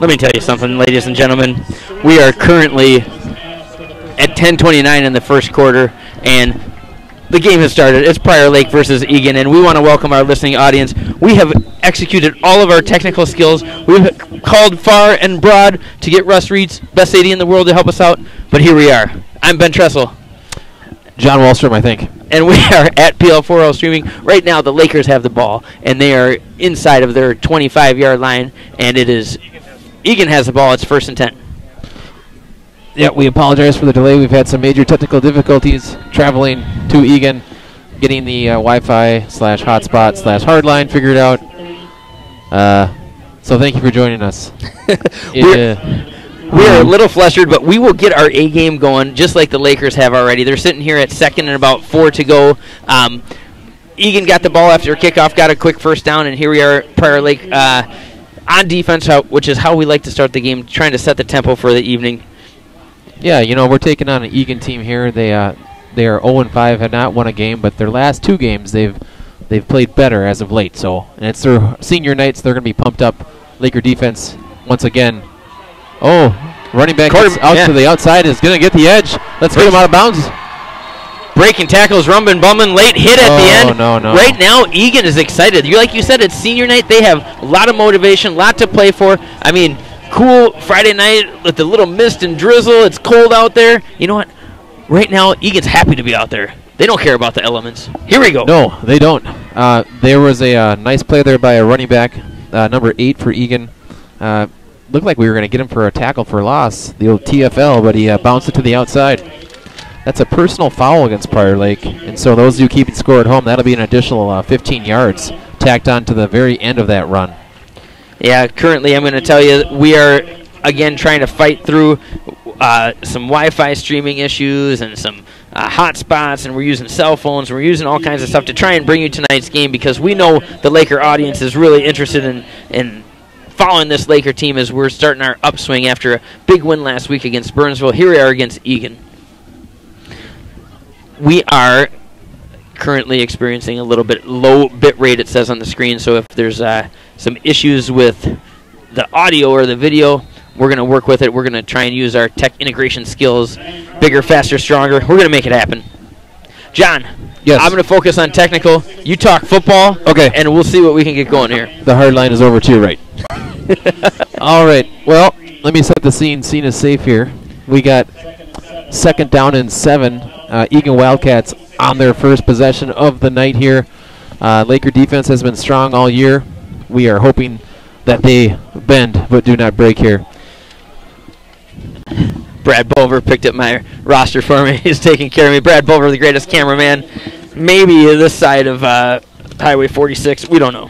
Let me tell you something, ladies and gentlemen. We are currently at 10:29 in the first quarter, and the game has started. It's Prior Lake versus Eagan, and we want to welcome our listening audience. We have executed all of our technical skills. We've called far and broad to get Russ Reeds, best AD in the world, to help us out, but here we are. I'm Ben Tressel. John Wallstrom, I think. And we are at PL4L streaming. Right now, the Lakers have the ball, and they are inside of their 25-yard line, and it is Eagan has the ball. It's 1st and 10. Yeah, we apologize for the delay. We've had some major technical difficulties traveling to Eagan, getting the Wi-Fi / hotspot / hardline figured out. So thank you for joining us. We are a little flustered, but we will get our A game going just like the Lakers have already. They're sitting here at 2nd and about 4 to go. Eagan got the ball after a kickoff, got a quick first down, and here we are, Prior Lake, on defense, which is how we like to start the game, trying to set the tempo for the evening. Yeah, you know, we're taking on an Eagan team here. They are 0-5, have not won a game, but their last 2 games they've played better as of late. So, and it's their senior nights. They're going to be pumped up. Laker defense once again. Oh, running back out to the outside is going to get the edge. Let's get him out of bounds. Breaking tackles, rumbling, bumming, late hit at the end. No. Right now, Eagan is excited. Like you said, it's senior night. They have a lot of motivation, a lot to play for. I mean, cool Friday night with the little mist and drizzle. It's cold out there. You know what? Right now, Eagan's happy to be out there. They don't care about the elements. Here we go. No, they don't. There was a nice play there by a running back, number 8 for Eagan. Looked like we were going to get him for a tackle for loss, the old TFL, but he bounced it to the outside. That's a personal foul against Prior Lake, and so those of you keeping score at home, that'll be an additional 15 yards tacked on to the very end of that run. Yeah, currently I'm going to tell you we are, again, trying to fight through some Wi-Fi streaming issues and some hotspots, and we're using cell phones, and we're using all kinds of stuff to try and bring you tonight's game because we know the Laker audience is really interested in following this Laker team as we're starting our upswing after a big win last week against Burnsville. Here we are against Eagan. We are currently experiencing a little bit low bit rate, it says on the screen, so if there's some issues with the audio or the video, we're going to work with it. We're going to try and use our tech integration skills, bigger, faster, stronger. We're going to make it happen. John, yes. I'm going to focus on technical. You talk football, okay, and we'll see what we can get going here. The hard line is over to your right. All right, well, let me set the scene. Scene is safe here. We got 2nd down and 7. Eagan Wildcats on their first possession of the night here. Laker defense has been strong all year. We are hoping that they bend but do not break here. Brad Bover picked up my roster for me. He's taking care of me. Brad Bover, the greatest cameraman, maybe this side of Highway 46. We don't know.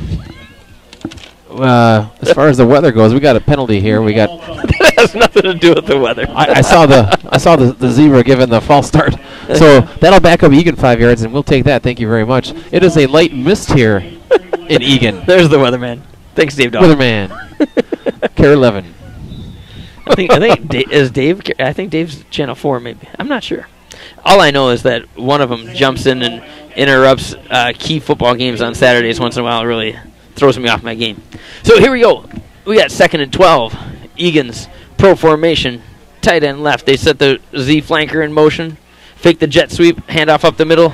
As far as the weather goes, we got a penalty here. We got that has nothing to do with the weather. I saw the zebra given the false start, so that'll back up Eagan 5 yards, and we'll take that. Thank you very much. It is a light mist here in Eagan. There's the weatherman. Thanks, Dave Dawg. Weatherman. Care 11. I think is Dave. I think Dave's channel 4, maybe. I'm not sure. All I know is that one of them jumps in and interrupts key football games on Saturdays once in a while. It really throws me off my game. So here we go. We got 2nd and 12. Eagan's pro formation, tight end left. They set the Z flanker in motion, fake the jet sweep, handoff up the middle.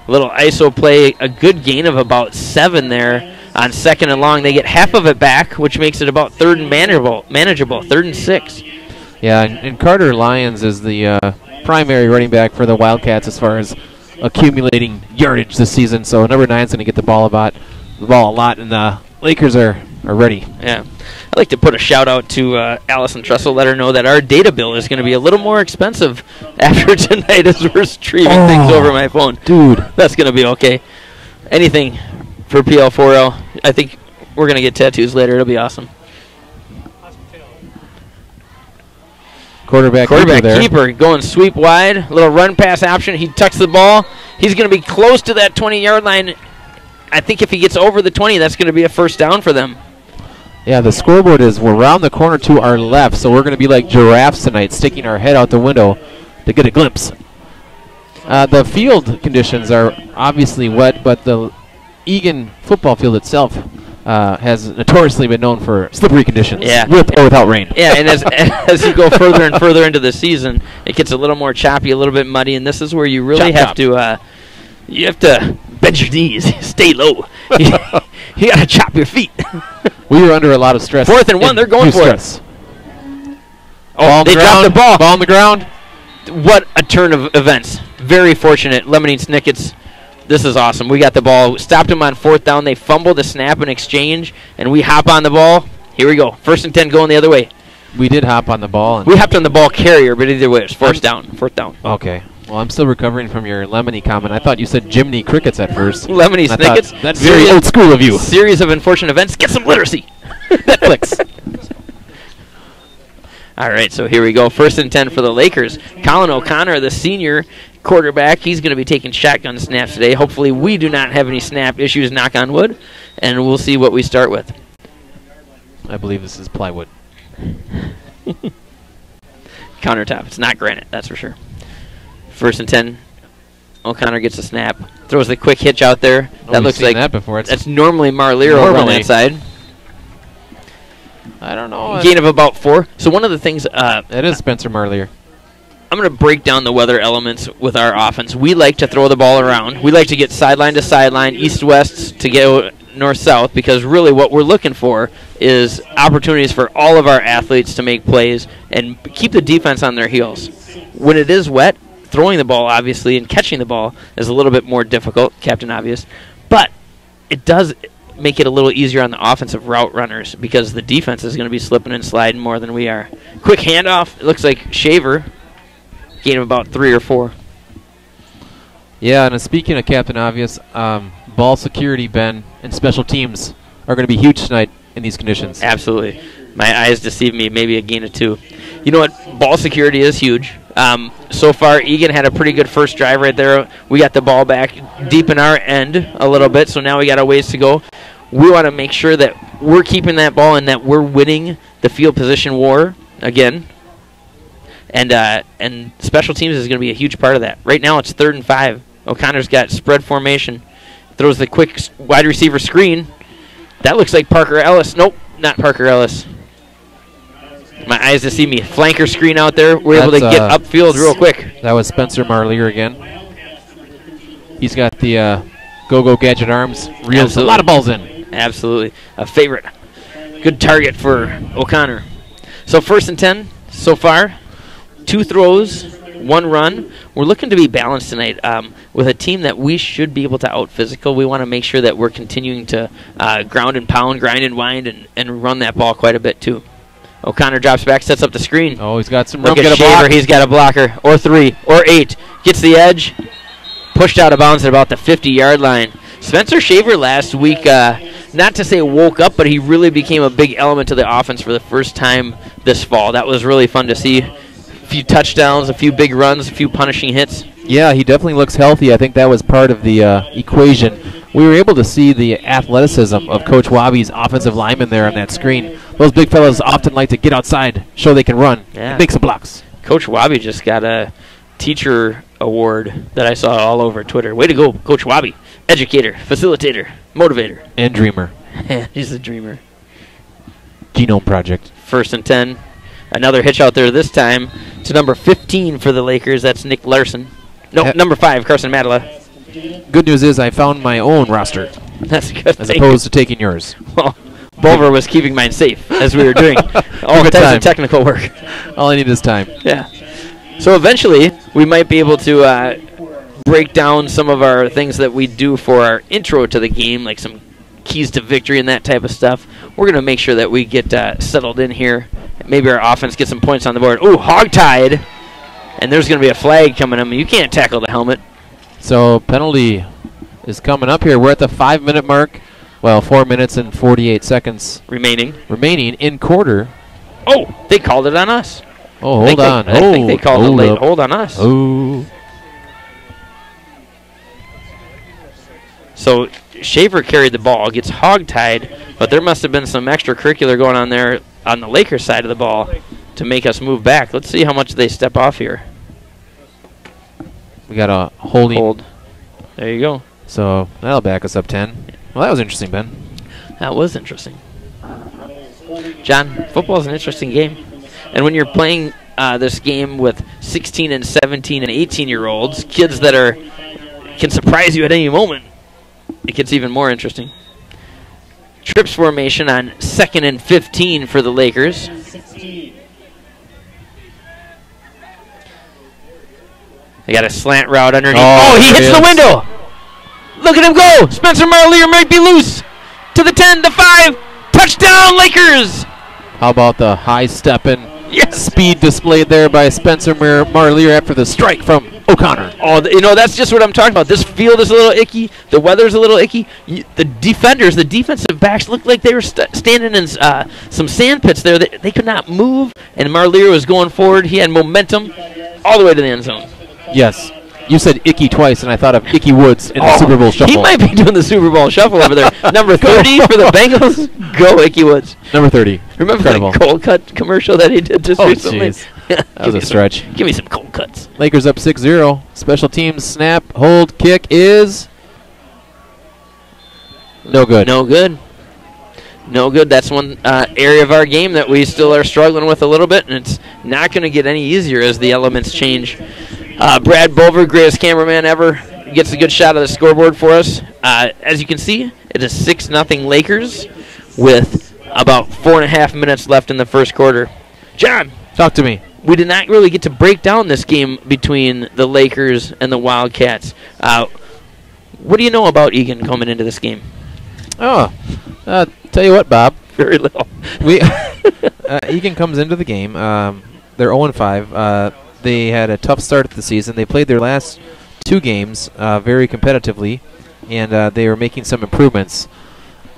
A little ISO play, a good gain of about 7 there on 2nd and long. They get half of it back, which makes it about 3rd and manageable, 3rd and 6. Yeah, and Carter Lyons is the primary running back for the Wildcats as far as accumulating yardage this season. So number 9 is going to get the ball a lot, and the Lakers are ready. Yeah. I'd like to put a shout out to Allison Tressel, let her know that our data bill is going to be a little more expensive after tonight as we're streaming things over my phone. Dude. That's going to be okay. Anything for PL4L. I think we're going to get tattoos later. It'll be awesome. Quarterback keeper going sweep wide. Little run pass option. He tucks the ball. He's going to be close to that 20-yard line. I think if he gets over the 20, that's going to be a first down for them. Yeah, the scoreboard is we're around the corner to our left, so we're going to be like giraffes tonight, sticking our head out the window to get a glimpse. The field conditions are obviously wet, but the Eagan football field itself has notoriously been known for slippery conditions, Yeah. with or without rain. Yeah, and as you go further and further into the season, it gets a little more choppy, a little bit muddy, and this is where you really have to bend your knees, stay low. You got to chop your feet. We were under a lot of stress. 4th and 1, they're going for it. Oh, they dropped the ball. Ball on the ground. What a turn of events. Very fortunate. Lemonade Snickets, this is awesome. We got the ball. Stopped them on 4th down. They fumbled the snap and exchange, and we hop on the ball. Here we go. 1st and 10 going the other way. We did hop on the ball. And we hopped on the ball carrier, but either way, it was 4th down. 4th down. Okay. Well, I'm still recovering from your Lemony comment. I thought you said Jiminy Crickets at first. Lemony Snickets? That's very old school of you. Series of unfortunate events. Get some literacy. Netflix. All right, so here we go. 1st and 10 for the Lakers. Colin O'Connor, the senior quarterback, he's going to be taking shotgun snaps today. Hopefully we do not have any snap issues, knock on wood, and we'll see what we start with. I believe this is plywood. Countertop. It's not granite, that's for sure. 1st and 10. O'Connor gets a snap. Throws the quick hitch out there. That looks like that before. That's normally Marlier over on that side. I don't know. Gain of about 4. So one of the things... it is Spencer Marlier. I'm going to break down the weather elements with our offense. We like to throw the ball around. We like to get sideline to sideline, east-west to go north-south, because really what we're looking for is opportunities for all of our athletes to make plays and keep the defense on their heels. When it is wet, throwing the ball, obviously, and catching the ball is a little bit more difficult, Captain Obvious. But it does make it a little easier on the offensive route runners because the defense is going to be slipping and sliding more than we are. Quick handoff. It looks like Shaver. Gain of about 3 or 4. Yeah, and speaking of Captain Obvious, ball security, Ben, and special teams are going to be huge tonight in these conditions. Absolutely. My eyes deceive me. Maybe a gain of 2. You know what? Ball security is huge. So far, Eagan had a pretty good first drive right there. We got the ball back deep in our end a little bit, so now we got a ways to go. We want to make sure that we're keeping that ball and that we're winning the field position war again. And special teams is going to be a huge part of that. Right now, it's 3rd and 5. O'Connor's got spread formation. Throws the quick wide receiver screen. That looks like Parker Ellis. Nope, not Parker Ellis. My eyes deceive me. Flanker screen out there. We're able to get upfield real quick. That was Spencer Marlier again. He's got the go-go gadget arms. Reels a lot of balls in. Absolutely. A favorite. Good target for O'Connor. So 1st and 10 so far. 2 throws, 1 run. We're looking to be balanced tonight with a team that we should be able to out-physical. We want to make sure that we're continuing to ground and pound, grind and wind, and run that ball quite a bit too. O'Connor drops back, sets up the screen. Oh, he's got some room. Look at Shaver. He's got a blocker. Or 3, or 8. Gets the edge. Pushed out of bounds at about the 50-yard line. Spencer Shaver last week, not to say woke up, but he really became a big element to the offense for the first time this fall. That was really fun to see. A few touchdowns, a few big runs, a few punishing hits. Yeah, he definitely looks healthy. I think that was part of the equation. We were able to see the athleticism of Coach Wabi's offensive lineman there on that screen. Those big fellas often like to get outside, show they can run, and make some blocks. Coach Wabi just got a teacher award that I saw all over Twitter. Way to go, Coach Wabi. Educator, facilitator, motivator. And dreamer. He's a dreamer. Genome Project. 1st and 10. Another hitch out there this time to number 15 for the Lakers. That's Nick Larson. No, number 5, Carson Madela. Good news is I found my own roster. That's a good as thing. Opposed to taking yours. Well, Bulver was keeping mine safe as we were doing all types of technical work. All I need is time. Yeah. So eventually, we might be able to break down some of our things that we do for our intro to the game, like some keys to victory and that type of stuff. We're going to make sure that we get settled in here. Maybe our offense gets some points on the board. Ooh, hog-tied. And there's going to be a flag coming at me. You can't tackle the helmet. So penalty is coming up here. We're at the 5-minute mark. Well, 4 minutes and 48 seconds remaining in quarter. Oh, they called it on us. Oh, hold on. I think they called it late. Hold on us. Oh. So Shaver carried the ball, gets hog-tied, but there must have been some extracurricular going on there on the Lakers side of the ball to make us move back. Let's see how much they step off here. We got a holding. Hold. There you go. So that'll back us up 10. Well, that was interesting, Ben. That was interesting. John, football is an interesting game. And when you're playing this game with 16 and 17 and 18-year-olds, kids that can surprise you at any moment, it gets even more interesting. Trips formation on 2nd and 15 for the Lakers. They got a slant route underneath. Oh, he hits the window. Look at him go. Spencer Marlier might be loose. To the 10, the 5. Touchdown, Lakers. How about the high-stepping yes. speed displayed there by Spencer Marlier after the strike from O'Connor? Oh, that's just what I'm talking about. This field is a little icky. The weather's a little icky. The defensive backs looked like they were standing in some sand pits there. They could not move, and Marlier was going forward. He had momentum all the way to the end zone. Yes. You said Icky twice, and I thought of Icky Woods in the Super Bowl Shuffle. He might be doing the Super Bowl Shuffle over there. Number 30 for the Bengals. Go, Icky Woods. Number 30. Remember the cold cut commercial that he did just recently? That was a stretch. Give me some cold cuts. Lakers up 6-0. Special teams snap, hold, kick is no good. No good. No good. That's one area of our game that we still are struggling with a little bit, and it's not going to get any easier as the elements change. Brad Bulver, greatest cameraman ever, gets a good shot of the scoreboard for us. As you can see, it is 6-0 Lakers with about 4.5 minutes left in the first quarter. John. Talk to me. We did not really get to break down this game between the Lakers and the Wildcats. What do you know about Eagan coming into this game? Oh, tell you what, Bob. Very little. Eagan comes into the game. They're 0-5. They had a tough start to the season. They played their last 2 games very competitively, and they were making some improvements.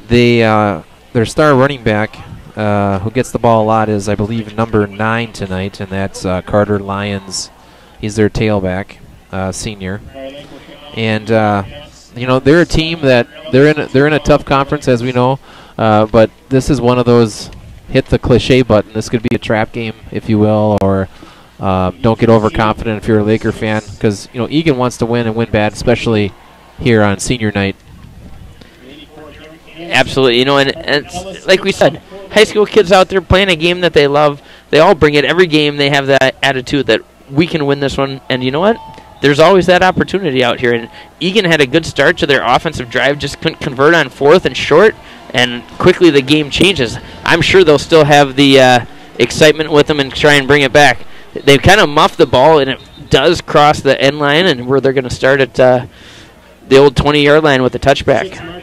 Their star running back, who gets the ball a lot, is, I believe, number 9 tonight, and that's Carter Lyons. He's their tailback, senior. And they're a team that they're in a tough conference, as we know, but this is one of those hit the cliche button. This could be a trap game, if you will, or don't get overconfident if you're a Laker fan, because Eagan wants to win and win bad, especially here on senior night. Absolutely, and it's, like we said, high school kids out there playing a game that they love. They all bring it every game. They have that attitude that we can win this one, and you know what? There's always that opportunity out here. And Eagan had a good start to their offensive drive, just couldn't convert on 4th and short, and quickly the game changes. I'm sure they'll still have the excitement with them and try and bring it back. They've kind of muffed the ball, and it does cross the end line, and where they're going to start at the old 20-yard line with the touchback.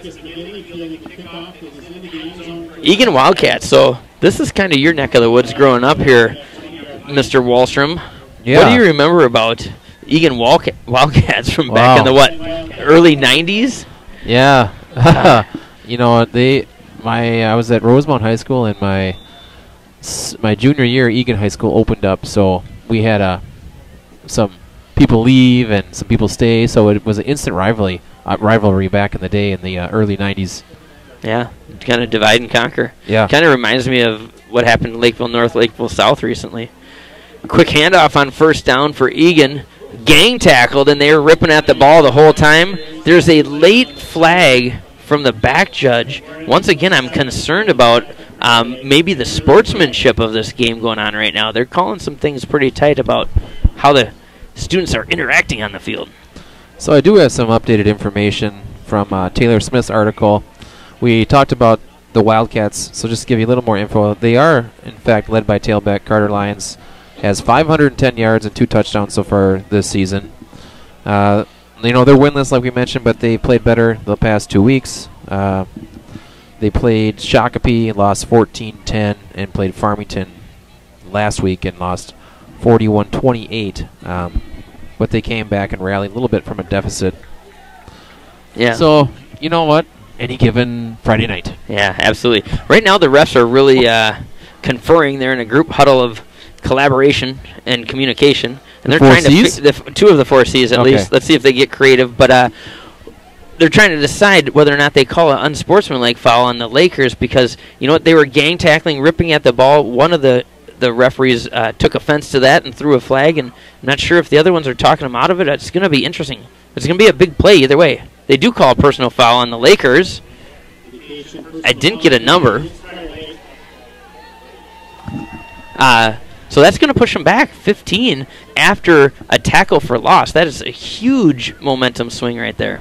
Eagan Wildcats, so this is kind of your neck of the woods growing up here, Mr. Wallstrom. Yeah. What do you remember about Eagan Wildcats from back in the, early 90s? Yeah. I was at Rosemount High School, and my junior year, Eagan High School opened up, so we had some people leave and some people stay, so it was an instant rivalry back in the day in the early 90s. Yeah, kind of divide and conquer. Yeah. Kind of reminds me of what happened in Lakeville North, Lakeville South recently. Quick handoff on first down for Eagan. Gang tackled, and they were ripping at the ball the whole time. There's a late flag from the back judge. Once again, I'm concerned about maybe the sportsmanship of this game going on right now. They're calling some things pretty tight about how the students are interacting on the field. So I do have some updated information from Taylor Smith's article. We talked about the Wildcats, so just to give you a little more info, they are, in fact, led by tailback Carter Lyons. Has 510 yards and 2 touchdowns so far this season. They're winless, like we mentioned, but they played better the past 2 weeks. They played Shakopee, lost 14-10, and played Farmington last week and lost 41-28. But they came back and rallied a little bit from a deficit. Yeah. So, you know what? Any given Friday night. Yeah, absolutely. Right now, the refs are really conferring. They're in a group huddle of collaboration and communication, and they're trying to 2 of the 4 C's at least. Let's see if they get creative, but they're trying to decide whether or not they call an unsportsmanlike foul on the Lakers, because you know what, they were gang tackling, ripping at the ball. One of the referees took offense to that and threw a flag, and I'm not sure if the other ones are talking them out of it. It's going to be interesting. It's going to be a big play either way. They do call a personal foul on the Lakers, I didn't get a number. So that's going to push them back 15 after a tackle for loss. That is a huge momentum swing right there.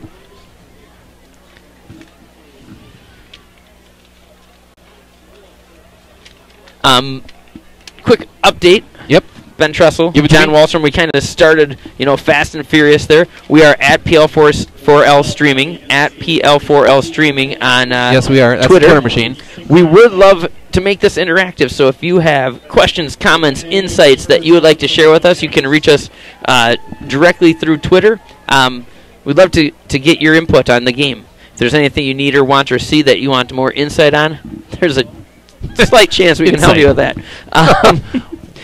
Quick update. Yep. Ben Trussell, Give it to John me. Wallstrom, we kind of started, fast and furious there. We are at PL4L Streaming, at PL4L Streaming on Yes, we are. That's Twitter. the Twitter machine. We would love to make this interactive, so if you have questions, comments, insights that you would like to share with us, you can reach us directly through Twitter. We'd love to get your input on the game. If there's anything you need or want or see that you want more insight on, there's a slight chance we can help you with that.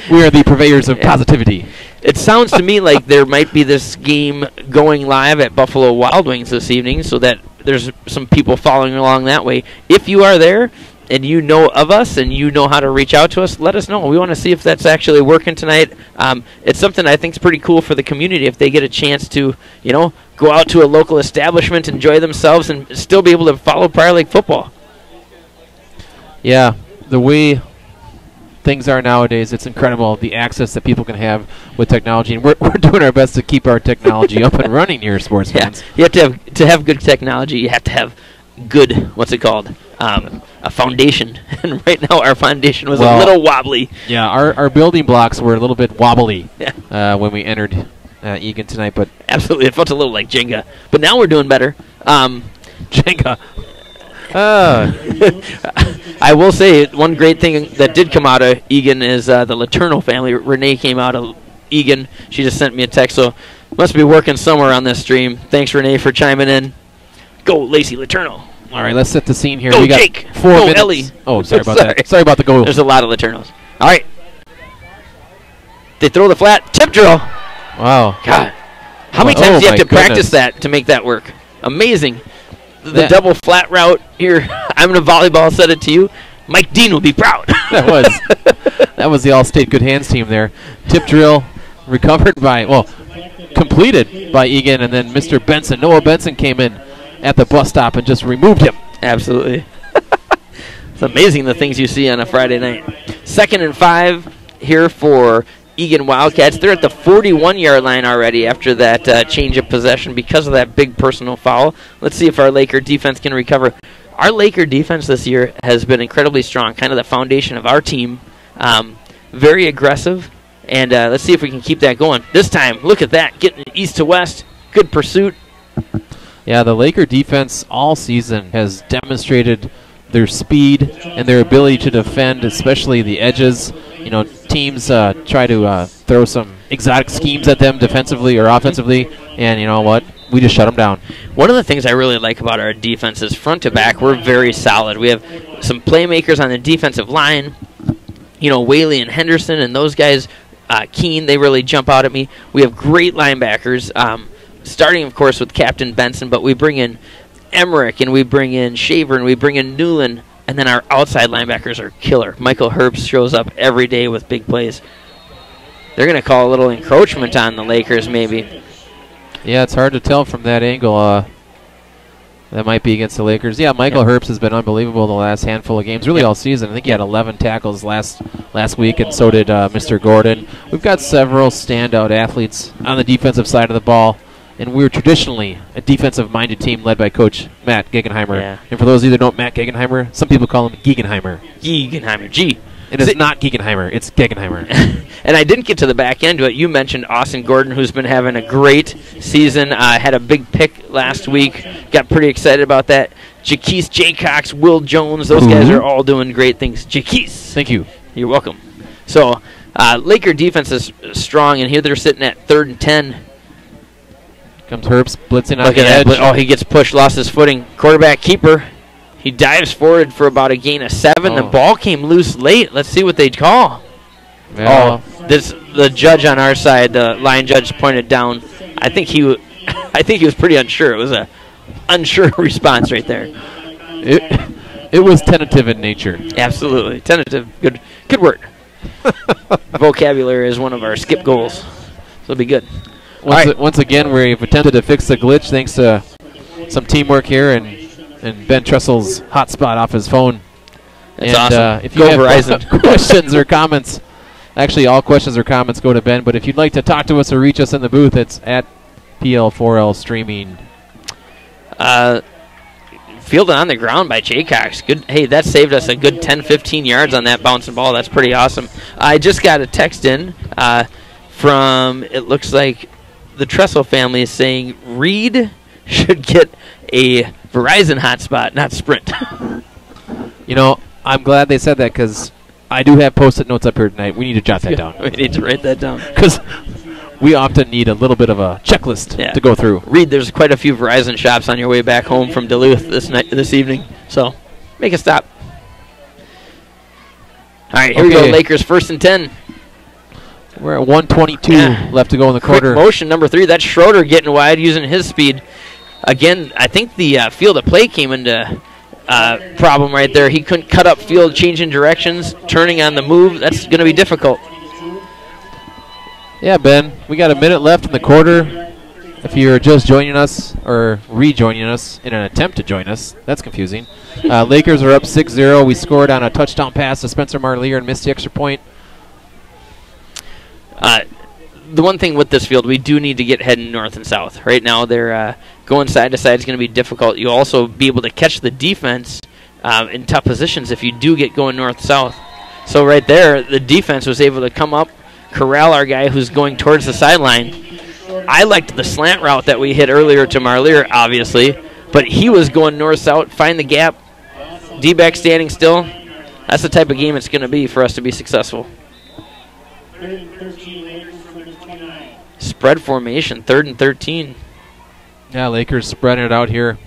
We are the purveyors of positivity. It sounds to me like there might be this game going live at Buffalo Wild Wings this evening, so that there's some people following along that way. If you are there and you know of us and you know how to reach out to us, let us know. We want to see if that's actually working tonight. It's something I think is pretty cool for the community if they get a chance to, go out to a local establishment, enjoy themselves, and still be able to follow Prior Lake football. Yeah, the way things are nowadays, it's incredible the access that people can have with technology, and we're doing our best to keep our technology up and running here, sports fans. You have to have good technology. You have to have good, what's it called, a foundation. And right now our foundation was a little wobbly. Yeah, our building blocks were a little bit wobbly when we entered Eagan tonight, but absolutely, it felt a little like Jenga. But now we're doing better. Jenga. I will say one great thing that did come out of Eagan is the Letourneau family. Renee came out of Eagan. She just sent me a text, so must be working somewhere on this stream. Thanks, Renee, for chiming in. Go, Lacey Letourneau. All right, let's set the scene here. Go, we got Jake. 4 Go, minutes. Ellie. Oh, sorry about that. Sorry about the goal. There's a lot of Letourneaus. All right. They throw the flat. Tip drill. Wow. God. How many times do you have to practice goodness. that to make that work? Amazing. The double flat route here. I'm going to volleyball set it to you. Mike Dean will be proud. That was the All-State Good Hands team there. Tip drill recovered completed by Eagan, and then Mr. Benson, Noah Benson, came in at the bus stop and just removed him. Absolutely. It's amazing the things you see on a Friday night. 2nd and 5 here for Eagan Wildcats. They're at the 41-yard line already after that change of possession because of that big personal foul. Let's see if our Laker defense can recover. Our Laker defense this year has been incredibly strong, kind of the foundation of our team. Very aggressive, and let's see if we can keep that going. This time, look at that, getting east to west. Good pursuit. Yeah, the Laker defense all season has demonstrated their speed and their ability to defend, especially the edges. Teams try to throw some exotic schemes at them defensively or offensively, and you know what? We just shut them down. One of the things I really like about our defense is front to back, we're very solid. We have some playmakers on the defensive line. Whaley and Henderson and those guys, Keene, they really jump out at me. We have great linebackers, starting, of course, with Captain Benson, but we bring in Emmerich, and we bring in Shaver, and we bring in Newland, and then our outside linebackers are killer. Michael Herbst shows up every day with big plays. They're going to call a little encroachment on the Lakers, maybe. Yeah, it's hard to tell from that angle. That might be against the Lakers. Yeah, Michael Herbst has been unbelievable the last handful of games, really all season. I think he had 11 tackles last week, and so did Mr. Gordon. We've got several standout athletes on the defensive side of the ball, and we're traditionally a defensive-minded team led by Coach Matt Gegenheimer. Yeah. And for those of you that know Matt Gegenheimer, some people call him Gegenheimer. G. It is not Gegenheimer, it's Gegenheimer. And I didn't get to the back end of it. You mentioned Austin Gordon, who's been having a great season. Had a big pick last week. Got pretty excited about that. Jaquise Jaycox, Will Jones, those guys are all doing great things. Jaquise. Thank you. You're welcome. So, Laker defense is strong, and here they're sitting at 3rd and 10. Comes Herbst blitzing on Look the at edge. that. He gets pushed, lost his footing. Quarterback keeper. He dives forward for about a gain of 7. The ball came loose late. Let's see what they call. Yeah. The judge on our side, the line judge, pointed down. I think he was pretty unsure. It was a unsure response right there. It was tentative in nature. Absolutely. Tentative. Good word. Vocabulary is one of our skip goals. So it'll be good. Once again, we've attempted to fix the glitch thanks to some teamwork here, and and Ben Tressel's hotspot off his phone. That's awesome. If you have Verizon. questions or comments, actually all questions or comments go to Ben, but if you'd like to talk to us or reach us in the booth, it's at PL4L Streaming. Fielded on the ground by Jaycox. Good. Hey, that saved us a good 10, 15 yards on that bouncing ball. That's pretty awesome. I just got a text in from, it looks like, the Tressel family is saying Reed should get a Verizon hotspot, not Sprint. You know, I'm glad they said that because I do have Post-it notes up here tonight. We need to jot that down. We need to write that down. Because we often need a little bit of a checklist to go through. Reed, there's quite a few Verizon shops on your way back home from Duluth this evening. So make a stop. All right, here we go. Lakers 1st and 10. We're at 1:22 left to go in the quarter. Quick motion number 3. That's Schroeder getting wide using his speed. Again, I think the field of play came into problem right there. He couldn't cut up field, changing directions, turning on the move. That's going to be difficult. Yeah, Ben, we got a minute left in the quarter. If you're just joining us or rejoining us in an attempt to join us, that's confusing. Lakers are up 6-0. We scored on a touchdown pass to Spencer Marlier and missed the extra point. The one thing with this field, we do need to get heading north and south. Right now, they're going side to side is going to be difficult. You'll also be able to catch the defense in tough positions if you do get going north-south. So right there, the defense was able to come up, corral our guy who's going towards the sideline. I liked the slant route that we hit earlier to Marlier, obviously, but he was going north-south, find the gap, D-back standing still. That's the type of game it's going to be for us to be successful. Spread formation, 3rd and 13. Yeah, Lakers spreading it out here.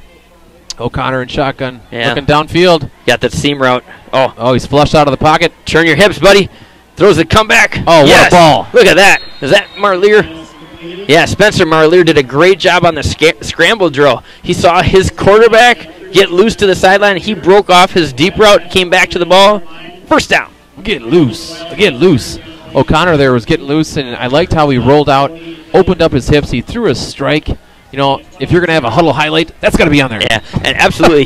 O'Connor in shotgun, looking downfield. Got that seam route. Oh, he's flushed out of the pocket. Turn your hips, buddy. Throws the comeback. Oh, yes. What a ball. Look at that. Is that Marlier? Yeah, Spencer Marlier did a great job on the scramble drill. He saw his quarterback get loose to the sideline. He broke off his deep route, came back to the ball. First down. Getting loose. O'Connor there was getting loose, and I liked how he rolled out, opened up his hips. He threw a strike. You know, if you're going to have a huddle highlight, that's got to be on there. Yeah, and absolutely.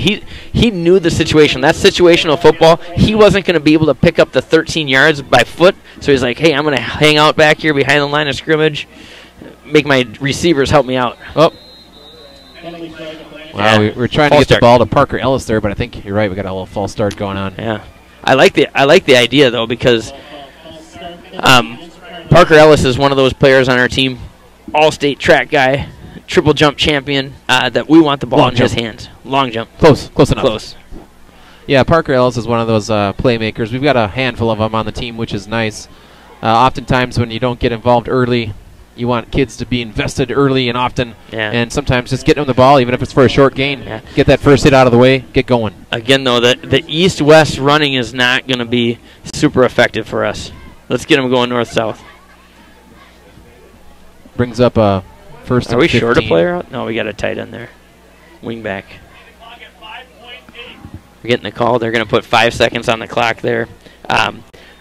He knew the situation. That's situational football. He wasn't going to be able to pick up the 13 yards by foot, so he's like, hey, I'm going to hang out back here behind the line of scrimmage, make my receivers help me out. Oh. Wow, we were trying to get the ball to Parker Ellis there, but I think you're right. We got a little false start going on. Yeah. I like the idea, though, because Parker Ellis is one of those players on our team, all-state track guy, triple jump champion, that we want the ball in his hands. Long jump. Close enough. Close. Yeah, Parker Ellis is one of those playmakers. We've got a handful of them on the team, which is nice. Oftentimes when you don't get involved early, you want kids to be invested early and often, and sometimes just getting them the ball, even if it's for a short gain, get that first hit out of the way, get going. Again, though, the east-west running is not going to be super effective for us. Let's get them going north-south. Brings up a first and 15. Are we short a player out? No, we got a tight end there. Wing back. We're getting the call. They're going to put 5 seconds on the clock there.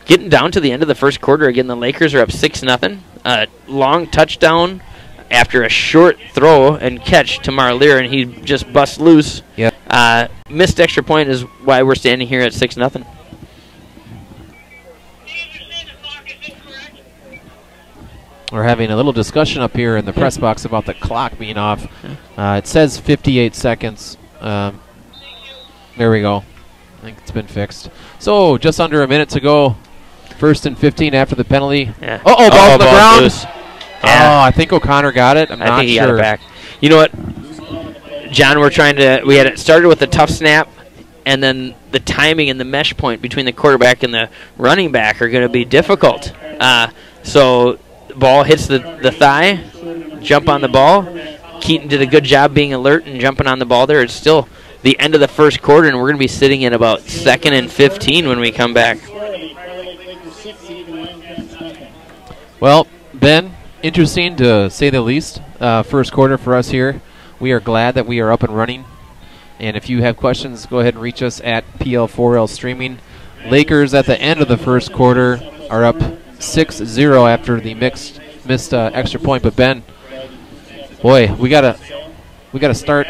Getting down to the end of the first quarter, again, the Lakers are up 6-0. Long touchdown after a short throw and catch to Marlier, and he just busts loose. Yep. Missed extra point is why we're standing here at 6-0. We're having a little discussion up here in the press box about the clock being off. It says 58 seconds. There we go. I think it's been fixed. So just under a minute to go. 1st and 15 after the penalty. Yeah. Ball on the ground. Loose. Yeah. I think O'Connor got it. I'm not sure. I think he got it back. You know what, John? We had it started with a tough snap, and then the timing and the mesh point between the quarterback and the running back are going to be difficult. So the ball hits the thigh, jump on the ball. Keaton did a good job being alert and jumping on the ball there. It's still the end of the first quarter, and we're going to be sitting at about 2nd and 15 when we come back. Well, Ben, interesting to say the least. First quarter for us here. We are glad that we are up and running. And if you have questions, go ahead and reach us at PL4L Streaming. Lakers at the end of the first quarter are up 6-0 after the missed extra point. But Ben, boy, we gotta start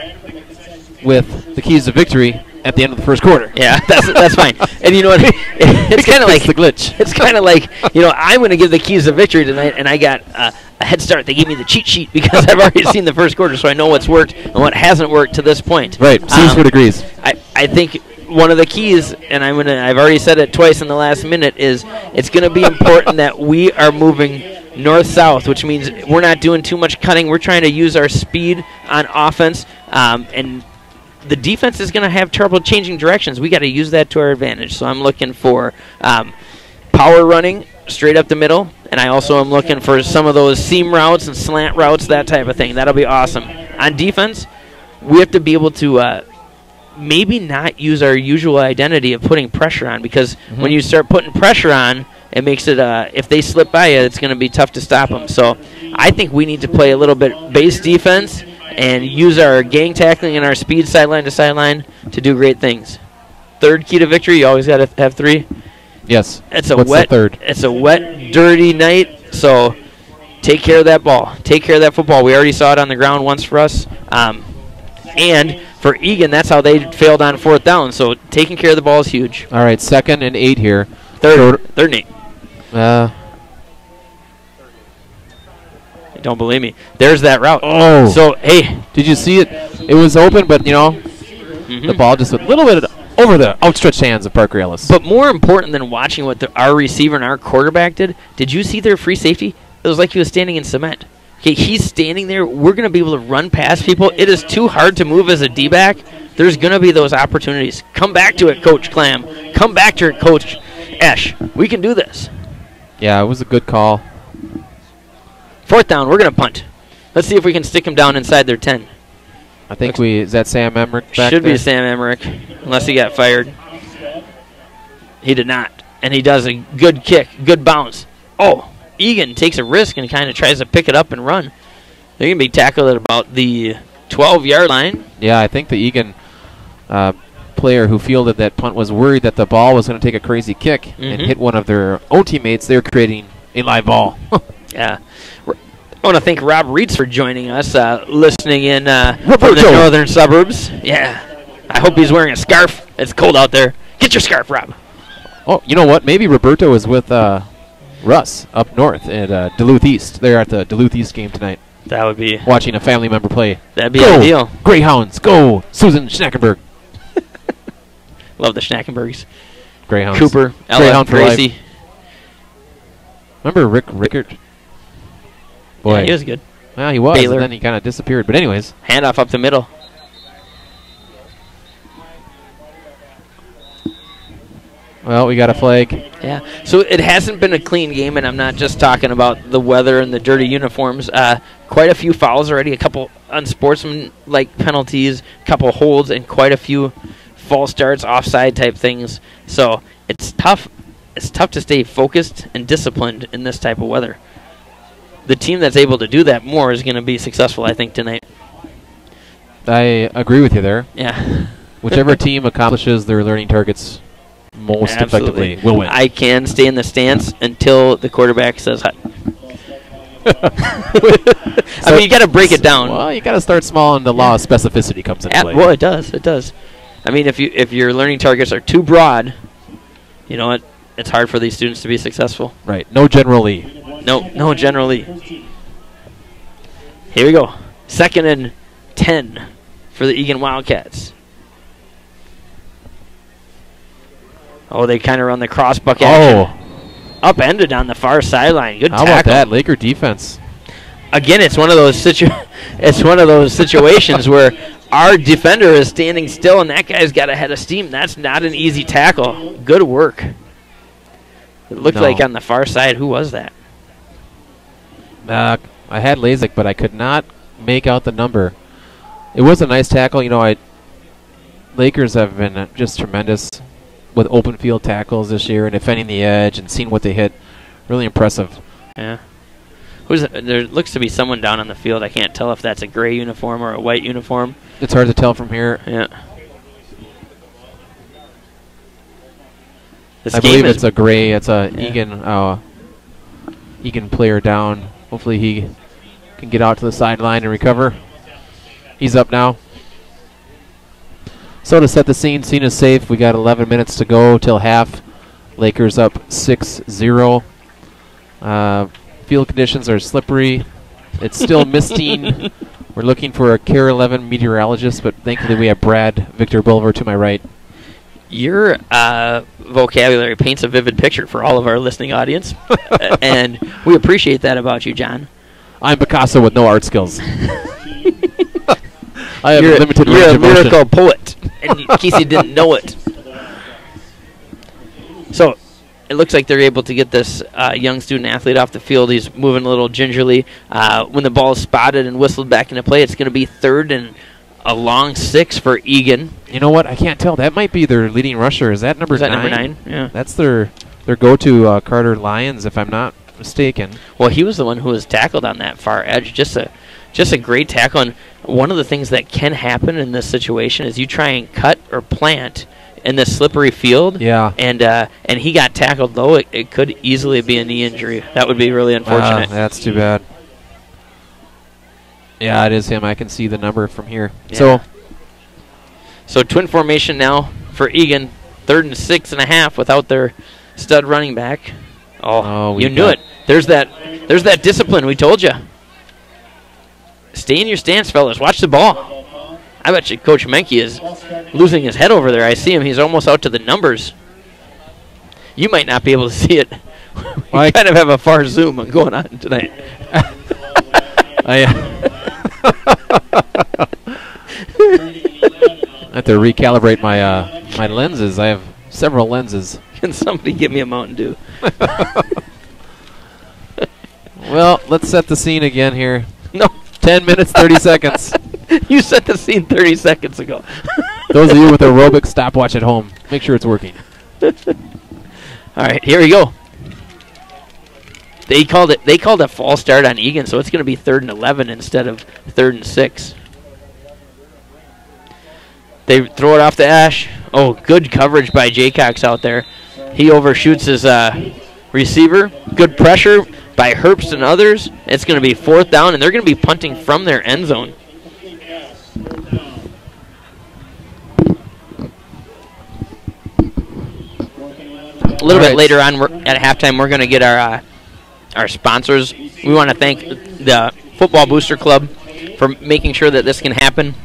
with the keys to victory at the end of the first quarter. Yeah, that's fine. And you know what? It's kind of like the glitch. It's kind of like, I'm going to give the keys to victory tonight, and I got a head start. They gave me the cheat sheet because I've already seen the first quarter, so I know what's worked and what hasn't worked to this point. Right. C's for degrees. I think one of the keys, and I've already said it twice in the last minute, is it's going to be important that we are moving north-south, which means we're not doing too much cutting. We're trying to use our speed on offense, and the defense is going to have trouble changing directions. We got to use that to our advantage. So I'm looking for power running straight up the middle, and I also am looking for some of those seam routes and slant routes, that type of thing. That'll be awesome. On defense, we have to be able to maybe not use our usual identity of putting pressure on, because when you start putting pressure on, it makes it, if they slip by you, it's going to be tough to stop them. So I think we need to play a little bit base defense and use our gang tackling and our speed sideline to sideline to do great things. Third key to victory, you always got to have three. Yes. It's a What's wet, the third? It's a wet, dirty night, so take care of that ball. Take care of that football. We already saw it on the ground once for us. And for Eagan, that's how they failed on fourth down, so taking care of the ball is huge. All right, 2nd and 8 here. Third and 8. Don't believe me. There's that route. Oh. So, hey. Did you see it? It was open, but, the ball just a little bit over the outstretched hands of Parker Ellis. But more important than watching what our receiver and our quarterback did you see their free safety? It was like he was standing in cement. Okay, he's standing there. We're going to be able to run past people. It is too hard to move as a D-back. There's going to be those opportunities. Come back to it, Coach Clam. Come back to it, Coach Esch. We can do this. Yeah, it was a good call. Fourth down, we're going to punt. Let's see if we can stick him down inside their 10. I think is that Sam Emmerich back Should there? be Sam Emmerich, unless he got fired. He did not. And he does a good kick, good bounce. Oh, Eagan takes a risk and kind of tries to pick it up and run. They're going to be tackled at about the 12-yard line. Yeah, I think the Eagan player who fielded that punt was worried that the ball was going to take a crazy kick and hit one of their own teammates. They're creating a live ball. Yeah. I want to thank Rob Reitz for joining us, listening in from Roberto. the northern suburbs. Yeah. I hope he's wearing a scarf. It's cold out there. Get your scarf, Rob. Oh, you know what? Maybe Roberto is with Russ up north at Duluth East. They're at the Duluth East game tonight. That would be watching a family member play. That'd be Go, ideal. Greyhounds, go! Susan Schnackenberg. Love the Schnackenbergs. Greyhounds. Cooper, Ella, Greyhound for Gracie. life. Remember Rick Rickert? Boy, Yeah, he was good. Well, he was, Baylor. and then he kind of disappeared. But anyways. Handoff up the middle. Well, we got a flag. Yeah. So it hasn't been a clean game, and I'm not just talking about the weather and the dirty uniforms. Quite a few fouls already, a couple unsportsmanlike penalties, a couple holds, and quite a few false starts, offside type things. So it's tough. It's tough to stay focused and disciplined in this type of weather. The team that's able to do that more is going to be successful, I think, tonight. I agree with you there. Yeah. Whichever team accomplishes their learning targets most Absolutely. effectively will win. I can stay in the stance until the quarterback says hut. I mean, you got to break it down. Well, you got to start small, and the law of specificity comes into play. Well, it does. It does. I mean, if your learning targets are too broad, you know what? It's hard for these students to be successful. Right. No generally. No, generally. Here we go. 2nd and 10 for the Eagan Wildcats. Oh, they kind of run the crossbuck action. Upended on the far sideline. Good How tackle. about that Laker defense? Again, it's one of those situations where our defender is standing still and that guy's got a head of steam. That's not an easy tackle. Good work. It looked like on the far side. Who was that? I had LASIK, but I could not make out the number. It was a nice tackle. You know, Lakers have been just tremendous with open field tackles this year and defending the edge and seeing what they hit. Really impressive. Yeah. There looks to be someone down on the field. I can't tell if that's a gray uniform or a white uniform. It's hard to tell from here. Yeah. I believe it's a gray. It's a Eagan player down. Hopefully he can get out to the sideline and recover. He's up now. So to set the scene is safe. We got 11 minutes to go till half. Lakers up 6-0. Field conditions are slippery. It's still misting. We're looking for a Care 11 meteorologist, but thankfully we have Brad Victor Bulver to my right. Your vocabulary paints a vivid picture for all of our listening audience, and we appreciate that about you, John. I'm Picasso with no art skills. I have limited range You're a of motion. lyrical poet, and in case you didn't know it. So it looks like they're able to get this young student-athlete off the field. He's moving a little gingerly. When the ball is spotted and whistled back into play, it's going to be 3rd and a long 6 for Eagan. You know what? I can't tell. That might be their leading rusher. Is that number 9? Number 9? Yeah. That's their go-to Carter Lyons, if I'm not mistaken. Well, he was the one who was tackled on that far edge. Just a great tackle. And one of the things that can happen in this situation is you try and cut or plant in this slippery field. Yeah. And he got tackled low. It could easily be a knee injury. That would be really unfortunate. That's too bad. Yeah, it is him. I can see the number from here. Yeah. So twin formation now for Eagan. 3rd and 6.5 without their stud running back. Oh, you knew it. There's that discipline we told you. Stay in your stance, fellas. Watch the ball. I bet you Coach Menke is losing his head over there. I see him. He's almost out to the numbers. You might not be able to see it. We kind of have a far zoom going on tonight. I have to recalibrate my my lenses. I have several lenses. Can somebody give me a Mountain Dew? Well, let's set the scene again here. No. 10 minutes, 30 seconds. You set the scene 30 seconds ago. Those of you with aerobic stopwatch at home, make sure it's working. All right, here we go. They called a false start on Eagan, so it's going to be 3rd and 11 instead of 3rd and 6. They throw it off the ash. Oh, good coverage by Jaycox out there. He overshoots his receiver. Good pressure by Herbst and others. It's going to be 4th down, and they're going to be punting from their end zone. A little bit later on, at halftime, we're going to get our sponsors. We want to thank the Football Booster Club for making sure that this can happen.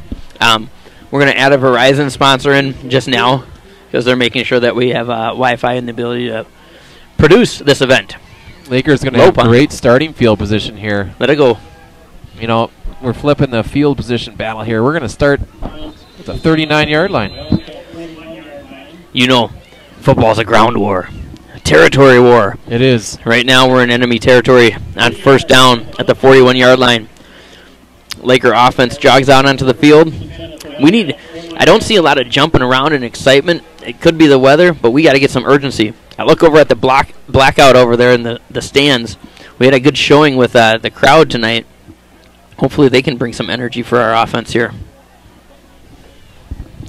We're going to add a Verizon sponsor in just now because they're making sure that we have Wi-Fi and the ability to produce this event. Lakers going to have great starting field position here. Let it go. You know, we're flipping the field position battle here. We're going to start at the 39-yard line. You know, football's a ground war, a territory war. It is. Right now we're in enemy territory on 1st down at the 41-yard line. Laker offense jogs out onto the field. I don't see a lot of jumping around and excitement. It could be the weather, but we got to get some urgency. I look over at the blackout over there in the stands. We had a good showing with the crowd tonight. Hopefully they can bring some energy for our offense here.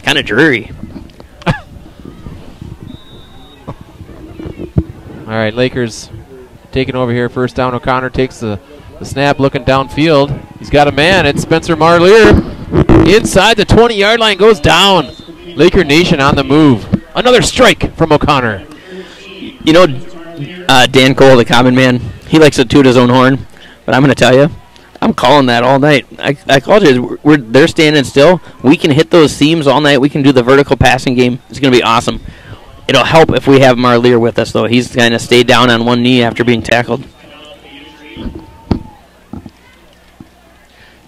Kind of dreary. All right, Lakers taking over here. 1st down. O'Connor takes the snap, looking downfield. He's got a man. It's Spencer Marlier. Inside the 20-yard line, goes down. Laker Nation on the move. Another strike from O'Connor. You know, Dan Cole, the common man, he likes to toot his own horn. But I'm going to tell you, I'm calling that all night. I called you. They're standing still. We can hit those seams all night. We can do the vertical passing game. It's going to be awesome. It'll help if we have Marlier with us, though. He's kind of stayed down on one knee after being tackled.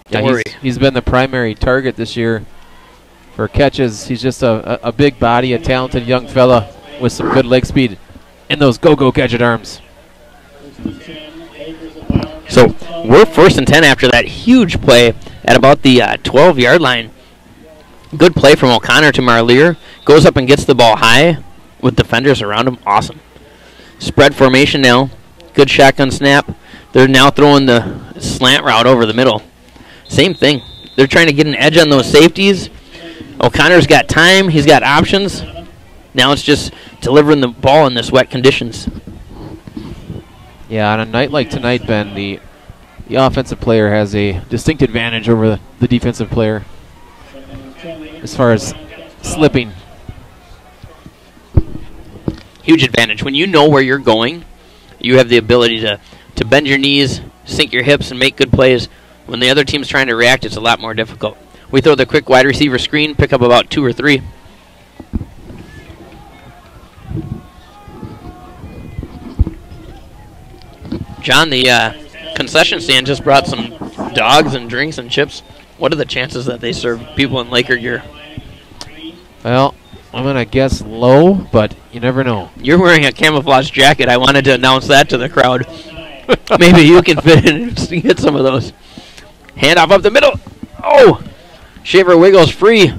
Yeah, he's been the primary target this year for catches. He's just a big body, a talented young fella with some good leg speed and those go-go gadget arms. So we're 1st and 10 after that huge play at about the 12-yard line. Good play from O'Connor to Marlier. Goes up and gets the ball high with defenders around him. Awesome. Spread formation now. Good shotgun snap. They're now throwing the slant route over the middle. Same thing. They're trying to get an edge on those safeties. O'Connor's got time. He's got options. Now it's just delivering the ball in this wet conditions. Yeah, on a night like tonight, Ben, the offensive player has a distinct advantage over the defensive player as far as slipping. Huge advantage. When you know where you're going, you have the ability to bend your knees, sink your hips, and make good plays. When the other team's trying to react, it's a lot more difficult. We throw the quick wide receiver screen, pick up about 2 or 3. John, the concession stand just brought some dogs and drinks and chips. What are the chances that they serve people in Laker gear? Well, I'm going to guess low, but you never know. You're wearing a camouflage jacket. I wanted to announce that to the crowd. Maybe you can fit in and get some of those. Handoff up the middle. Oh! Shaver wiggles free.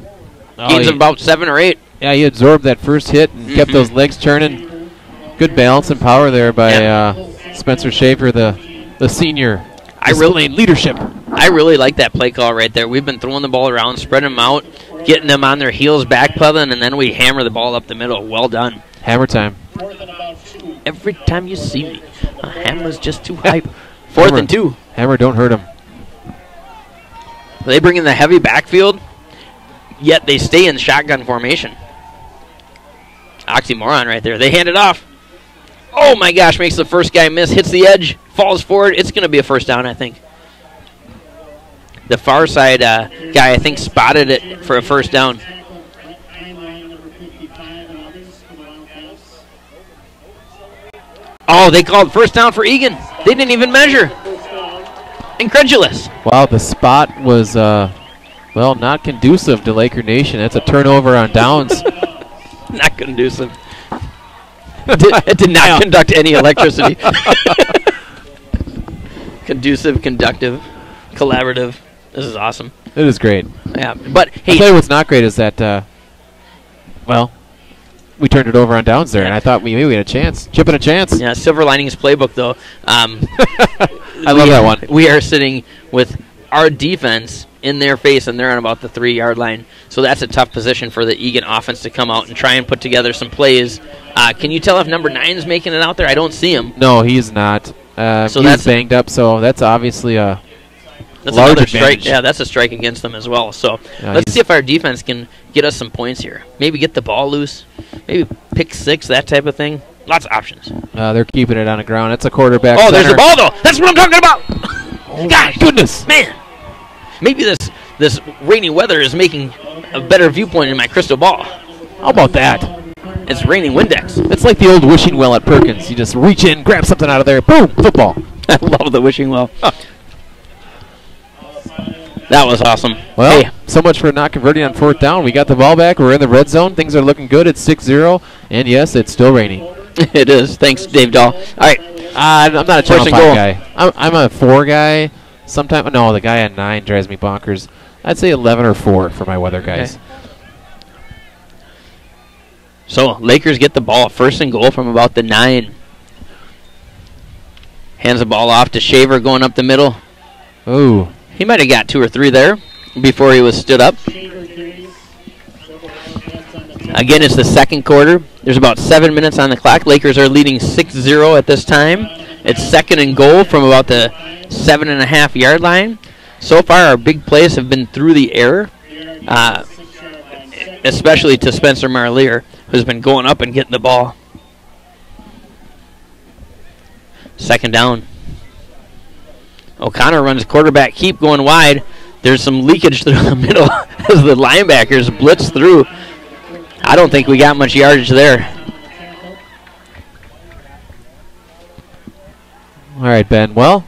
Gains about 7 or 8. Yeah, he absorbed that first hit and kept those legs turning. Good balance and power there by Spencer Shaver, the senior. Leadership. I really like that play call right there. We've been throwing the ball around, spreading them out, getting them on their heels, backpedaling, and then we hammer the ball up the middle. Well done. Hammer time. Every time you see me, a hammer's just too hype. 4th and 2. Hammer, don't hurt him. They bring in the heavy backfield, yet they stay in shotgun formation. Oxymoron right there. They hand it off. Oh my gosh, makes the first guy miss, hits the edge, falls forward. It's going to be a first down, I think. The far side guy, I think, spotted it for a first down. Oh, they called first down for Eagan. They didn't even measure. Incredulous. Wow, the spot was, well, not conducive to Laker Nation. That's a turnover on downs. Not conducive. It did not conduct any electricity. Conducive, conductive, collaborative. This is awesome. It is great. Yeah, but hey, I'll tell you what's not great is that, well, we turned it over on downs there, and I thought maybe we had a chance. Chip and a chance. Yeah, Silver Linings playbook, though. I love that one. We are sitting with our defense in their face, and they're on about the 3-yard line. So that's a tough position for the Eagan offense to come out and try and put together some plays. Can you tell if number 9's making it out there? I don't see him. No, he's not. So he's banged up, so that's obviously a That's large another advantage. strike. Yeah, that's a strike against them as well. So Yeah, let's see if our defense can get us some points here. Maybe get the ball loose. Maybe pick 6, that type of thing. Lots of options. they're keeping it on the ground. That's a quarterback. Oh, there's center. the ball, though. That's what I'm talking about. Oh, Gosh, my goodness. Man. Maybe this rainy weather is making a better viewpoint in my crystal ball. How about that? It's raining Windex. It's like the old wishing well at Perkins. You just reach in, grab something out of there, boom, football. I love the wishing well. That was awesome. Well, hey, so much for not converting on 4th down. We got the ball back. We're in the red zone. Things are looking good. It's 6-0. And, yes, it's still raining. it is. Thanks, Dave Dahl. All right. I'm not a Channel 5 goal. guy. I'm a 4 guy. No, the guy at 9 drives me bonkers. I'd say 11 or 4 for my weather guys. Okay. So, Lakers get the ball. 1st and goal from about the 9. Hands the ball off to Shaver going up the middle. Ooh. He might have got 2 or 3 there before he was stood up. Again, it's the 2nd quarter. There's about 7 minutes on the clock. Lakers are leading 6-0 at this time. It's 2nd and goal from about the 7.5-yard line. So far, our big plays have been through the air, especially to Spencer Marlier, who's been going up and getting the ball. 2nd down. O'Connor runs quarterback keep going wide. There's some leakage through the middle as the linebackers blitz through. I don't think we got much yardage there. All right, Ben. Well,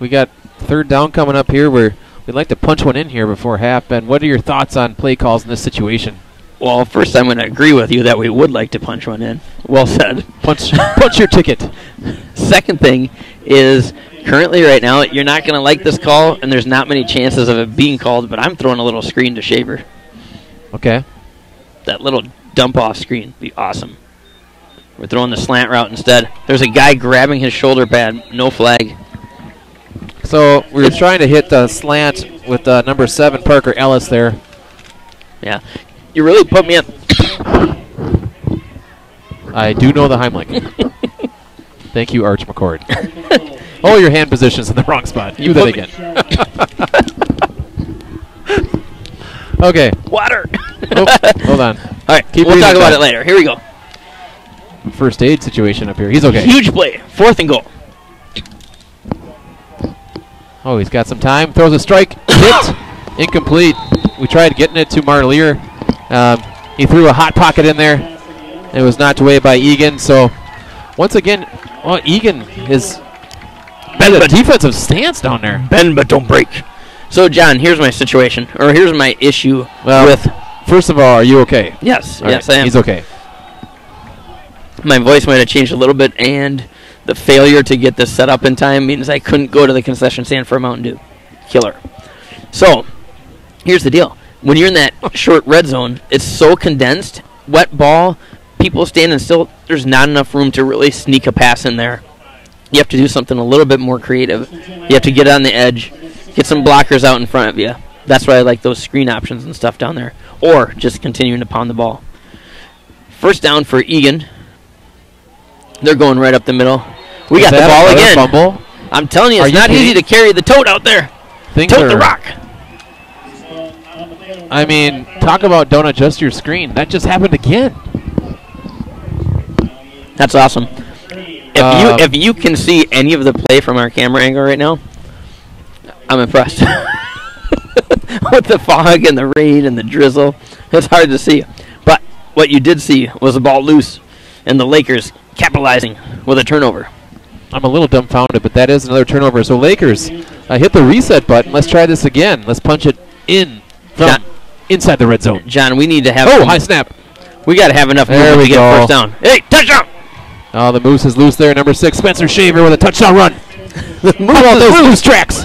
we got 3rd down coming up here. We'd like to punch one in here before half. Ben, what are your thoughts on play calls in this situation? Well, first I'm going to agree with you that we would like to punch one in. Well said. Punch your ticket. Second thing is, currently right now, you're not going to like this call, and there's not many chances of it being called, but I'm throwing a little screen to Shaver. Okay. That little dump-off screen would be awesome. We're throwing the slant route instead. There's a guy grabbing his shoulder pad. No flag. So we were trying to hit the slant with number 7, Parker Ellis there. Yeah. You really put me up. I do know the Heimlich. Thank you, Arch McCord. Oh, your hand position's in the wrong spot. Do that again. Okay. Water. Hold on. All right, we'll talk about it later. Here we go. First aid situation up here. He's okay. Huge play. 4th and goal. Oh, he's got some time. Throws a strike. Hit. Incomplete. We tried getting it to Marlier. He threw a hot pocket in there. It was knocked away by Eagan. So, once again, Eagan is in a defensive stance down there. Bend but don't break. So, John, here's my situation, or here's my issue with... First of all, are you okay? Yes, all yes, right. I am. He's okay. My voice might have changed a little bit, and the failure to get this set up in time means I couldn't go to the concession stand for a Mountain Dew. Killer. So, here's the deal. When you're in that short red zone, it's so condensed, wet ball, people standing still, there's not enough room to really sneak a pass in there. You have to do something a little bit more creative. You have to get on the edge, get some blockers out in front of you. That's why I like those screen options and stuff down there. Or just continuing to pound the ball. First down for Eagan. They're going right up the middle. We got the ball again. Fumble? I'm telling you, it's not easy to carry the tote out there. Tote the rock. I mean, talk about don't adjust your screen. That just happened again. That's awesome. If you can see any of the play from our camera angle right now, I'm impressed. With the fog and the rain and the drizzle, it's hard to see. But what you did see was the ball loose and the Lakers capitalizing with a turnover. I'm a little dumbfounded, but that is another turnover. So Lakers hit the reset button. Let's try this again. Let's punch it in from inside the red zone. John, we need to have... high snap. We got to have enough movement to get first down. Hey, touchdown! Oh, the Moose is loose there. Number 6, Spencer Shaver with a touchdown run. How about those loose tracks?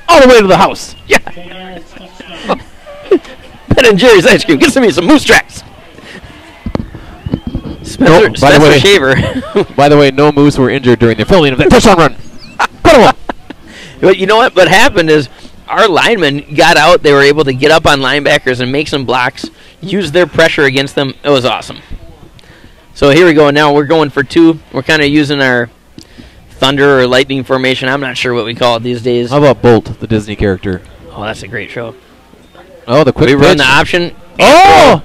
All the way to the house. Yeah. Ben and Jerry's ice cream. Get some moose tracks. Spencer Shaver. By the way, no Moose were injured during the filming of that touchdown run. But you know what happened is our linemen got out. They were able to get up on linebackers and make some blocks, use their pressure against them. It was awesome. So here we go. Now we're going for 2. We're kind of using our thunder or lightning formation. I'm not sure what we call it these days. How about Bolt, the Disney character? Oh, that's a great show. Oh, the quick pitch. We run the option. Oh!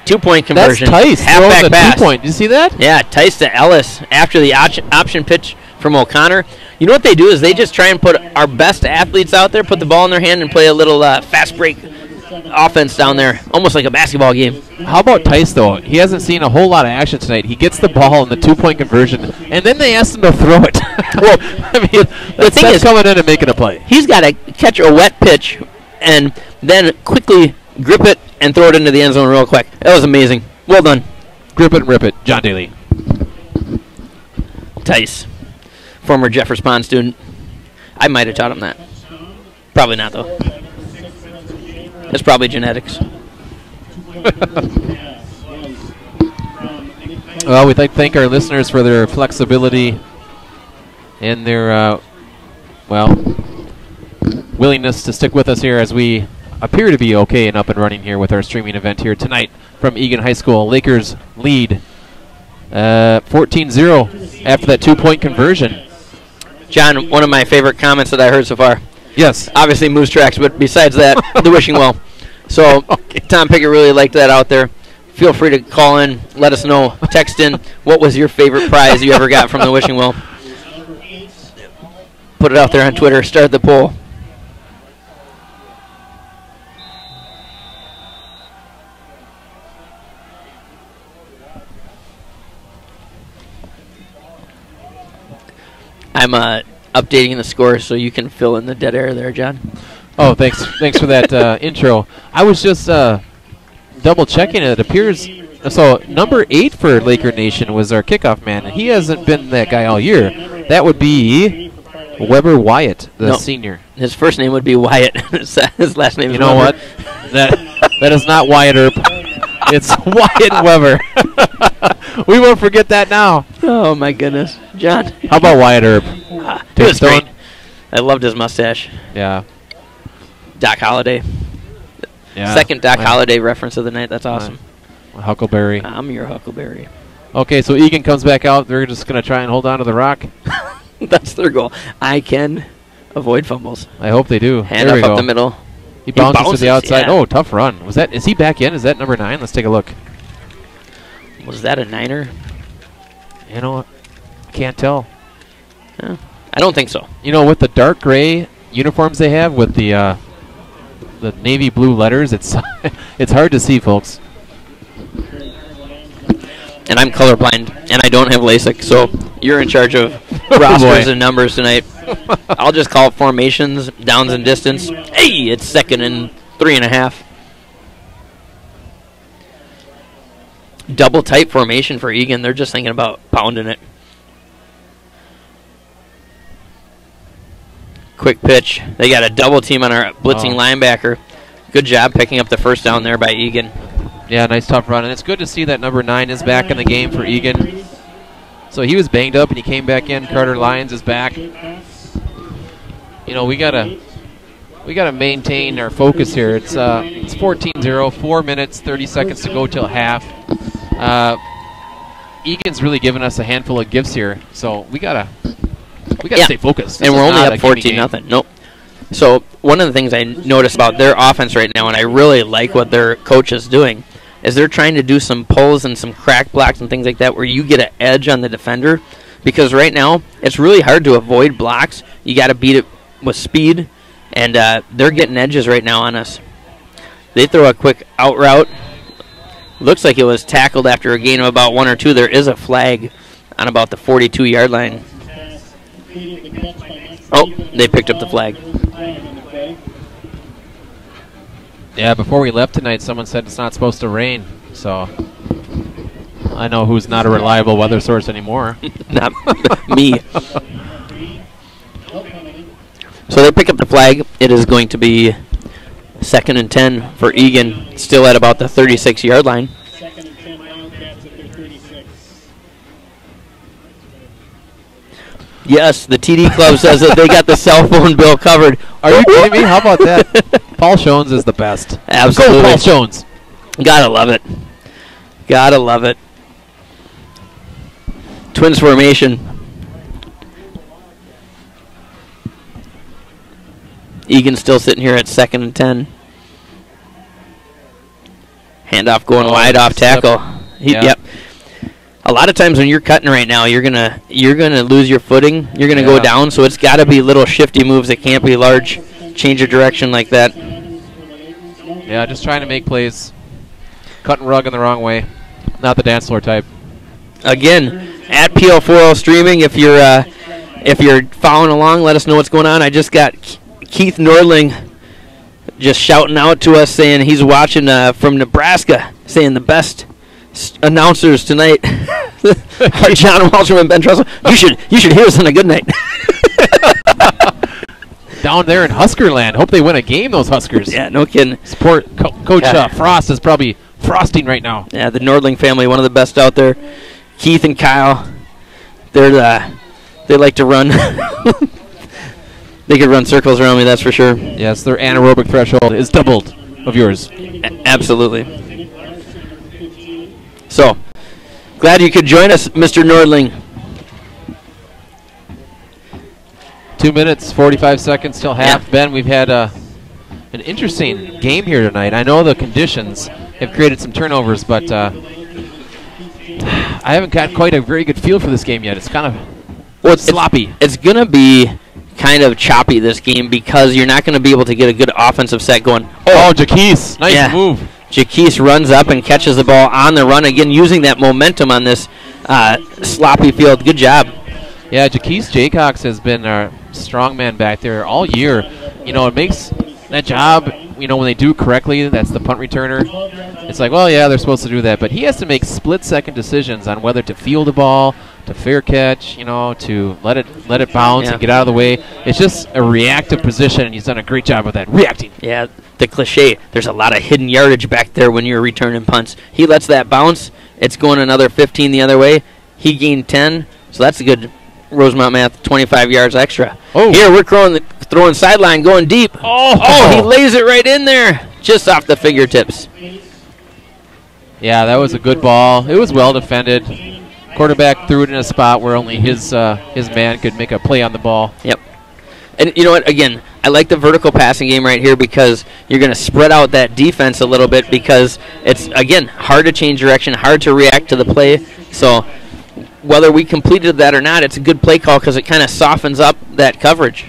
2-point conversion. That's Tice. Halfback pass. 2-point. Did you see that? Yeah, Tice to Ellis after the option pitch from O'Connor. You know what they do is they just try and put our best athletes out there, put the ball in their hand, and play a little fast break offense down there, almost like a basketball game. How about Tice, though? He hasn't seen a whole lot of action tonight. He gets the ball in the 2-point conversion, and then they asked him to throw it. Well, I mean, the thing is, coming in and making a play. He's got to catch a wet pitch and then quickly grip it and throw it into the end zone real quick. That was amazing. Well done. Grip it and rip it. John Daly. Tice, former Jeffers Pond student. I might have taught him that. Probably not, though. It's probably genetics. Well, we'd like to thank our listeners for their flexibility and their, willingness to stick with us here as we appear to be okay and up and running here with our streaming event here tonight from Eagan High School. Lakers lead 14-0 after that 2-point conversion. John, one of my favorite comments that I heard so far. Yes. Obviously moose tracks, but besides that, the wishing well. So okay. Tom Pickett really liked that out there. Feel free to call in, let us know, text in what was your favorite prize you ever got from the wishing well. Put it out there on Twitter, start the poll. I'm updating the score so you can fill in the dead air there, John. Oh, thanks for that intro. I was just double checking it. It appears so. Number 8 for Laker Nation was our kickoff man. He hasn't been that guy all year. That would be Weber Wyatt, the senior. His first name would be Wyatt. His last name is Weber. You know what? That is not Wyatt Earp. It's Wyatt Weber. We won't forget that now. Oh, my goodness. John. How about Wyatt Earp? He was great. I loved his mustache. Yeah. Doc Holliday. Yeah. Second Doc Holliday reference of the night. That's awesome. Huckleberry. I'm your Huckleberry. Okay, so Eagan comes back out. They're just going to try and hold on to the rock. That's their goal. I can avoid fumbles. I hope they do. Hand up the middle. He bounces to the outside. Yeah. Oh, tough run. Is he back in? Is that number 9? Let's take a look. Was that a Niner? You know what? Can't tell. Yeah. I don't think so. You know, with the dark gray uniforms they have with the navy blue letters, it's it's hard to see, folks. And I'm colorblind, and I don't have LASIK, so you're in charge of rosters and numbers tonight. I'll just call formations, downs and distance. Hey, it's 2nd and 3.5. Double tight formation for Eagan. They're just thinking about pounding it. Quick pitch. They got a double team on our blitzing linebacker. Good job picking up the first down there by Eagan. Yeah, nice tough run. And it's good to see that number 9 is back in the game for Eagan. So he was banged up and he came back in. Carter Lyons is back. You know, we gotta maintain our focus here. It's 14-0, 4 minutes, 30 seconds to go till half. Eagan's really given us a handful of gifts here, so we gotta stay focused. And we're only up 14-0. Nope. So one of the things I noticed about their offense right now, and I really like what their coach is doing, is they're trying to do some pulls and some crack blocks and things like that where you get an edge on the defender. Because right now, it's really hard to avoid blocks. You got to beat it with speed, and they're getting edges right now on us. They throw a quick out route. Looks like it was tackled after a gain of about 1 or 2. There is a flag on about the 42-yard line. Oh, they picked up the flag. Yeah, before we left tonight, someone said it's not supposed to rain. So I know who's not a reliable weather source anymore. Not me. So they pick up the flag. It is going to be 2nd and 10 for Eagan, still at about the 36-yard line. 2nd and 10, Wildcats at their 36. Yes, the TD Club says that they got the cell phone bill covered. Are you kidding me? How about that? Paul Shones is the best. Absolutely. Go, Paul Shones. Gotta love it. Gotta love it. Twins formation. Eagan still sitting here at 2nd and 10. Handoff going wide off tackle. Yep. A lot of times when you're cutting right now, you're gonna lose your footing. You're gonna go down. So it's got to be little shifty moves. It can't be large change of direction like that. Yeah, just trying to make plays. Cut and rug in the wrong way. Not the dance floor type. Again, at PL40 streaming. If you're following along, let us know what's going on. I just got Keith Nordling just shouting out to us saying he's watching from Nebraska, saying the best announcers tonight are John Walsham and Ben Trussell. You should hear us on a good night. Down there in Huskerland. Hope they win a game, those Huskers. Yeah, no kidding. Support Coach Frost is probably frosting right now. Yeah, the Nordling family, one of the best out there. Keith and Kyle, they like to run. They could run circles around me, that's for sure. Yes, their anaerobic threshold is doubled of yours. Absolutely. So, glad you could join us, Mr. Nordling. 2 minutes, 45 seconds till half. Yeah. Ben, we've had an interesting game here tonight. I know the conditions have created some turnovers, but I haven't got quite a very good feel for this game yet. It's kind of sloppy. It's going to be kind of choppy, this game, because you're not going to be able to get a good offensive set going. Oh, Jaquise. Nice move. Jaquise runs up and catches the ball on the run, again, using that momentum on this sloppy field. Good job. Yeah, Jaquise Jaycox has been our strong man back there all year. You know, it makes that job, you know, when they do correctly, that's the punt returner. It's like, well, yeah, they're supposed to do that. But he has to make split-second decisions on whether to field the ball, to fair catch, you know, to let it bounce and get out of the way. It's just a reactive position, and he's done a great job of that, reacting. Yeah, the cliche, there's a lot of hidden yardage back there when you're returning punts. He lets that bounce. It's going another 15 the other way. He gained 10, so that's a good Rosemont math, 25 yards extra. Oh. Here, we're throwing sideline, going deep. Oh, he lays it right in there, just off the fingertips. Yeah, that was a good ball. It was well defended. Quarterback threw it in a spot where only his man could make a play on the ball. Yep. And you know what? Again, I like the vertical passing game right here because you're going to spread out that defense a little bit because it's, again, hard to change direction, hard to react to the play. So whether we completed that or not, it's a good play call because it kind of softens up that coverage.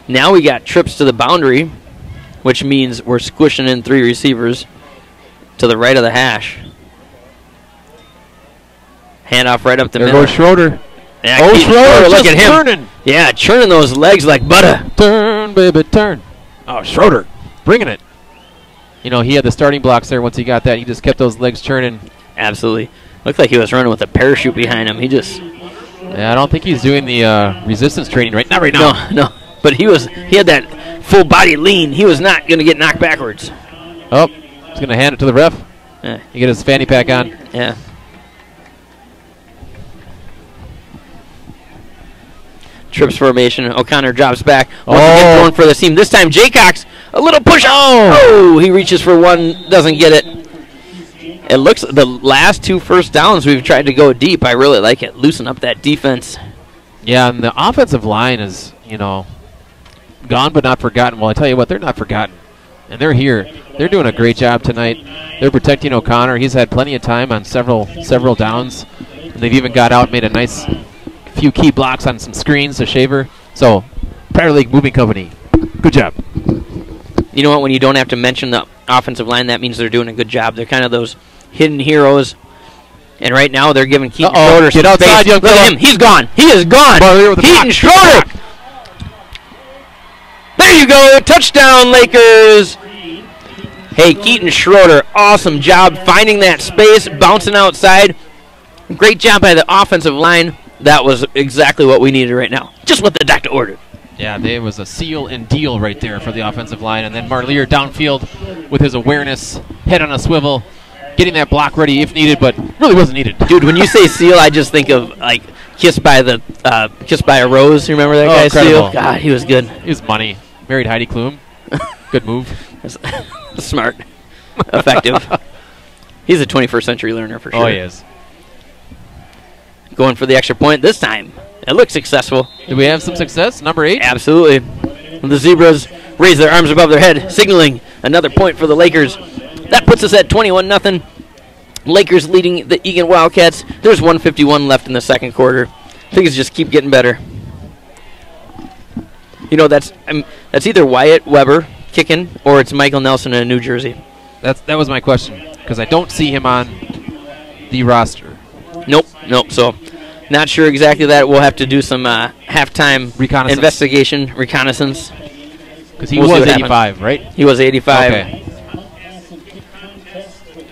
Now we got trips to the boundary, which means we're squishing in 3 receivers to the right of the hash. Handoff right up the middle. There goes Schroeder. Yeah, Schroeder, look at him. Turning. Yeah, churning those legs like butter. Turn, baby, turn. Oh, Schroeder, bringing it. You know, he had the starting blocks there. Once he got that, he just kept those legs churning. Absolutely. Looked like he was running with a parachute behind him. Yeah, I don't think he's doing the resistance training not right now. No. But he had that full body lean. He was not going to get knocked backwards. Oh, he's going to hand it to the ref. Yeah. He get his fanny pack on. Yeah. Trips formation. O'Connor drops back. Once again going for the seam. This time, Jaycox, a little push. Oh, he reaches for one, doesn't get it. It looks the last 2 first downs we've tried to go deep. I really like it. Loosen up that defense. Yeah, and the offensive line is, gone but not forgotten. Well, I tell you what, they're not forgotten. And they're here. They're doing a great job tonight. They're protecting O'Connor. He's had plenty of time on several downs. And they've even got out and made a nice few key blocks on some screens to Shaver. So, Prior League Moving Company, good job. You know what? When you don't have to mention the offensive line, that means they're doing a good job. They're kind of those hidden heroes. And right now, they're giving Keaton Schroeder some Get outside, space. young Look at him. He's gone. He is gone. Keaton Schroeder. There you go. Touchdown, Lakers. Hey, Keaton Schroeder, awesome job finding that space, bouncing outside. Great job by the offensive line. That was exactly what we needed right now. Just what the doctor ordered. Yeah, there was a seal and deal right there for the offensive line. And then Marlier downfield with his awareness, head on a swivel, getting that block ready if needed, but really wasn't needed. Dude, when you say seal, I just think of, like, Kissed by a Rose. You remember that guy, incredible. Seal? God, he was good. He was money. Married Heidi Klum. Good move. Smart. Effective. He's a 21st century learner for sure. Oh, he is. Going for the extra point this time. It looks successful. Do we have some success? Number 8? Absolutely. The Zebras raise their arms above their head, signaling another point for the Lakers. That puts us at 21-0. Lakers leading the Eagan Wildcats. There's 1:51 left in the second quarter. Things just keep getting better. You know, that's either Wyatt Weber kicking or it's Michael Nelson in New Jersey. That was my question, because I don't see him on the roster. Nope. So, not sure exactly that. We'll have to do some halftime reconnaissance. Because he was 85, right? He was 85. Okay.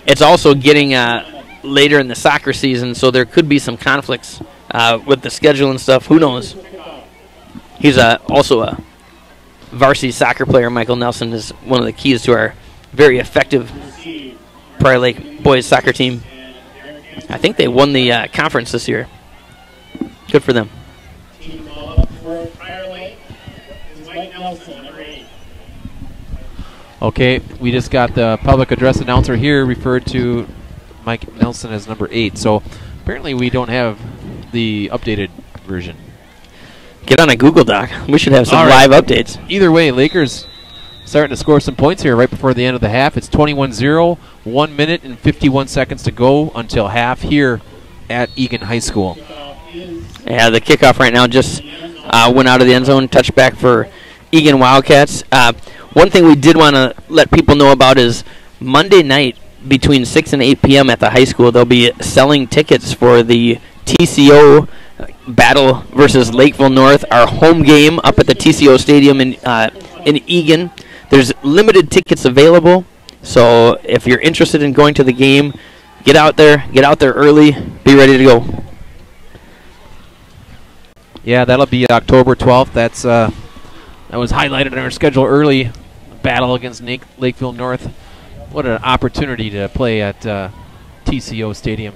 It's also getting later in the soccer season, so there could be some conflicts with the schedule and stuff. Who knows? He's also a varsity soccer player. Michael Nelson is one of the keys to our very effective Prior Lake boys soccer team. I think they won the conference this year. Good for them. Okay, we just got the public address announcer here referred to Mike Nelson as number 8. So apparently we don't have the updated version. Get on a Google Doc. We should have some live updates. Either way, Lakers starting to score some points here right before the end of the half. It's 21-0, 1 minute and 51 seconds to go until half here at Eagan High School. Yeah, the kickoff right now just went out of the end zone. Touchback for Eagan Wildcats. One thing we did want to let people know about is Monday night between 6 and 8 p.m. at the high school, they'll be selling tickets for the TCO battle versus Lakeville North, our home game up at the TCO Stadium in Eagan. There's limited tickets available, so if you're interested in going to the game, get out there early, be ready to go. Yeah, that'll be October 12th. That was highlighted in our schedule early. Battle against Lakeville North. What an opportunity to play at TCO Stadium.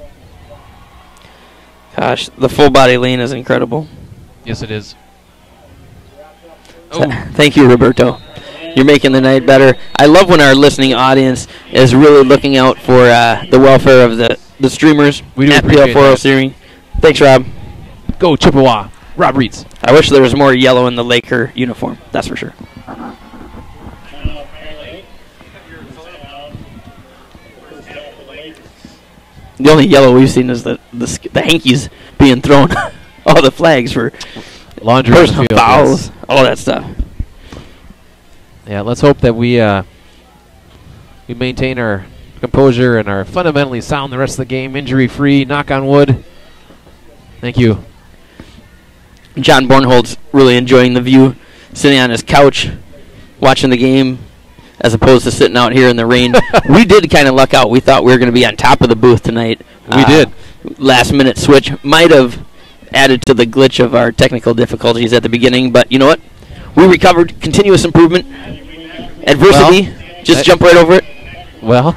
Gosh, the full body lean is incredible. Yes, it is. Thank you, Roberto. You're making the night better. I love when our listening audience is really looking out for the welfare of the streamers. We do at appreciate PL4 that. Steering. Thanks, Rob. Go Chippewa. Rob Reeds. I wish there was more yellow in the Laker uniform. That's for sure. The only yellow we've seen is the hankies being thrown. All the flags for laundry personal field, fouls, yes. all that stuff. Yeah, let's hope that we maintain our composure and are fundamentally sound the rest of the game, injury-free, knock on wood. Thank you. John Bornhold's really enjoying the view, sitting on his couch, watching the game, as opposed to sitting out here in the rain. We did kind of luck out. We thought we were going to be on top of the booth tonight. We did. Last-minute switch might have added to the glitch of our technical difficulties at the beginning, but you know what? We recovered. Continuous improvement. Adversity. Well, just jump right over it. Well,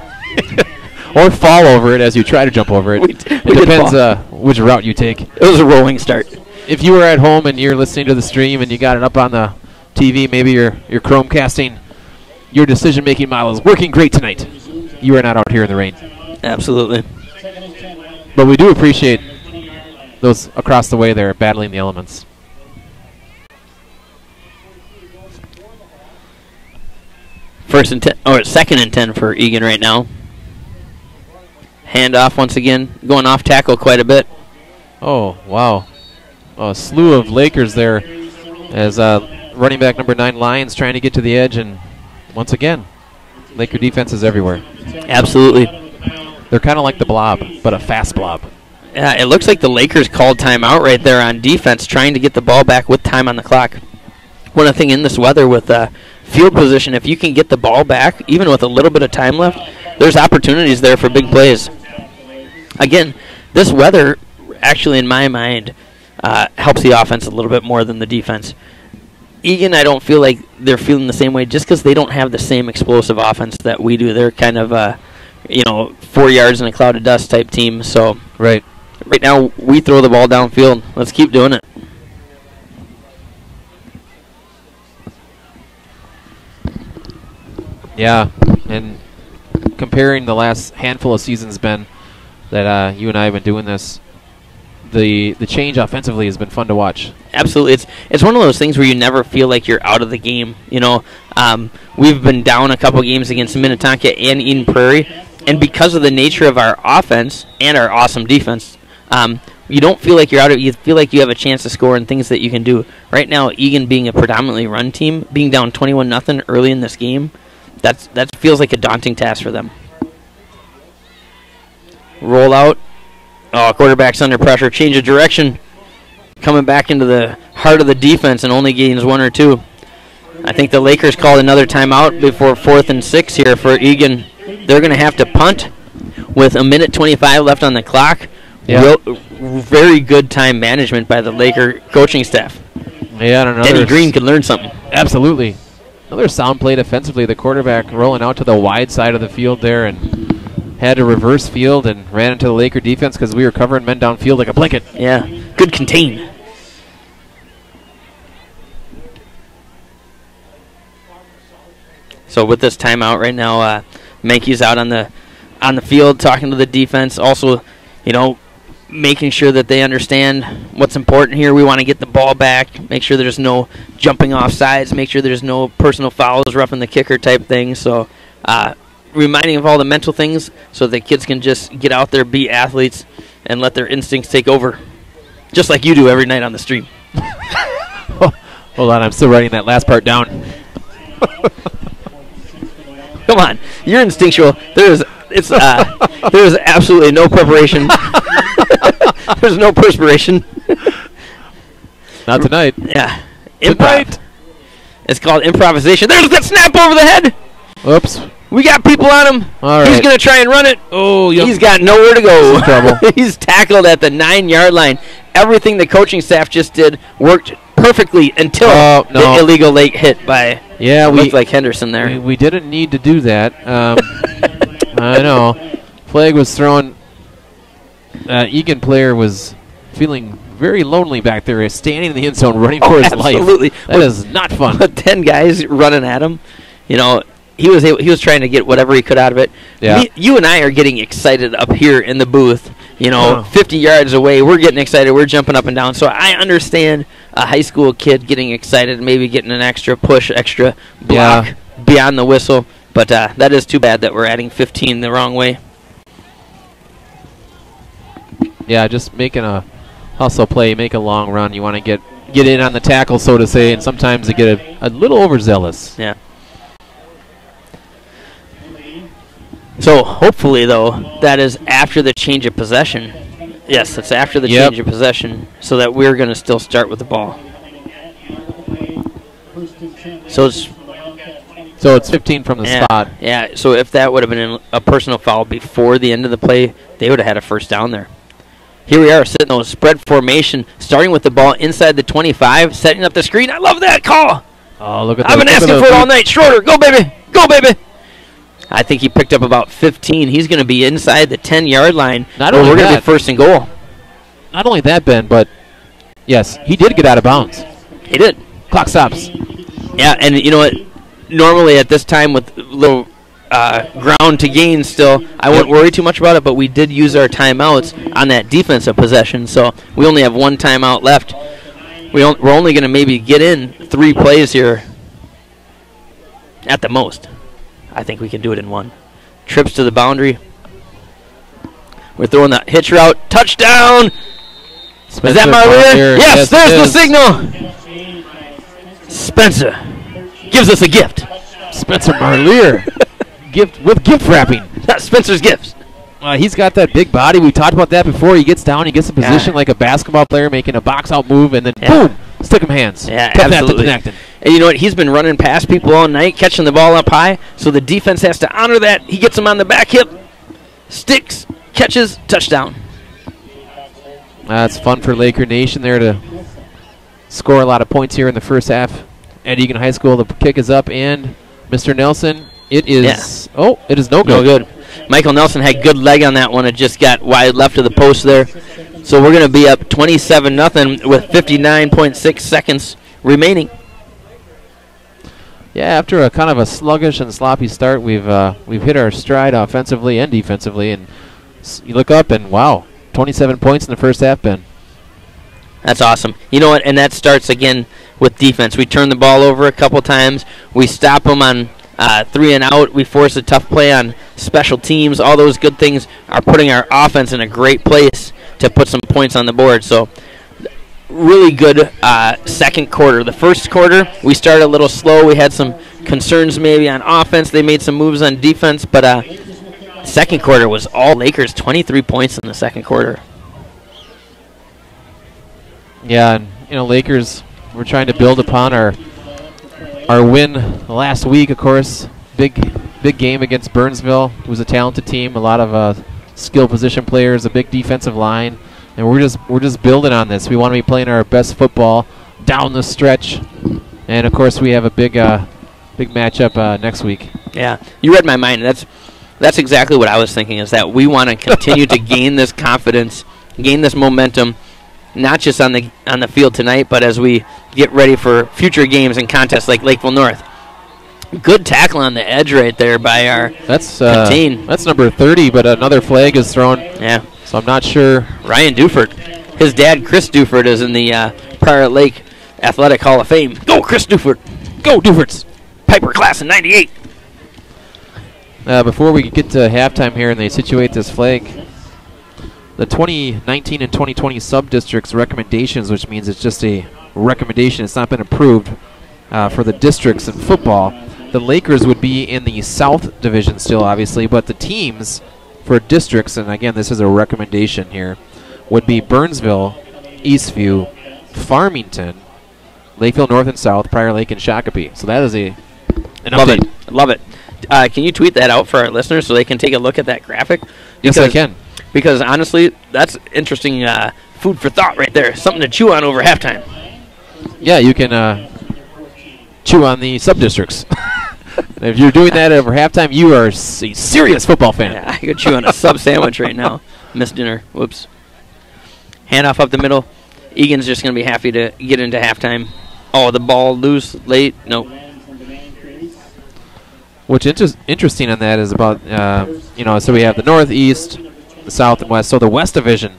or fall over it as you try to jump over it. It depends which route you take. It was a rolling start. If you were at home and you're listening to the stream and you got it up on the TV, maybe you're Chromecasting, your decision-making model is working great tonight. You are not out here in the rain. Absolutely. But we do appreciate those across the way there battling the elements. Second and 10 for Eagan right now. Handoff once again, going off tackle quite a bit. Oh, wow. A slew of Lakers there as running back number 9 Lyons trying to get to the edge, and once again, Laker defense is everywhere. Absolutely. They're kind of like the Blob, but a fast Blob. Yeah, it looks like the Lakers called timeout right there on defense, trying to get the ball back with time on the clock. One other thing in this weather with field position, if you can get the ball back, even with a little bit of time left, there's opportunities there for big plays. Again, this weather actually, in my mind, helps the offense a little bit more than the defense. Eagan, I don't feel like they're feeling the same way just because they don't have the same explosive offense that we do. They're kind of, 4 yards in a cloud of dust type team. So right now we throw the ball downfield. Let's keep doing it. Yeah, and comparing the last handful of seasons, Ben, that you and I have been doing this, the change offensively has been fun to watch. Absolutely. It's one of those things where you never feel like you're out of the game. We've been down a couple games against Minnetonka and Eden Prairie, and because of the nature of our offense and our awesome defense, you don't feel like you're out of it. You feel like you have a chance to score and things that you can do. Right now, Eagan being a predominantly run team, being down 21-0 early in this game, that feels like a daunting task for them. Roll out. Oh, quarterback's under pressure. Change of direction. Coming back into the heart of the defense and only gains 1 or 2. I think the Lakers called another timeout before 4th and 6 here for Eagan. They're going to have to punt with 1:25 left on the clock. Yeah. Very good time management by the Laker coaching staff. Yeah, and Denny Green could learn something. Absolutely. Another sound play defensively. The quarterback rolling out to the wide side of the field there and had to reverse field and ran into the Laker defense because we were covering men downfield like a blanket. Yeah, good contain. So with this timeout right now, Mankey's out on the field talking to the defense. Also, making sure that they understand what's important here. We want to get the ball back, make sure there's no jumping off sides, make sure there's no personal fouls, roughing the kicker type thing. So reminding of all the mental things so the kids can just get out there, be athletes, and let their instincts take over, just like you do every night on the stream. Hold on, I'm still writing that last part down. Come on, you're instinctual. There's absolutely no preparation. There's no perspiration. Not tonight. Yeah. Tonight. It's called improvisation. There's that snap over the head. Oops. We got people on him. All right. He's going to try and run it. Oh, yep. He's got nowhere to go. He's in trouble. He's tackled at the 9-yard line. Everything the coaching staff just did worked perfectly until the illegal late hit by looked like Henderson there. We didn't need to do that. I know. Flag was thrown. Eagan player was feeling very lonely back there, standing in the end zone, running for his life. Absolutely. That is not fun. But 10 guys running at him, he was trying to get whatever he could out of it. Yeah. You and I are getting excited up here in the booth. 50 yards away, we're getting excited. We're jumping up and down. So I understand a high school kid getting excited, maybe getting an extra push, extra block beyond the whistle. But that is too bad that we're adding 15 the wrong way. Yeah, just making a hustle play, make a long run. You want to get in on the tackle, so to say, and sometimes they get a little overzealous. Yeah. So hopefully, though, that is after the change of possession. Yes, it's after the change of possession, so that we're going to still start with the ball. So it's 15 from the spot. Yeah, so if that would have been a personal foul before the end of the play, they would have had a first down there. Here we are sitting on spread formation, starting with the ball inside the 25, setting up the screen. I love that call. Oh, look at that. I've been asking for it all night. Schroeder, go, baby. Go, baby. I think he picked up about 15. He's going to be inside the 10-yard line. We're going to be first and goal. Not only that, Ben, but, yes, he did get out of bounds. He did. Clock stops. Yeah, and you know what? Normally at this time with little ground to gain still, I wouldn't worry too much about it, but we did use our timeouts on that defensive possession, so we only have one timeout left. We're only going to maybe get in 3 plays here at the most. I think we can do it in 1. Trips to the boundary. We're throwing the hitch route. Touchdown! Spencer, is that Marlier? Yes, there's the signal. Spencer gives us a gift. Spencer Marlier. With gift wrapping. Spencer's gifts. He's got that big body. We talked about that before. He gets down, he gets a position like a basketball player, making a box-out move, and then boom, stick him hands. Yeah, absolutely. And you know what? He's been running past people all night, catching the ball up high, so the defense has to honor that. He gets him on the back hip, sticks, catches, touchdown. It's fun for Laker Nation there to score a lot of points here in the first half at Eagan High School. The kick is up, and Mr. Nelson, it is it is no good. No good. Michael Nelson had good leg on that one. It just got wide left of the post there. So we're going to be up 27-0 with 59.6 seconds remaining. Yeah, after a kind of a sluggish and sloppy start, we've hit our stride offensively and defensively, and you look up and wow, 27 points in the first half, Ben. That's awesome. You know what? And that starts again with defense. We turn the ball over a couple times. We stop them on 3 and out. We force a tough play on special teams. All those good things are putting our offense in a great place to put some points on the board. So really good second quarter. The first quarter, we started a little slow. We had some concerns maybe on offense. They made some moves on defense. But second quarter was all Lakers, 23 points in the second quarter. Yeah, and Lakers, we're trying to build upon our win last week, of course. Big game against Burnsville. It was a talented team, a lot of skill position players, a big defensive line, and we're just building on this. We want to be playing our best football down the stretch, and of course we have a big matchup next week. Yeah, you read my mind. That's exactly what I was thinking. Is that we want to continue to gain this confidence, gain this momentum. Not just on the field tonight, but as we get ready for future games and contests like Lakeville North. Good tackle on the edge right there by our Canteen. That's number 30, but another flag is thrown. Yeah. So I'm not sure. Ryan Dufert. His dad, Chris Dufert, is in the Prior Lake Athletic Hall of Fame. Go, Chris Dufert. Go, Duferts. Piper class in 98. Before we get to halftime here and they situate this flag, the 2019 and 2020 sub-districts recommendations, which means it's just a recommendation, it's not been approved for the districts in football. The Lakers would be in the South Division still, obviously, but the teams for districts, and again, this is a recommendation here, would be Burnsville, Eastview, Farmington, Lakeville North and South, Prior Lake, and Shakopee. So that is an update. Love it. Can you tweet that out for our listeners so they can take a look at that graphic? Yes, I can. Because honestly, that's interesting food for thought right there. Something to chew on over halftime. Yeah, you can chew on the sub-districts. If you're doing that over halftime, you are a serious football fan. Yeah, I could chew on a sub sandwich right now. Missed dinner. Whoops. Handoff up the middle. Egan's just going to be happy to get into halftime. Oh, the ball loose late. Nope. What's interesting on that is about, so we have the Northeast, the South, and West. So the West Division,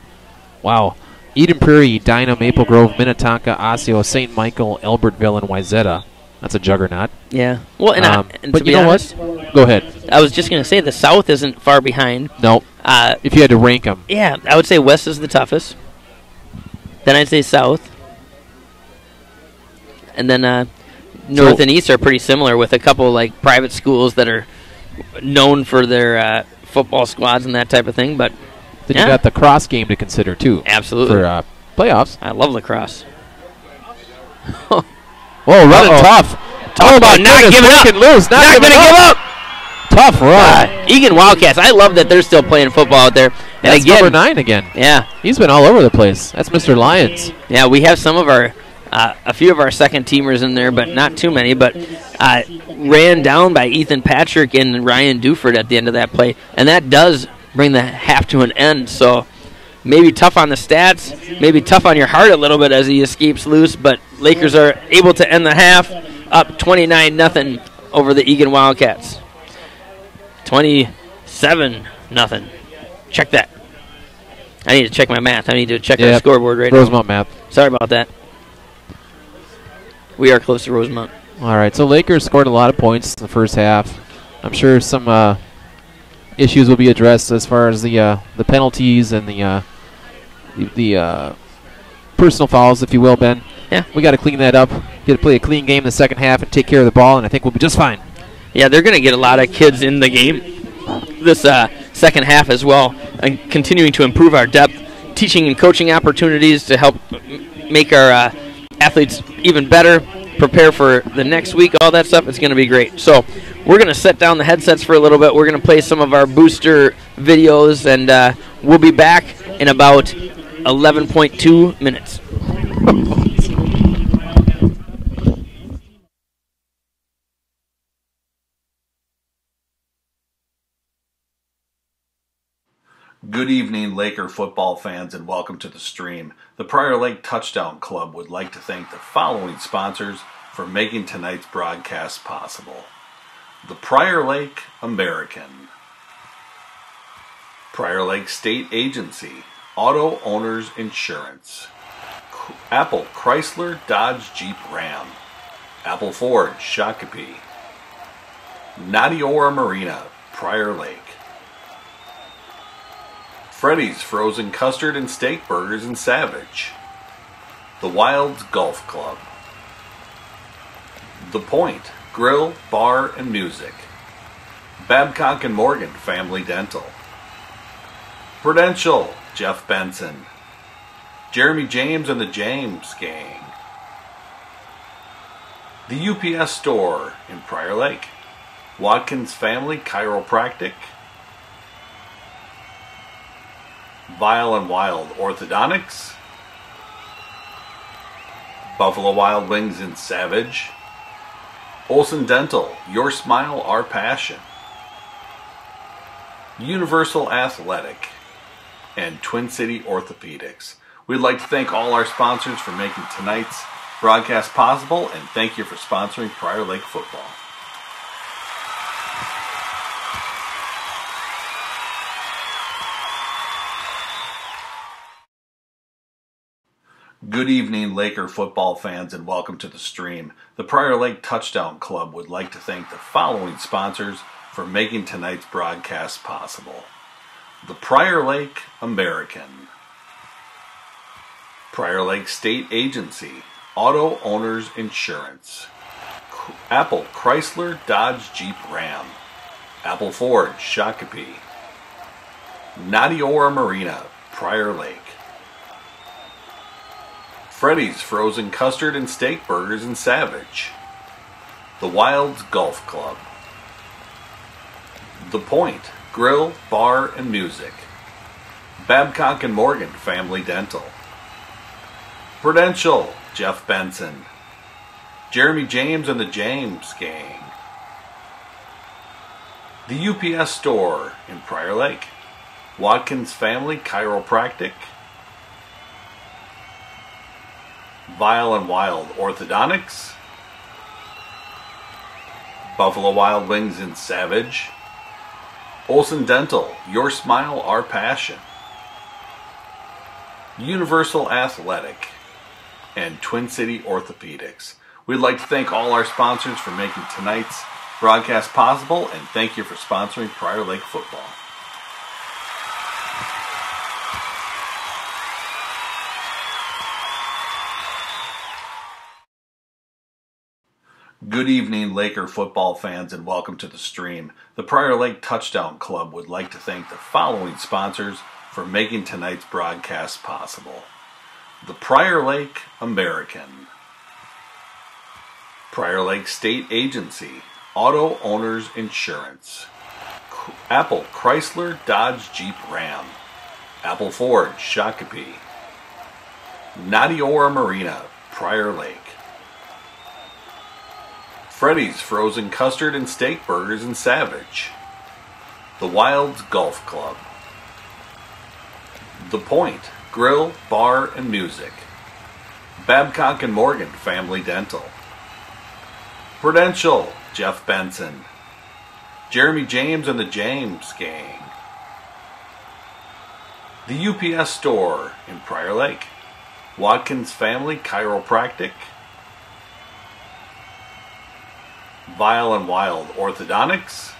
wow, Eden Prairie, Edina, Maple Grove, Minnetonka, Osseo, St. Michael, Albertville, and Wayzata. That's a juggernaut. Yeah. Well, and but to you be know honest, what? Go ahead. I was just going to say the South isn't far behind. No. If you had to rank them. Yeah, I would say West is the toughest. Then I'd say South. And then North and East are pretty similar with a couple like private schools that are known for their football squads and that type of thing. But then you got the cross game to consider too. Absolutely. For playoffs. I love lacrosse. Whoa, running tough. Talk about not giving up. Loose. Not going to give up. Tough run. Eagan Wildcats. I love that they're still playing football out there. And that's again, number 9 again. Yeah. He's been all over the place. That's Mr. Lyons. Yeah, we have some of our, a few of our second teamers in there, but not too many. But ran down by Ethan Patrick and Ryan Duford at the end of that play. And that does bring the half to an end. So maybe tough on the stats, maybe tough on your heart a little bit as he escapes loose. But Lakers are able to end the half up 29-0 over the Eagan Wildcats. 27-0. Check that. I need to check my math. I need to check our scoreboard right Rosemount math. Sorry about that. We are close to Rosemount. All right, so Lakers scored a lot of points in the first half. I'm sure some issues will be addressed as far as the penalties and the personal fouls, if you will, Ben. Yeah. We got to clean that up. Get to play a clean game in the second half and take care of the ball, and I think we'll be just fine. Yeah, they're going to get a lot of kids in the game this second half as well, and continuing to improve our depth, teaching and coaching opportunities to help make our athletes even better, prepare for the next week, all that stuff. It's going to be great. So we're going to set down the headsets for a little bit. We're going to play some of our booster videos, and we'll be back in about 11.2 minutes. Good evening, Laker football fans, and welcome to the stream. The Prior Lake Touchdown Club would like to thank the following sponsors for making tonight's broadcast possible. The Prior Lake American, Prior Lake State Agency, Auto Owners Insurance, Apple Chrysler Dodge Jeep Ram, Apple Ford Shakopee, Nadiora Marina, Prior Lake, Freddy's Frozen Custard and Steak Burgers in Savage, The Wilds Golf Club, The Point Grill, Bar, and Music, Babcock and Morgan Family Dental, Prudential, Jeff Benson, Jeremy James and the James Gang, The UPS Store in Prior Lake, Watkins Family Chiropractic, Vile and Wild Orthodontics, Buffalo Wild Wings in Savage, Olson Dental, Your Smile, Our Passion, Universal Athletic, and Twin City Orthopedics. We'd like to thank all our sponsors for making tonight's broadcast possible, and thank you for sponsoring Prior Lake football. Good evening, Laker football fans, and welcome to the stream. The Prior Lake Touchdown Club would like to thank the following sponsors for making tonight's broadcast possible. The Prior Lake American, Prior Lake State Agency, Auto Owners Insurance, Apple Chrysler Dodge Jeep Ram, Apple Ford Shakopee, Nadiora Marina, Prior Lake, Freddy's Frozen Custard and Steak Burgers in Savage, The Wilds Golf Club, The Point Grill, Bar, and Music, Babcock and Morgan Family Dental, Prudential, Jeff Benson, Jeremy James and the James Gang, The UPS Store in Prior Lake, Watkins Family Chiropractic, Vile and Wild Orthodontics, Buffalo Wild Wings in Savage, Olson Dental, Your Smile, Our Passion, Universal Athletic, and Twin City Orthopedics. We'd like to thank all our sponsors for making tonight's broadcast possible, and thank you for sponsoring Prior Lake football. Good evening, Laker football fans, and welcome to the stream. The Prior Lake Touchdown Club would like to thank the following sponsors for making tonight's broadcast possible. The Prior Lake American, Prior Lake State Agency, Auto Owners Insurance, Apple Chrysler Dodge Jeep Ram, Apple Ford Shakopee, Nadiora Marina, Prior Lake, Freddy's Frozen Custard and Steak Burgers in Savage, The Wilds Golf Club, The Point Grill, Bar, and Music, Babcock and Morgan Family Dental, Prudential, Jeff Benson, Jeremy James and the James Gang, the UPS Store in Prior Lake, Watkins Family Chiropractic, Vile and Wild Orthodontics,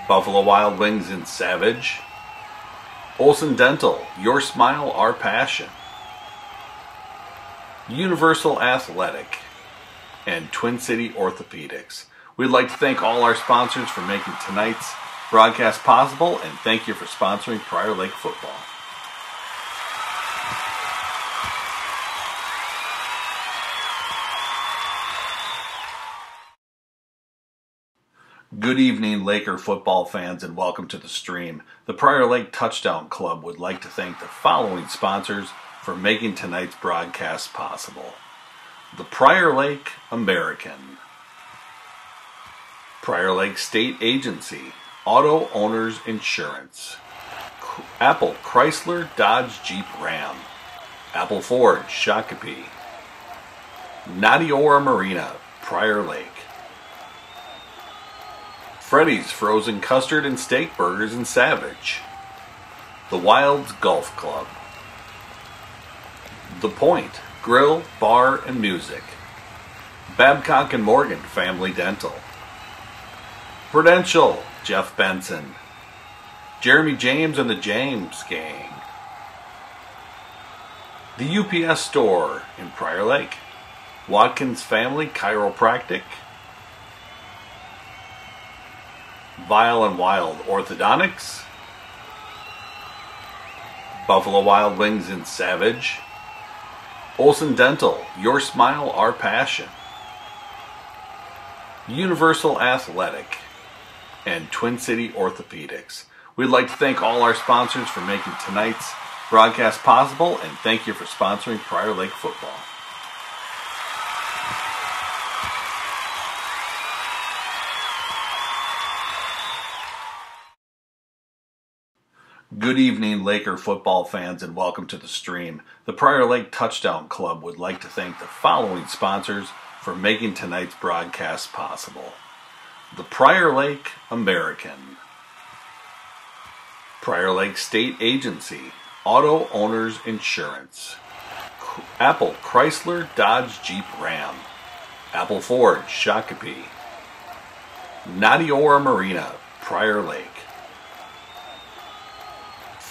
Buffalo Wild Wings in Savage, Olson Dental, Your Smile, Our Passion, Universal Athletic, and Twin City Orthopedics. We'd like to thank all our sponsors for making tonight's broadcast possible, and thank you for sponsoring Prior Lake football. Good evening, Laker football fans, and welcome to the stream. The Prior Lake Touchdown Club would like to thank the following sponsors for making tonight's broadcast possible. The Prior Lake American, Prior Lake State Agency, Auto Owners Insurance, Apple Chrysler Dodge Jeep Ram, Apple Ford Shakopee, Nadiora Marina, Prior Lake, Freddy's Frozen Custard and Steak Burgers in Savage, The Wilds Golf Club, The Point Grill, Bar, and Music, Babcock and Morgan Family Dental, Prudential, Jeff Benson, Jeremy James and the James Gang, the UPS Store in Prior Lake, Watkins Family Chiropractic, Vile and Wild Orthodontics, Buffalo Wild Wings in Savage, Olson Dental, Your Smile, Our Passion, Universal Athletic, and Twin City Orthopedics. We'd like to thank all our sponsors for making tonight's broadcast possible, and thank you for sponsoring Prior Lake football. Good evening, Laker football fans, and welcome to the stream. The Prior Lake Touchdown Club would like to thank the following sponsors for making tonight's broadcast possible. The Prior Lake American, Prior Lake State Agency, Auto Owners Insurance, Apple Chrysler Dodge Jeep Ram, Apple Ford Shakopee, Nadiora Marina, Prior Lake,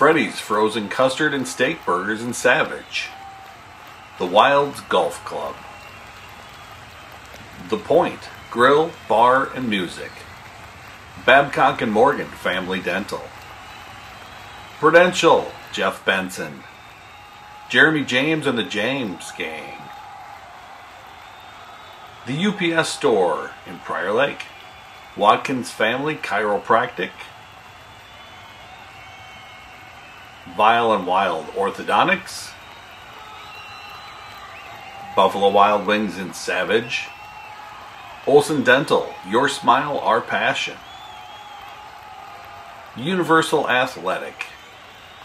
Freddy's Frozen Custard and Steak Burgers in Savage, The Wilds Golf Club, The Point Grill, Bar, and Music, Babcock and Morgan Family Dental, Prudential, Jeff Benson, Jeremy James and the James Gang, the UPS Store in Prior Lake, Watkins Family Chiropractic, Vile and Wild Orthodontics, Buffalo Wild Wings in Savage, Olson Dental, Your Smile, Our Passion, Universal Athletic,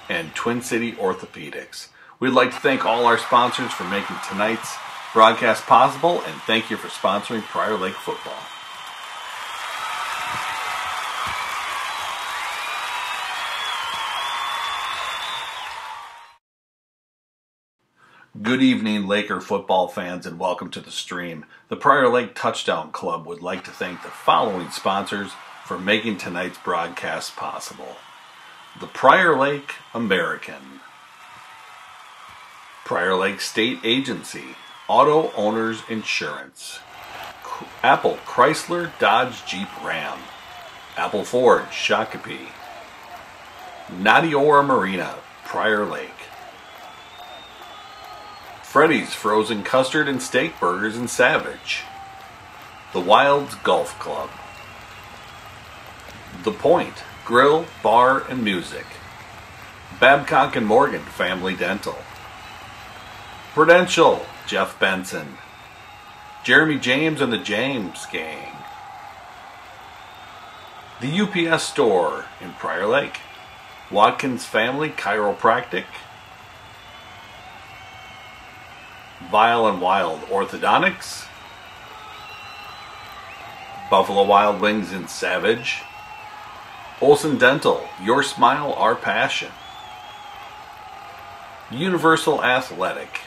and Twin City Orthopedics. We'd like to thank all our sponsors for making tonight's broadcast possible, and thank you for sponsoring Prior Lake football. Good evening, Laker football fans, and welcome to the stream. The Prior Lake Touchdown Club would like to thank the following sponsors for making tonight's broadcast possible. The Prior Lake American, Prior Lake State Agency, Auto Owners Insurance, Apple Chrysler Dodge Jeep Ram, Apple Ford Shakopee, Nadiora Marina, Prior Lake, Freddy's Frozen Custard and Steak Burgers in Savage, The Wilds Golf Club, The Point Grill, Bar, and Music, Babcock and Morgan Family Dental, Prudential, Jeff Benson, Jeremy James and the James Gang, the UPS Store in Prior Lake, Watkins Family Chiropractic, Vile and Wild Orthodontics, Buffalo Wild Wings in Savage, Olson Dental, Your Smile, Our Passion, Universal Athletic,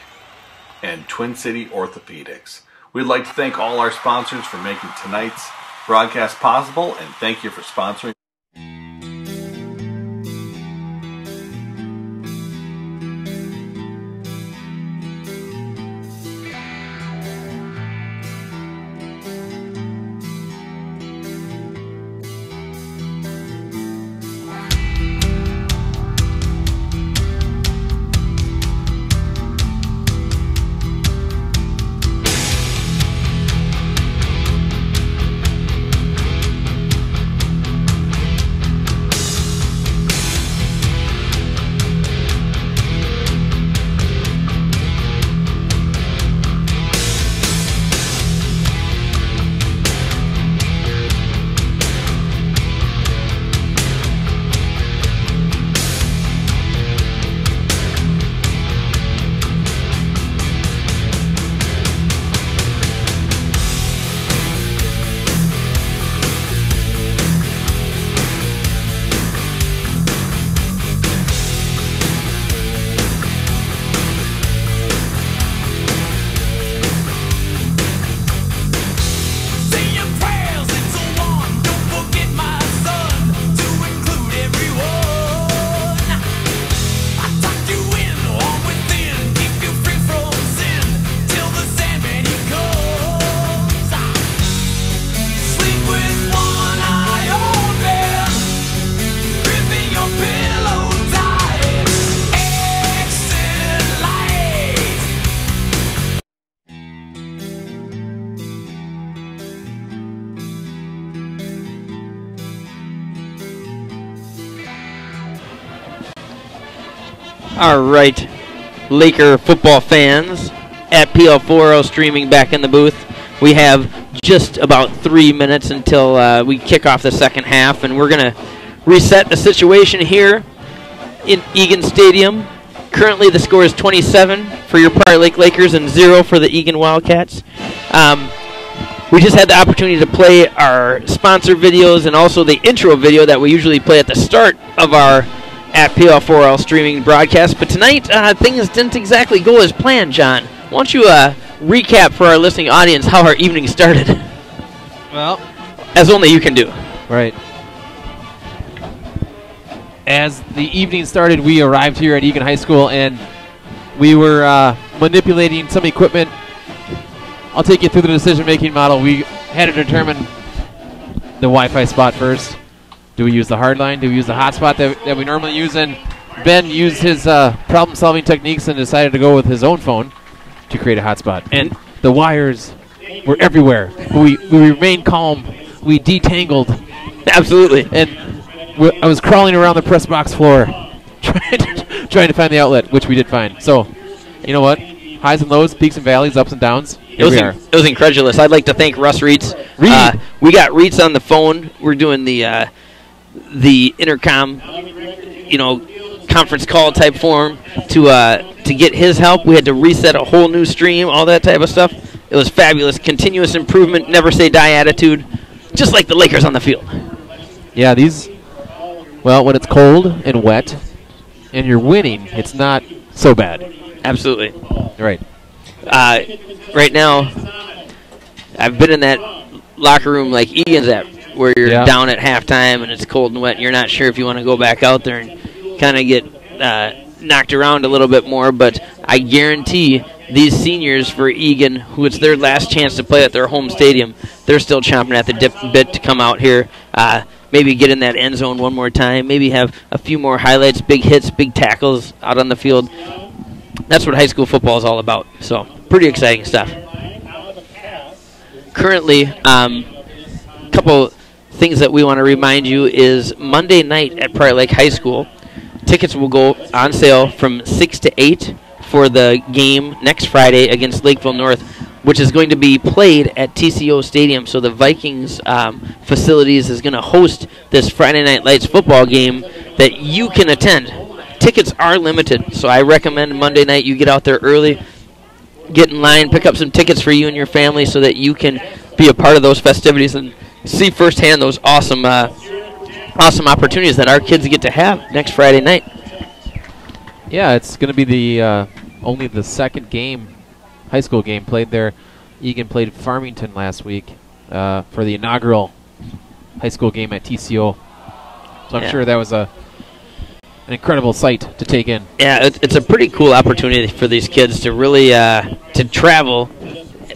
and Twin City Orthopedics. We'd like to thank all our sponsors for making tonight's broadcast possible, and thank you for sponsoring. All right, Laker football fans, at PL4O streaming back in the booth. We have just about 3 minutes until we kick off the second half, and we're going to reset the situation here in Eagan Stadium. Currently, the score is 27 for your Prior Lake Lakers and 0 for the Eagan Wildcats. We just had the opportunity to play our sponsor videos and also the intro video that we usually play at the start of our at PL4L streaming broadcast. But tonight, things didn't exactly go as planned, John. Why don't you recap for our listening audience how our evening started? Well, as only you can do. Right. As the evening started, we arrived here at Eagan High School, and we were manipulating some equipment. I'll take you through the decision-making model. We had to determine the Wi-Fi spot first. Do we use the hard line? Do we use the hotspot that we normally use? And Ben used his problem-solving techniques and decided to go with his own phone to create a hotspot. And the wires were everywhere. We remained calm. We detangled. Absolutely. And I was crawling around the press box floor trying to find the outlet, which we did find. So, you know what? Highs and lows, peaks and valleys, ups and downs. Here we are. It was incredulous. I'd like to thank Russ Reitz. We got Reitz on the phone. We're doing the intercom, conference call type form to get his help. We had to reset a whole new stream, all that type of stuff. It was fabulous. Continuous improvement, never say die attitude, just like the Lakers on the field. Yeah, when it's cold and wet and you're winning, it's not so bad. Absolutely. Right. Right now, I've been in that locker room like Egan's at, where you're down at halftime and it's cold and wet and you're not sure if you want to go back out there and kind of get knocked around a little bit more. But I guarantee these seniors for Eagan, who it's their last chance to play at their home stadium, they're still chomping at the bit to come out here, maybe get in that end zone one more time, maybe have a few more highlights, big hits, big tackles out on the field. That's what high school football is all about. So pretty exciting stuff. Currently, a couple things that we want to remind you is Monday night at Prior Lake High School, tickets will go on sale from 6 to 8 for the game next Friday against Lakeville North, which is going to be played at TCO Stadium. So the Vikings facilities is going to host this Friday Night Lights football game that you can attend. Tickets are limited, so I recommend Monday night you get out there early, get in line, pick up some tickets for you and your family so that you can be a part of those festivities and see firsthand those awesome opportunities that our kids get to have next Friday night. Yeah, it's going to be the only the second game, high school game played there. Eagan played Farmington last week for the inaugural high school game at TCO. So I'm sure that was an incredible sight to take in. Yeah, it's a pretty cool opportunity for these kids to really to travel,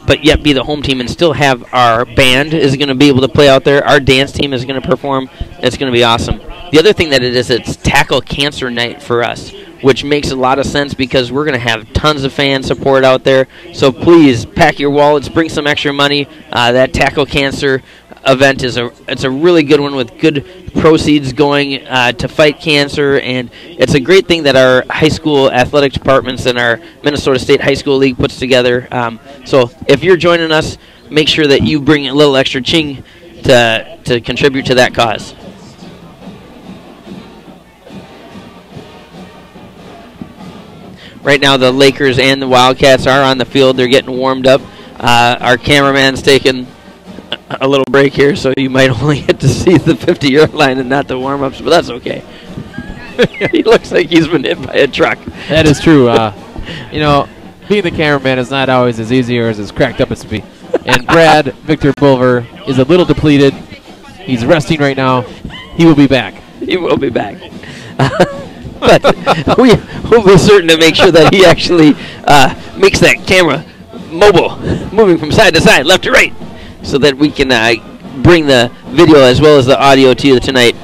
but yet be the home team and still have our band is going to be able to play out there. Our dance team is going to perform. It's going to be awesome. The other thing that it is, it's Tackle Cancer Night for us, which makes a lot of sense because we're going to have tons of fan support out there. So please pack your wallets, bring some extra money. That Tackle Cancer event it's a really good one with good proceeds going to fight cancer, and it's a great thing that our high school athletic departments and our Minnesota State High School League puts together. So if you're joining us, make sure that you bring a little extra ching to contribute to that cause. Right now the Lakers and the Wildcats are on the field. They're getting warmed up. Our cameraman's taking a little break here, so you might only get to see the 50-yard line and not the warm-ups, but that's okay. He looks like he's been hit by a truck. That is true. Being the cameraman is not always as easy or as cracked up as to be. And Brad, Victor Bulver, is a little depleted. He's resting right now. He will be back. He will be back. But we'll be certain to make sure that he actually makes that camera mobile, moving from side to side, left to right, so that we can bring the video as well as the audio to you tonight.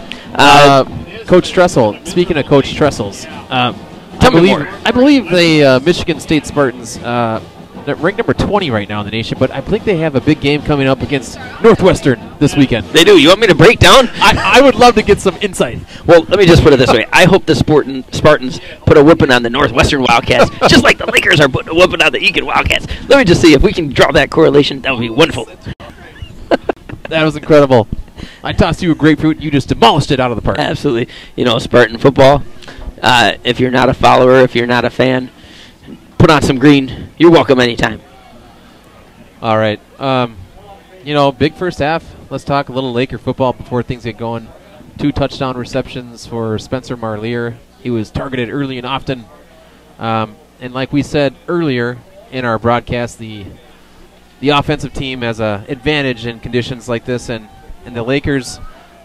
Coach Tressel, speaking of Coach Tressels, tell me more. I believe the Michigan State Spartans, they're ranked number 20 right now in the nation, but I think they have a big game coming up against Northwestern this weekend. They do. You want me to break down? I would love to get some insight. Well, let me just put it this way. I hope the Spartans put a whipping on the Northwestern Wildcats, just like the Lakers are putting a whipping on the Eagan Wildcats. Let me just see if we can draw that correlation. That would be wonderful. That was incredible. I tossed you a grapefruit. You just demolished it out of the park. Absolutely. Spartan football, if you're not a follower, if you're not a fan, put on some green. You're welcome anytime. All right. Big first half. Let's talk a little Laker football before things get going. 2 touchdown receptions for Spencer Marlier. He was targeted early and often. And like we said earlier in our broadcast, the offensive team has an advantage in conditions like this, and the Lakers,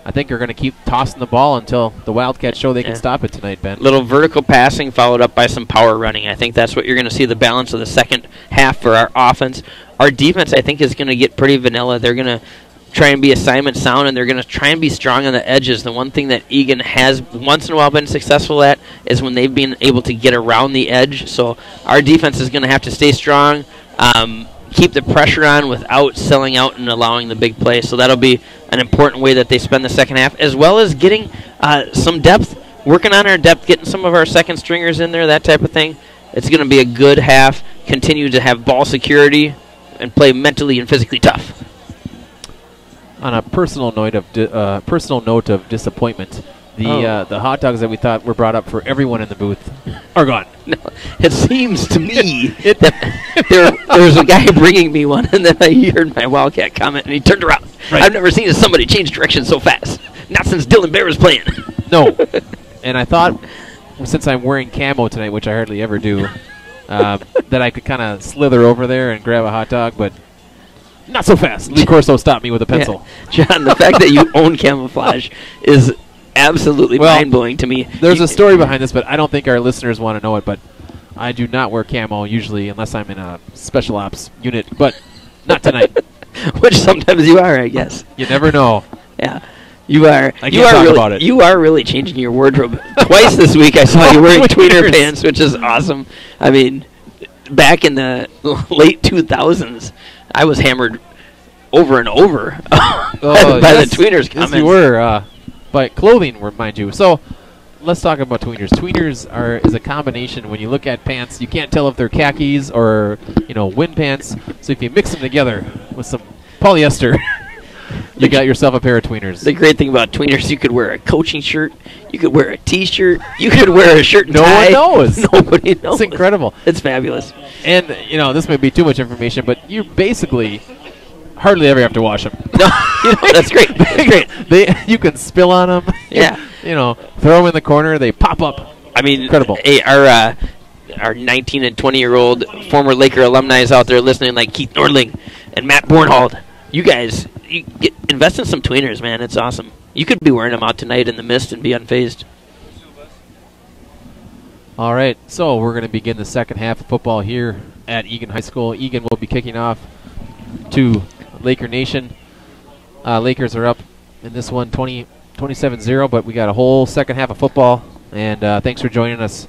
I think, are going to keep tossing the ball until the Wildcats show they can stop it tonight, Ben. Little vertical passing followed up by some power running. I think that's what you're going to see the balance of the second half for our offense. Our defense, I think, is going to get pretty vanilla. They're going to try and be assignment sound, and they're going to try and be strong on the edges. The one thing that Eagan has once in a while been successful at is when they've been able to get around the edge. So our defense is going to have to stay strong, keep the pressure on without selling out and allowing the big play. So that'll be an important way that they spend the second half, as well as getting some depth, working on our depth, getting some of our second stringers in there, that type of thing. It's going to be a good half. Continue to have ball security and play mentally and physically tough. On a personal note of disappointment, the hot dogs that we thought were brought up for everyone in the booth are gone. No, it seems to me that there was a guy bringing me one, and then I heard my Wildcat comment, and he turned around. Right. I've never seen somebody change direction so fast. Not since Dylan Bear was playing. No. And I thought, since I'm wearing camo tonight, which I hardly ever do, that I could kind of slither over there and grab a hot dog, but not so fast. Lee Corso stopped me with a pencil. Yeah. John, the fact that you own camouflage is absolutely mind-blowing to me. There's a story behind this, but I don't think our listeners want to know it, but I do not wear camo usually unless I'm in a special ops unit, but not tonight. Which sometimes you are, I guess. You never know. Yeah. You are. I can't talk about it. You are really changing your wardrobe. Twice this week I saw you wearing tweeter pants, which is awesome. I mean, back in the late 2000s, I was hammered over and over by the tweeners comments. Yes, you were. But clothing, mind you. So let's talk about tweeners. Tweeners is a combination. When you look at pants, you can't tell if they're khakis or wind pants. So if you mix them together with some polyester, you got yourself a pair of tweeners. The great thing about tweeners, you could wear a coaching shirt, you could wear a T-shirt, you could wear a shirt and tie. No one knows. Nobody knows. It's incredible. It's fabulous. And this may be too much information, but you basically hardly ever have to wash them. No, that's great. That's great. You can spill on them. Yeah. Throw them in the corner. They pop up. I mean, incredible. Hey, our 19 and 20-year-old former Laker alumni is out there listening, like Keith Nordling and Matt Bornhold. You guys, invest in some tweeners, man. It's awesome. You could be wearing them out tonight in the mist and be unfazed. All right, so we're going to begin the second half of football here at Eagan High School. Eagan will be kicking off to Laker Nation. Lakers are up in this one 27-0, but we got a whole second half of football, and thanks for joining us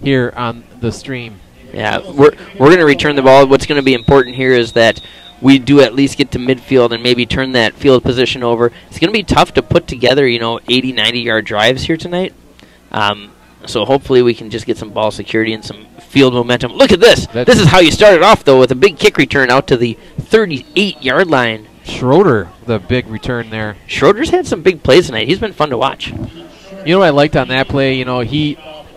here on the stream. Yeah, we're going to return the ball. What's going to be important here is that we do at least get to midfield and maybe turn that field position over. It's going to be tough to put together, 80, 90-yard drives here tonight. So hopefully we can just get some ball security and some field momentum. Look at this. This is how you started off, though, with a big kick return out to the 38-yard line. Schroeder, the big return there. Schroeder's had some big plays tonight. He's been fun to watch. You know what I liked on that play?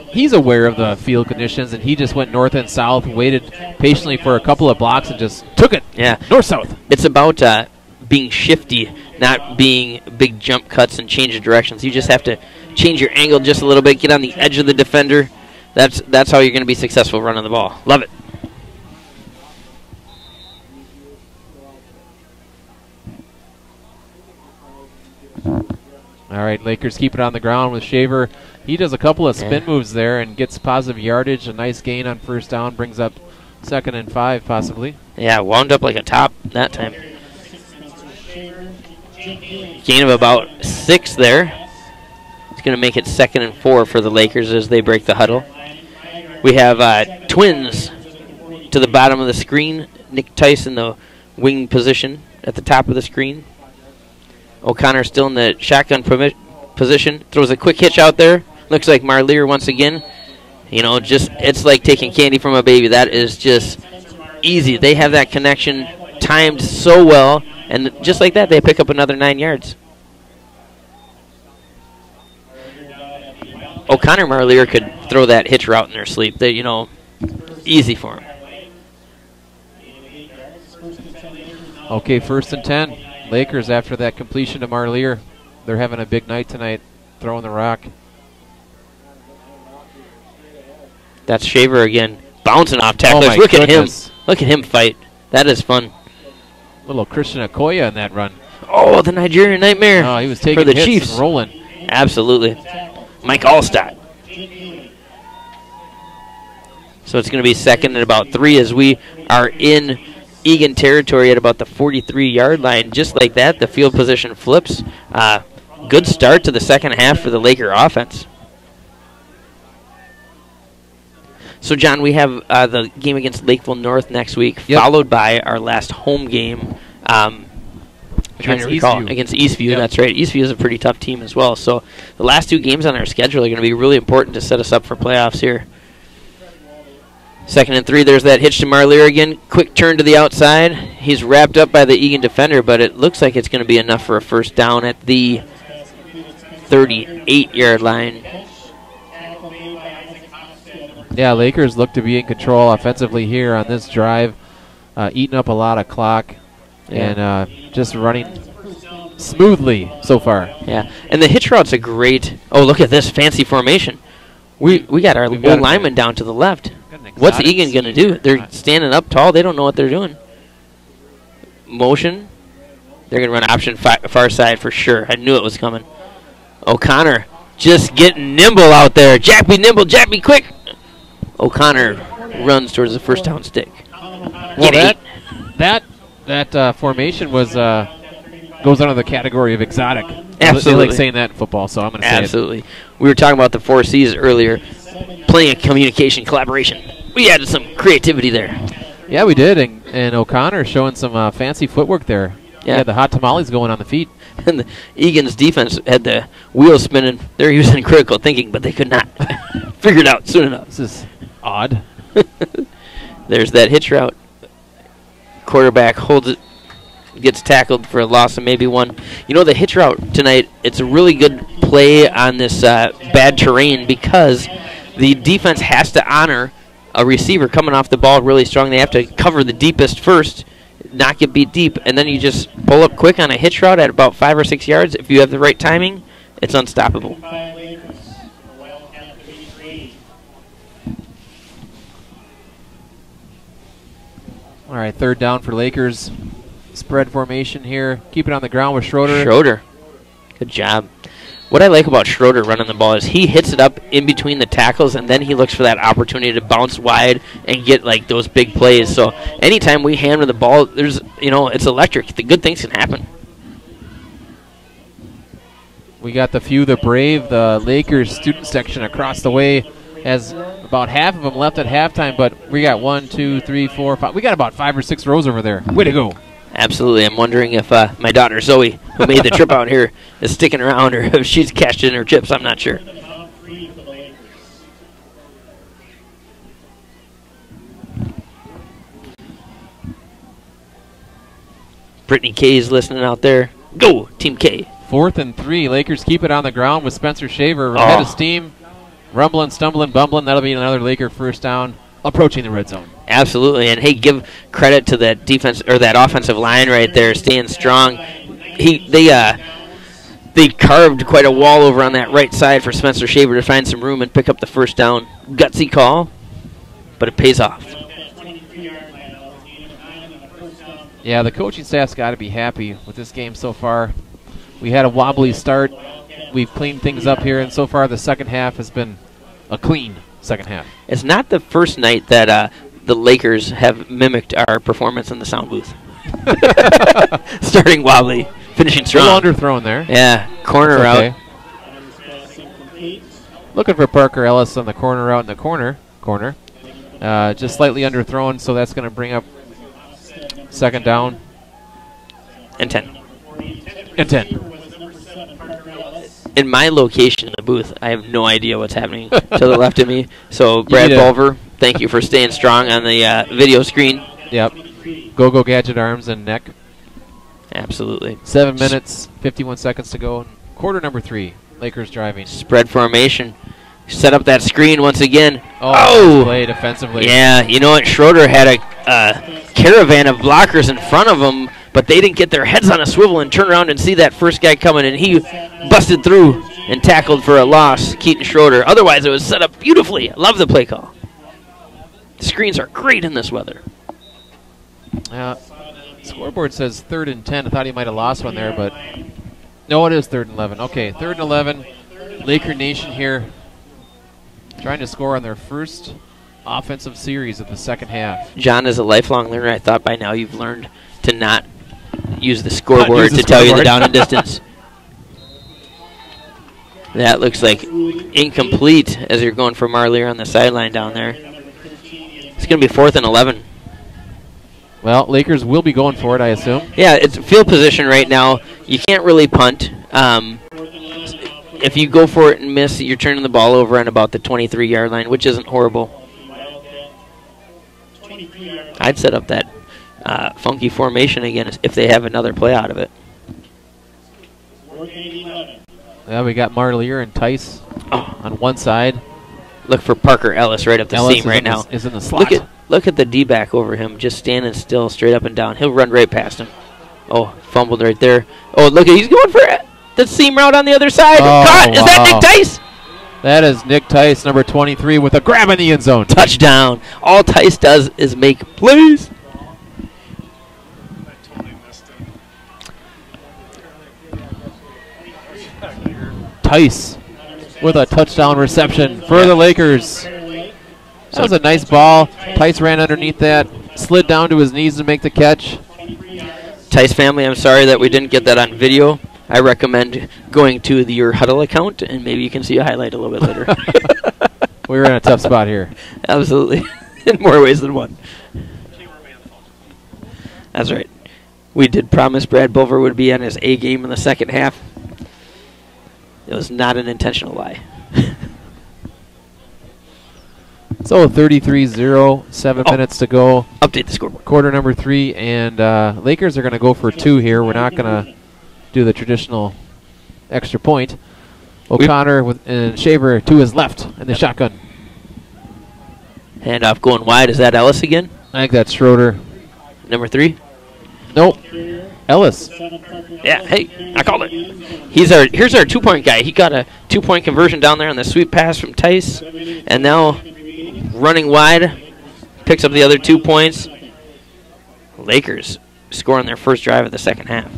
He's aware of the field conditions, and he just went north and south, waited patiently for a couple of blocks, and just took it. Yeah, north-south. It's about being shifty, not being big jump cuts and change of directions. You just have to change your angle just a little bit, get on the edge of the defender. That's how you're going to be successful running the ball. Love it. All right, Lakers keep it on the ground with Shaver. He does a couple of spin moves there and gets positive yardage. A nice gain on first down, brings up 2nd and 5 possibly. Yeah, wound up like a top that time. Gain of about 6 there. It's going to make it 2nd and 4 for the Lakers as they break the huddle. We have Twins to the bottom of the screen. Nick Tice in the wing position at the top of the screen. O'Connor still in the shotgun position. Throws a quick hitch out there. Looks like Marlier once again. It's like taking candy from a baby. That is just easy. They have that connection timed so well, and just like that, they pick up another 9 yards. O'Connor Marlier could throw that hitch route in their sleep. They, easy for him. Okay, 1st and 10. Lakers after that completion to Marlier. They're having a big night tonight, throwing the rock. That's Shaver again, bouncing off tacklers. Oh my Look goodness. at him. Look at him fight. That is fun. Little Christian Okoye in that run. Oh, the Nigerian Nightmare. Oh, he was taking for the hits Chiefs. and rolling. Absolutely. Mike Allstott. So it's going to be 2nd and about 3 as we are in Eagan territory at about the 43-yard line. Just like that, the field position flips. Good start to the second half for the Laker offense. So, John, we have the game against Lakeville North next week, followed by our last home game. Trying to recall against Eastview. Yep. That's right. Eastview is a pretty tough team as well. So the last 2 games on our schedule are going to be really important to set us up for playoffs here. 2nd and 3. There's that hitch to Marlier again. Quick turn to the outside. He's wrapped up by the Eagan defender, but it looks like it's going to be enough for a first down at the 38-yard line. Yeah, Lakers look to be in control offensively here on this drive, eating up a lot of clock and just running smoothly so far. Yeah, and the hitch route's a great... Oh, look at this fancy formation. We got our old lineman down to the left. What's Eagan going to do? They're standing up tall. They don't know what they're doing. Motion. They're going to run option far side for sure. I knew it was coming. O'Connor just getting nimble out there. Jack be nimble. Jack be quick. O'Connor runs towards the first down stick. Well, that formation was goes under the category of exotic. Absolutely. They like saying that in football, so I'm going to say it. Absolutely. We were talking about the 4 C's earlier. Plenty of communication, collaboration. We added some creativity there. Yeah, we did, and O'Connor showing some fancy footwork there. Yeah, the hot tamales going on the feet. And Eagan's defense had the wheels spinning. They're using critical thinking, but they could not figure it out soon enough. This is odd. There's that hitch route. Quarterback holds it, gets tackled for a loss of maybe 1. You know, the hitch route tonight, it's a really good play on this bad terrain because the defense has to honor a receiver coming off the ball really strong. They have to cover the deepest first, not get beat deep, and then you just pull up quick on a hitch route at about 5 or 6 yards. If you have the right timing, it's unstoppable. All right, third down for Lakers. Spread formation here. Keep it on the ground with Schroeder. Schroeder. Good job. What I like about Schroeder running the ball is he hits it up in between the tackles, and then he looks for that opportunity to bounce wide and get like those big plays. So anytime we hand him the ball, there's it's electric. The good things can happen. We got the Few the Brave, the Lakers student section across the way. Has about half of them left at halftime, but we got 1, 2, 3, 4, 5. We got about 5 or 6 rows over there. Way to go. Absolutely. I'm wondering if my daughter Zoe, who made the trip out here, is sticking around or if she's cashed in her chips. I'm not sure. Brittany K is listening out there. Go, Team K. 4th and 3. Lakers keep it on the ground with Spencer Shaver ahead of steam. Rumbling, stumbling, bumbling. That'll be another Laker first down approaching the red zone. Absolutely. And, hey, give credit to that defense or that offensive line right there staying strong. They carved quite a wall over on that right side for Spencer Shaver to find some room and pick up the first down. Gutsy call, but it pays off. Yeah, the coaching staff's got to be happy with this game so far. We had a wobbly start. We've cleaned things up here, and so far the second half has been a clean second half. It's not the first night that the Lakers have mimicked our performance in the sound booth. Starting wobbly, finishing strong. A little underthrown there. Yeah, corner okay. out. Looking for Parker Ellis on the corner out in the corner. Just slightly underthrown, so that's going to bring up second down. And 10. And 10. In my location in the booth, I have no idea what's happening to the left of me. So, Brad Bulver, thank you for staying strong on the video screen. Yep. Go Gadget arms and neck. Absolutely. 7 minutes, 51 seconds to go. Quarter number 3. Lakers driving. Spread formation. Set up that screen once again. Oh! Play defensively. Yeah, you know what? Schroeder had a caravan of blockers in front of him, but they didn't get their heads on a swivel and turn around and see that first guy coming, and he busted through and tackled for a loss, Keaton Schroeder. Otherwise, it was set up beautifully. I love the play call. The screens are great in this weather. Scoreboard says 3rd and 10. I thought he might have lost one there, but no, it is 3rd and 11. Okay, 3rd and 11. Laker Nation here trying to score on their first offensive series of the second half. John is a lifelong learner. I thought by now you've learned to not use the scoreboard to tell you the down and distance. That looks like incomplete as you're going for Marlier on the sideline down there. It's going to be 4th and 11. Well, Lakers will be going for it, I assume. Yeah, it's field position right now. You can't really punt. If you go for it and miss, you're turning the ball over on about the 23-yard line, which isn't horrible. I'd set up that funky formation again if they have another play out of it. Yeah, we got Marlier and Tice on one side. Look for Parker Ellis right up the seam right now. Is in the slot. Look at the D-back over him, just standing still, straight up and down. He'll run right past him. Oh, fumbled right there. Oh, look, he's going for the seam route on the other side. Caught. Is that Nick Tice? That is Nick Tice, number 23, with a grab in the end zone. Touchdown. All Tice does is make plays. Tice with a touchdown reception for the Lakers. That was a nice ball. Tice ran underneath that, slid down to his knees to make the catch. Tice family, I'm sorry that we didn't get that on video. I recommend going to your Huddle account, and maybe you can see a highlight a little bit later. We were in a tough spot here. Absolutely. In more ways than one. That's right. We did promise Brad Bulver would be on his A game in the second half. It was not an intentional lie. So 33-0, 7 minutes to go. Update the scoreboard. Quarter number 3, and Lakers are going to go for 2 here. We're not going to do the traditional extra point. O'Connor and Shaver to his left in the shotgun. Handoff going wide. Is that Ellis again? I think that's Schroeder. Number 3? Nope. Ellis. Yeah, hey, I called it. Here's our 2-point guy. He got a 2-point conversion down there on the sweep pass from Tice, and now running wide, picks up the other 2 points. Lakers scoring their first drive of the second half.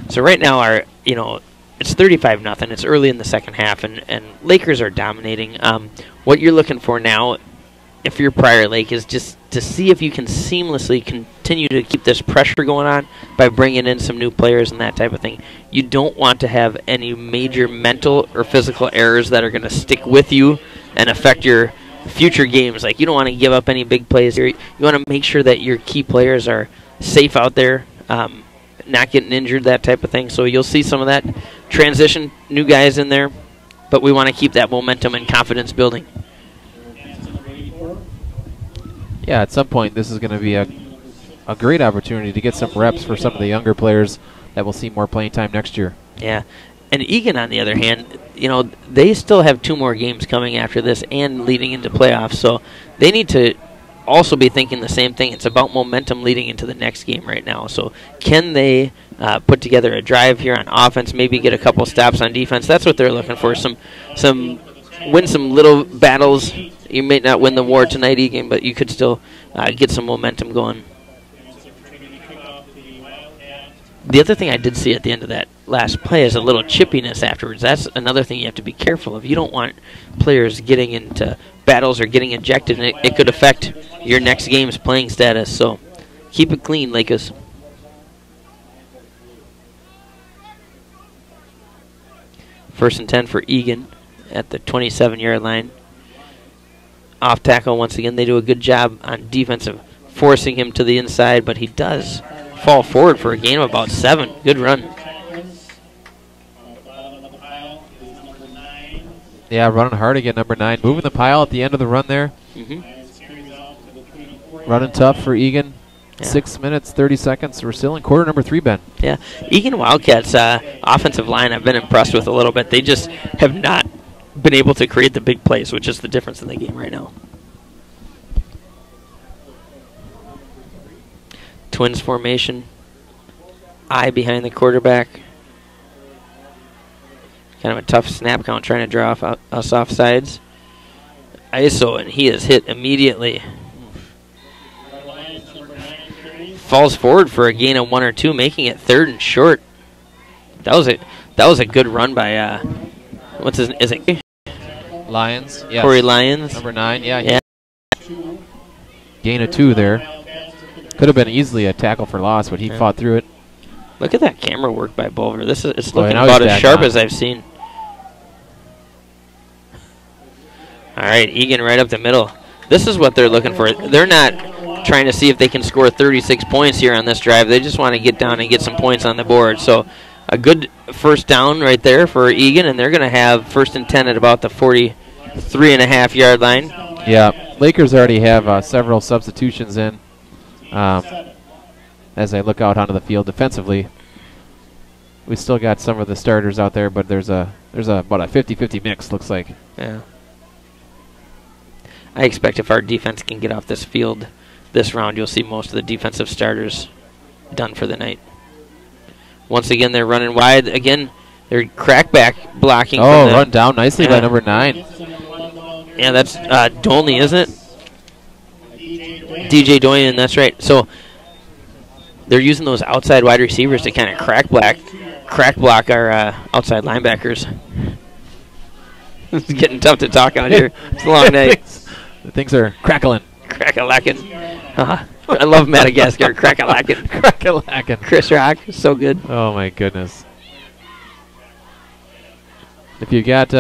So right now it's 35-0. It's early in the second half, and Lakers are dominating. What you're looking for now, if you're Prior Lake, is just to see if you can seamlessly continue to keep this pressure going on by bringing in some new players and that type of thing. You don't want to have any major mental or physical errors that are going to stick with you and affect your future games. Like, you don't want to give up any big plays here. You want to make sure that your key players are safe out there, not getting injured, that type of thing. So you'll see some of that transition, new guys in there, but we want to keep that momentum and confidence building. Yeah, at some point this is going to be a great opportunity to get some reps for some of the younger players that will see more playing time next year. Yeah, and Eagan, on the other hand, they still have 2 more games coming after this and leading into playoffs, so they need to also be thinking the same thing. It's about momentum leading into the next game right now. So can they put together a drive here on offense, maybe get a couple stops on defense? That's what they're looking for. Win some little battles. You may not win the war tonight, Egan, but you could still get some momentum going. The other thing I did see at the end of that last play is a little chippiness afterwards. That's another thing you have to be careful of. You don't want players getting into battles or getting ejected, and it could affect your next game's playing status. So keep it clean, Lakers. First and 10 for Eagan at the 27-yard line. Off tackle once again. They do a good job on defense of forcing him to the inside, but he does fall forward for a gain of about 7. Good run. Yeah, running hard again, number 9. Moving the pile at the end of the run there. Running tough for Eagan. Yeah. 6 minutes, 30 seconds. We're still in quarter number 3, Ben. Yeah, Eagan Wildcats offensive line I've been impressed with a little bit. They just have not been able to create the big plays, which is the difference in the game right now. Twins formation. Eye behind the quarterback. Kind of a tough snap count trying to draw us off sides. ISO, and he is hit immediately. Falls forward for a gain of 1 or 2, making it 3rd and short. That was a good run by is it Lyons? Yes. Corey Lyons. Number 9, yeah. Gain of 2 there. Could have been easily a tackle for loss, but he fought through it. Look at that camera work by Bulver. It's looking about as sharp as I've seen. All right, Eagan right up the middle. This is what they're looking for. They're not trying to see if they can score 36 points here on this drive. They just want to get down and get some points on the board. So a good first down right there for Eagan, and they're going to have 1st and 10 at about the 43.5-yard line. Yeah, Lakers already have several substitutions in. As I look out onto the field defensively, we still got some of the starters out there, but there's about a 50-50 mix, looks like. Yeah. I expect if our defense can get off this field this round, you'll see most of the defensive starters done for the night. Once again, they're running wide. Again, they're crackback blocking. Oh, run down nicely by number 9. Yeah, that's Dolney, isn't it? DJ Doyen, that's right. So they're using those outside wide receivers to kind of crack block our outside linebackers. It's getting tough to talk out here. It's a long night. Things are crackling. Crack-a-lackin'. I love Madagascar. Crack-a-lackin'. Crack-a-lackin'. Chris Rock, so good. Oh, my goodness. If you got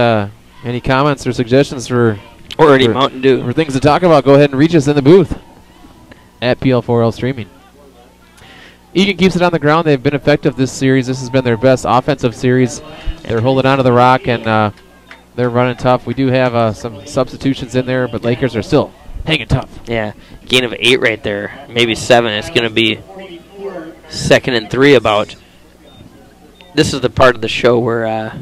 any comments or suggestions for Mountain Dew for things to talk about, go ahead and reach us in the booth at PL4L Streaming. Eagan keeps it on the ground. They've been effective this series. This has been their best offensive series. They're holding on to the rock, and they're running tough. We do have some substitutions in there, but Lakers are still hanging tough. Yeah, gain of 8 right there, maybe 7. It's going to be 2nd and 3 about. This is the part of the show where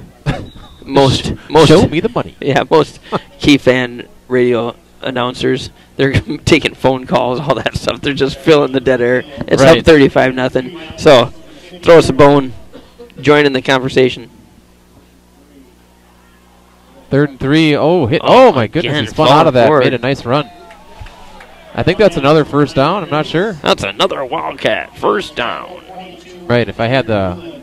most show me the money. Yeah, most key fan radio announcers, they're taking phone calls, all that stuff. They're just filling the dead air. It's right. up 35-0. So throw us a bone. Join in the conversation. 3rd and 3. Oh, hit! Oh my goodness! Again, He spun out of that. forward. Made a nice run. I think that's another first down. I'm not sure. That's another Wildcat first down. Right. If I had the,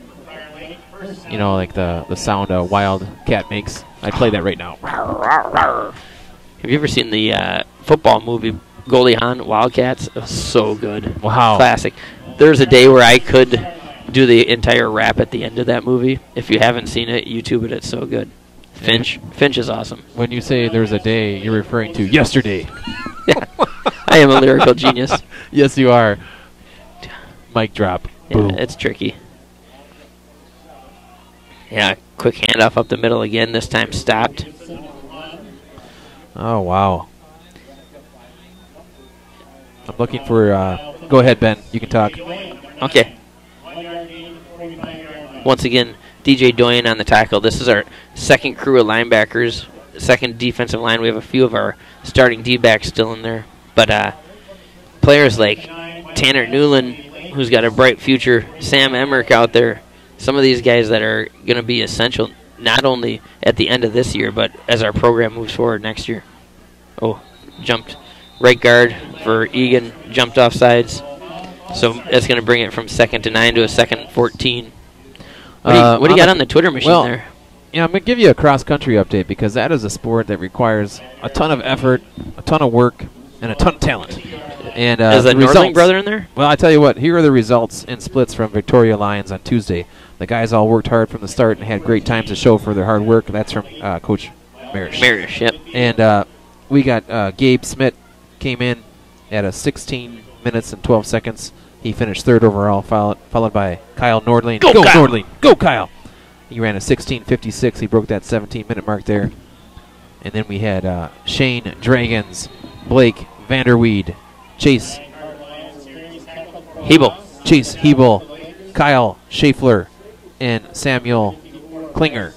like the sound a Wildcat makes, I'd play that right now. Have you ever seen the football movie Goldie Hawn Wildcats? It was so good. Wow. Classic. There's a day where I could do the entire rap at the end of that movie. If you haven't seen it, YouTube it. It's so good. Finch is awesome. When you say there's a day, you're referring to yesterday. Yeah. I am a lyrical genius. Yes, you are. Mic drop. Yeah, Boom. it's tricky. Yeah, quick handoff up the middle again. This time stopped. Oh, wow. I'm looking for... go ahead, Ben. You can talk. Okay. Once again, DJ Doyen on the tackle. This is our second crew of linebackers, second defensive line. We have a few of our starting D-backs still in there. But players like Tanner Newland, who's got a bright future, Sam Emmerich out there, some of these guys that are going to be essential not only at the end of this year, but as our program moves forward next year. Oh, jumped. Right guard for Eagan, jumped off sides. So that's going to bring it from 2nd to 9 to a 2nd and 14. What do you got on the Twitter machine there? Yeah, I'm going to give you a cross-country update because that is a sport that requires a ton of effort, a ton of work, and a ton of talent. And is the Northling brother in there? Well, I tell you what, here are the results in splits from Victoria Lions on Tuesday. The guys all worked hard from the start and had great times to show for their hard work. That's from Coach Marish. Marish, yep. And we got Gabe Smith came in at a 16 minutes and 12 seconds. He finished 3rd overall, followed by Kyle Nordling. Go Kyle! Nordling! Go, Kyle! He ran a 16:56. He broke that 17-minute mark there. And then we had Shane Dragons, Blake Vanderweed, Chase Hebel, Kyle Schaeffler, and Samuel Klinger.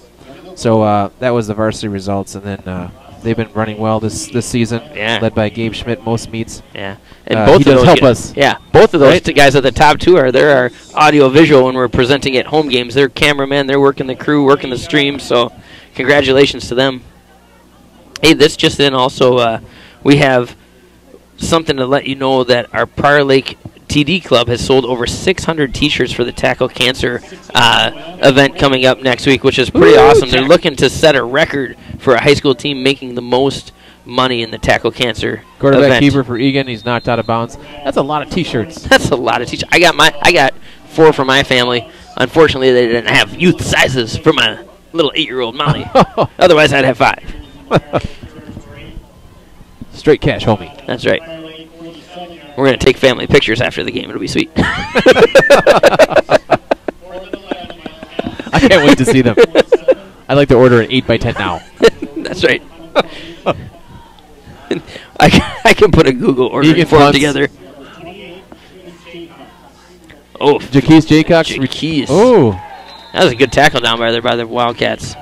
So that was the varsity results, and then they've been running well this season, led by Gabe Schmidt most meets. Yeah, and both he of does those help us. Yeah, both of those Right? two guys at the top two they're our audio visual when we're presenting at home games. They're cameramen, they're working the crew, working the stream. So congratulations to them. Hey, this just in also, we have something to let you know that our Prior Lake TD Club has sold over 600 T-shirts for the Tackle Cancer event coming up next week, which is pretty awesome. They're looking to set a record for a high school team making the most money in the Tackle Cancer Quarterback event. keeper for Eagan. He's knocked out of bounds. That's a lot of T-shirts. That's a lot of T-shirts. I got 4 for my family. Unfortunately, they didn't have youth sizes for my little 8-year-old Molly. Otherwise, I'd have 5. Straight cash, homie. That's right. We're going to take family pictures after the game. It'll be sweet. I can't wait to see them. I'd like to order an 8x10 now. That's right. I can put a Google order form together. Oh, Jaquise Jaycox. Jaquise. Oh. That was a good tackle down by the Wildcats.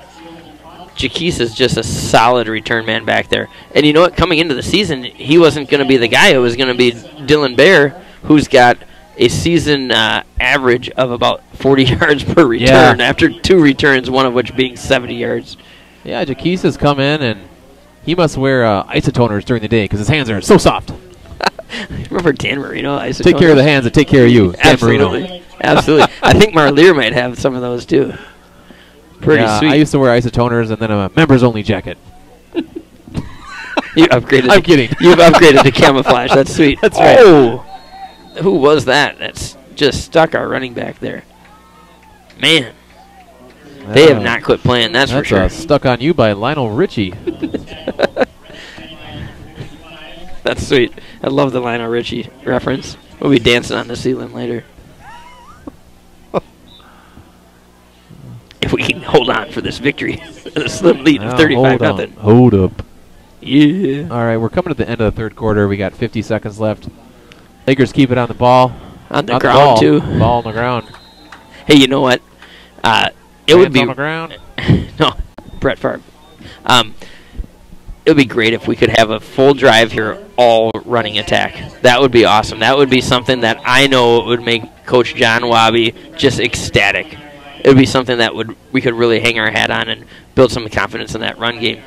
Jaquise is just a solid return man back there. And you know what? Coming into the season, he wasn't going to be the guy. It was going to be Dylan Bear, who's got a season average of about 40 yards per return after 2 returns, one of which being 70 yards. Yeah, Jaquise has come in, and he must wear isotoners during the day because his hands are so soft. Remember Dan Marino? Isotoners? Take care of the hands and take care of you, Dan Marino. Absolutely. Absolutely. I think Marlier might have some of those, too. Pretty sweet. I used to wear isotoners and then a members-only jacket. You upgraded. I'm kidding. You've upgraded to camouflage. That's sweet. That's right. Oh, who was that? That's just stuck our running back there. Man, they have not quit playing. That's for sure. Stuck on you by Lionel Richie. That's sweet. I love the Lionel Richie reference. We'll be dancing on the ceiling later. If we can hold on for this victory, a slim lead of 35-0. Hold up. Yeah. All right, we're coming to the end of the third quarter. We got 50 seconds left. Lakers keep it on the ball. On the ground, too. Ball on the ground. Hey, you know what? It would be on the ground. No, Brett Favre. It would be great if we could have a full drive here, all running attack. That would be awesome. That would be something that I know would make Coach John Wabi just ecstatic. It would be something that we could really hang our hat on and build some confidence in that run game.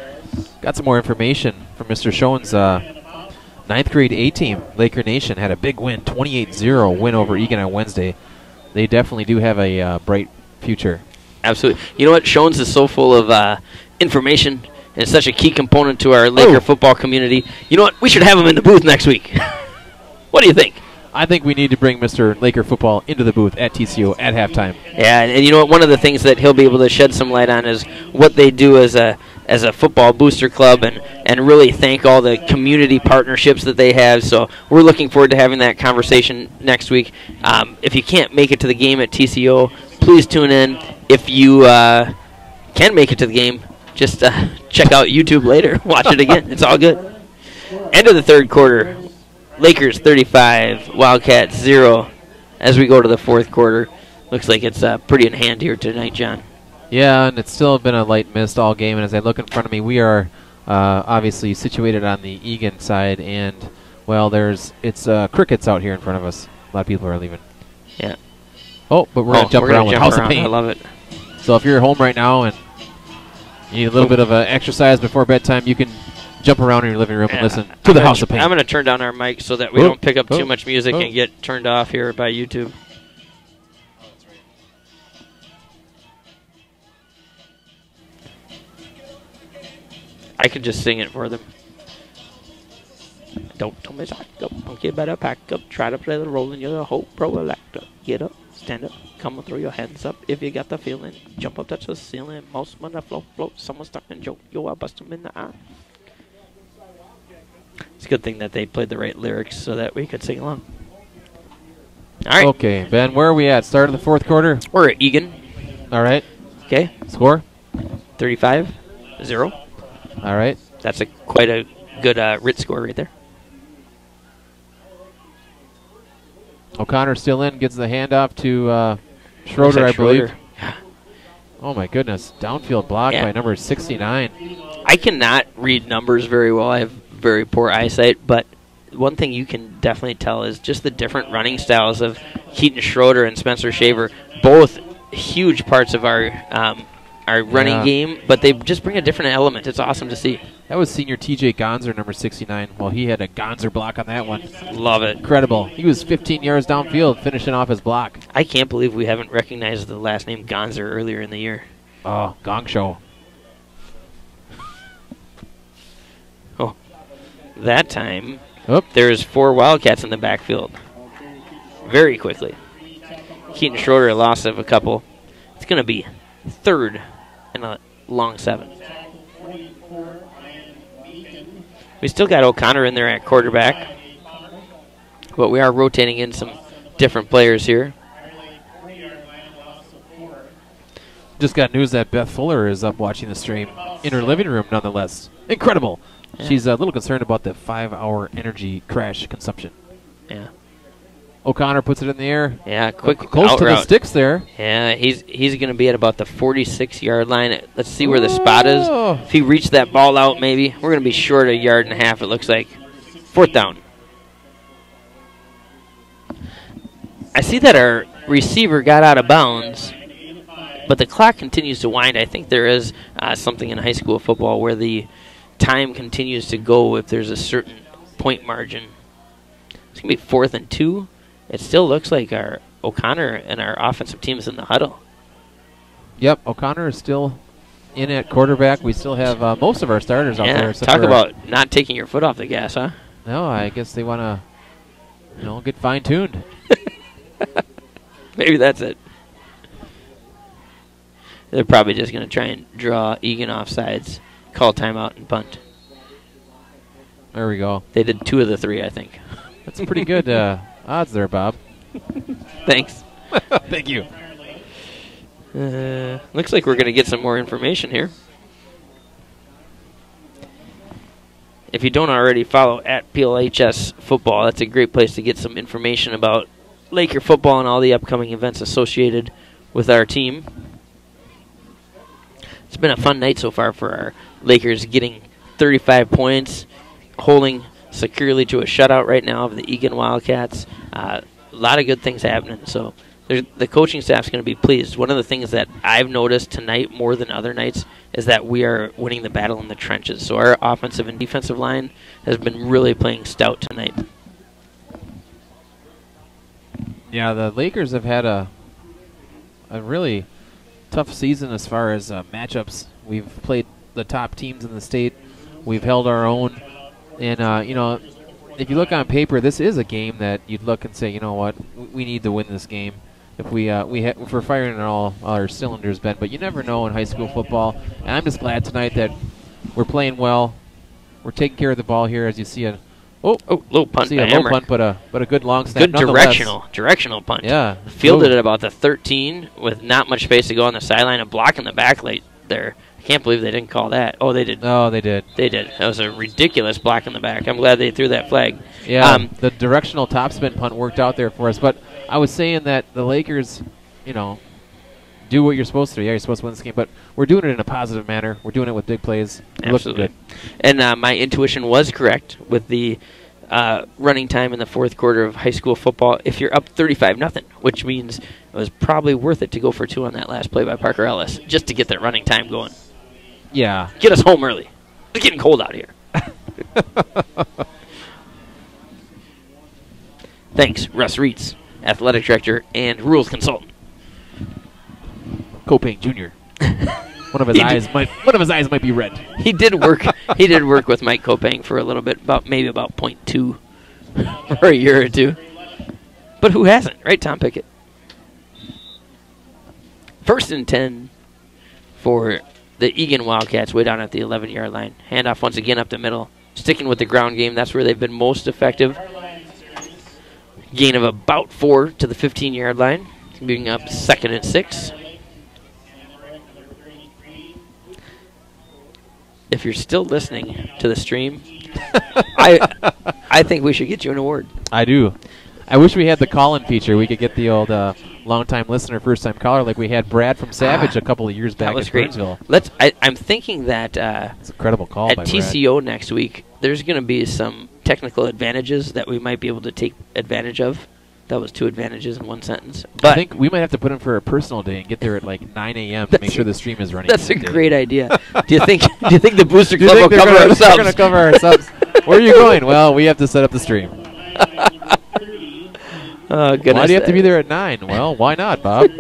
Got some more information from Mr. Schoen's 9th grade A-team. Laker Nation had a big win, 28-0 win over Eagan on Wednesday. They definitely do have a bright future. Absolutely. You know what? Schoen's is so full of information and such a key component to our Laker football community. You know what? We should have him in the booth next week. What do you think? I think we need to bring Mr. Laker football into the booth at TCO at halftime. Yeah, and you know what? One of the things that he'll be able to shed some light on is what they do as a football booster club and really thank all the community partnerships that they have. So we're looking forward to having that conversation next week. If you can't make it to the game at TCO, please tune in. If you can make it to the game, just check out YouTube later. Watch it again. It's all good. End of the third quarter. Lakers 35, Wildcats 0. As we go to the fourth quarter, looks like it's pretty in hand here tonight, John. Yeah, and it's still been a light mist all game. And as I look in front of me, we are obviously situated on the Eagan side, and well, it's crickets out here in front of us. A lot of people are leaving. Yeah. Oh, but we're gonna jump around with House of Pain. I love it. So if you're at home right now and you need a little bit of exercise before bedtime, you can jump around in your living room and listen to the House of Pain. I'm going to turn down our mic so that we don't pick up too much music and get turned off here by YouTube. I could just sing it for them. Don't miss out. Go. Okay, better pack up. Try to play the role in your whole pro elector. Get up, stand up, come and throw your hands up if you got the feeling. Jump up, touch the ceiling. Most men float. Someone stuck in joke. Yo, I bust them in the eye. It's a good thing that they played the right lyrics so that we could sing along. All right. Okay, Ben, where are we at? Start of the fourth quarter? We're at Eagan. All right. Okay. Score? 35-0. All right. That's quite a good Ritz score right there. O'Connor still in, gets the handoff to Schroeder, I believe. Oh, my goodness. Downfield block by number 69. I cannot read numbers very well. I have very poor eyesight, but one thing you can definitely tell is just the different running styles of Keaton Schroeder and Spencer Shaver, both huge parts of our running game, but they just bring a different element. It's awesome to see. That was senior TJ Gonzer, number 69. Well, he had a Gonzer block on that one. Love it. Incredible. He was 15 yards downfield finishing off his block. I can't believe we haven't recognized the last name Gonzer earlier in the year. Oh, Gong Show. Oh, that time there's 4 Wildcats in the backfield. Very quickly. Keaton Schroeder, a loss of a couple. It's going to be third and a long 7. We still got O'Connor in there at quarterback, but we are rotating in some different players here. Just got news that Beth Fuller is up watching the stream in her living room, nonetheless. Incredible. Yeah. She's a little concerned about the 5-hour energy crash consumption. Yeah. O'Connor puts it in the air. Yeah, quick close to the sticks there. Yeah, he's going to be at about the 46-yard line. Let's see where the spot is. If he reached that ball out, maybe. We're going to be short 1.5 yards, it looks like. 4th down. I see that our receiver got out of bounds, but the clock continues to wind. I think there is something in high school football where the time continues to go if there's a certain point margin. It's going to be 4th and 2. It still looks like our O'Connor and our offensive team is in the huddle. Yep, O'Connor is still in at quarterback. We still have most of our starters out there. Talk about not taking your foot off the gas, huh? No, I guess they want to, get fine-tuned. Maybe that's it. They're probably just going to try and draw Eagan offsides, call timeout, and punt. There we go. They did 2 of the 3, I think. That's a pretty good odds there, Bob. Thanks. Thank you. Looks like we're going to get some more information here. If you don't already follow at PLHS Football, that's a great place to get some information about Laker football and all the upcoming events associated with our team. It's been a fun night so far for our Lakers, getting 35 points, holding securely to a shutout right now of the Eagan Wildcats. A lot of good things happening, so the coaching staff's going to be pleased. One of the things that I've noticed tonight more than other nights is that we are winning the battle in the trenches. So our offensive and defensive line has been really playing stout tonight. Yeah, the Lakers have had a really tough season as far as matchups. We've played the top teams in the state. We've held our own. And, if you look on paper, this is a game that you'd look and say, you know what, we need to win this game. If if we're firing on all our cylinders, Ben. But you never know in high school football. And I'm just glad tonight that we're playing well. We're taking care of the ball here, as you see Little punt. See a low punt, but a good long snap. Good directional punt. Yeah, fielded at about the 13 with not much space to go on the sideline and blocking the back late there. I can't believe they didn't call that. Oh, they did. No, they did. They did. That was a ridiculous block in the back. I'm glad they threw that flag. Yeah, the directional topspin punt worked out there for us. But I was saying that the Lakers, do what you're supposed to do. Yeah, you're supposed to win this game, but we're doing it in a positive manner. We're doing it with big plays. Absolutely. And my intuition was correct with the running time in the 4th quarter of high school football. If you're up 35-0, which means it was probably worth it to go for 2 on that last play by Parker Ellis just to get that running time going. Yeah. Get us home early. It's getting cold out here. Thanks, Russ Reitz, athletic director and rules consultant. Copang Jr. One of his eyes might be red. He did work. He did work with Mike Copang for a little bit, maybe about 0.2 for a year or 2. But who hasn't, right, Tom Pickett? 1st and 10 for the Eagan Wildcats way down at the 11-yard line. Handoff once again up the middle. Sticking with the ground game, that's where they've been most effective. Gain of about 4 to the 15-yard line. Moving up 2nd and 6. If you're still listening to the stream, I think we should get you an award. I do. I wish we had the call-in feature. We could get the old long-time listener, first-time caller, like we had Brad from Savage a couple of years back in Burnsville. I'm thinking that it's an incredible call at by TCO Brad. next week, there's going to be some technical advantages that we might be able to take advantage of. That was 2 advantages in one sentence. But I think we might have to put him for a personal day and get there at like 9 a.m. to make sure the stream is running. That's a great idea. Do you think the Booster Club will cover our subs? They're going to cover our subs. Where are you going? Well, we have to set up the stream. Oh, goodness. Why do you have to be there at 9? Well, why not, Bob?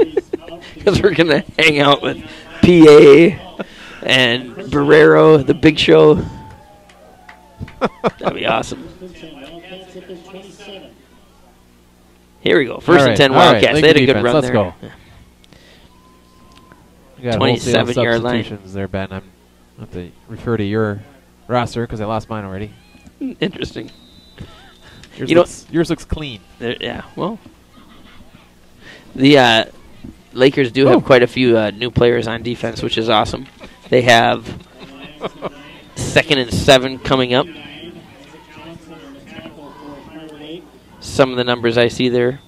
Because we're going to hang out with PA and Barrero, the Big Show. That'd be awesome. Here we go. 1st and 10 Wildcats. Right, they had a good run Let's there. Go. You got 27-yard line. There, Ben. I have to refer to your roster because I lost mine already. Interesting. Yours looks clean. Yeah, well. The Lakers do have quite a few new players on defense, which is awesome. They have 2nd and 7 coming up. Some of the numbers I see there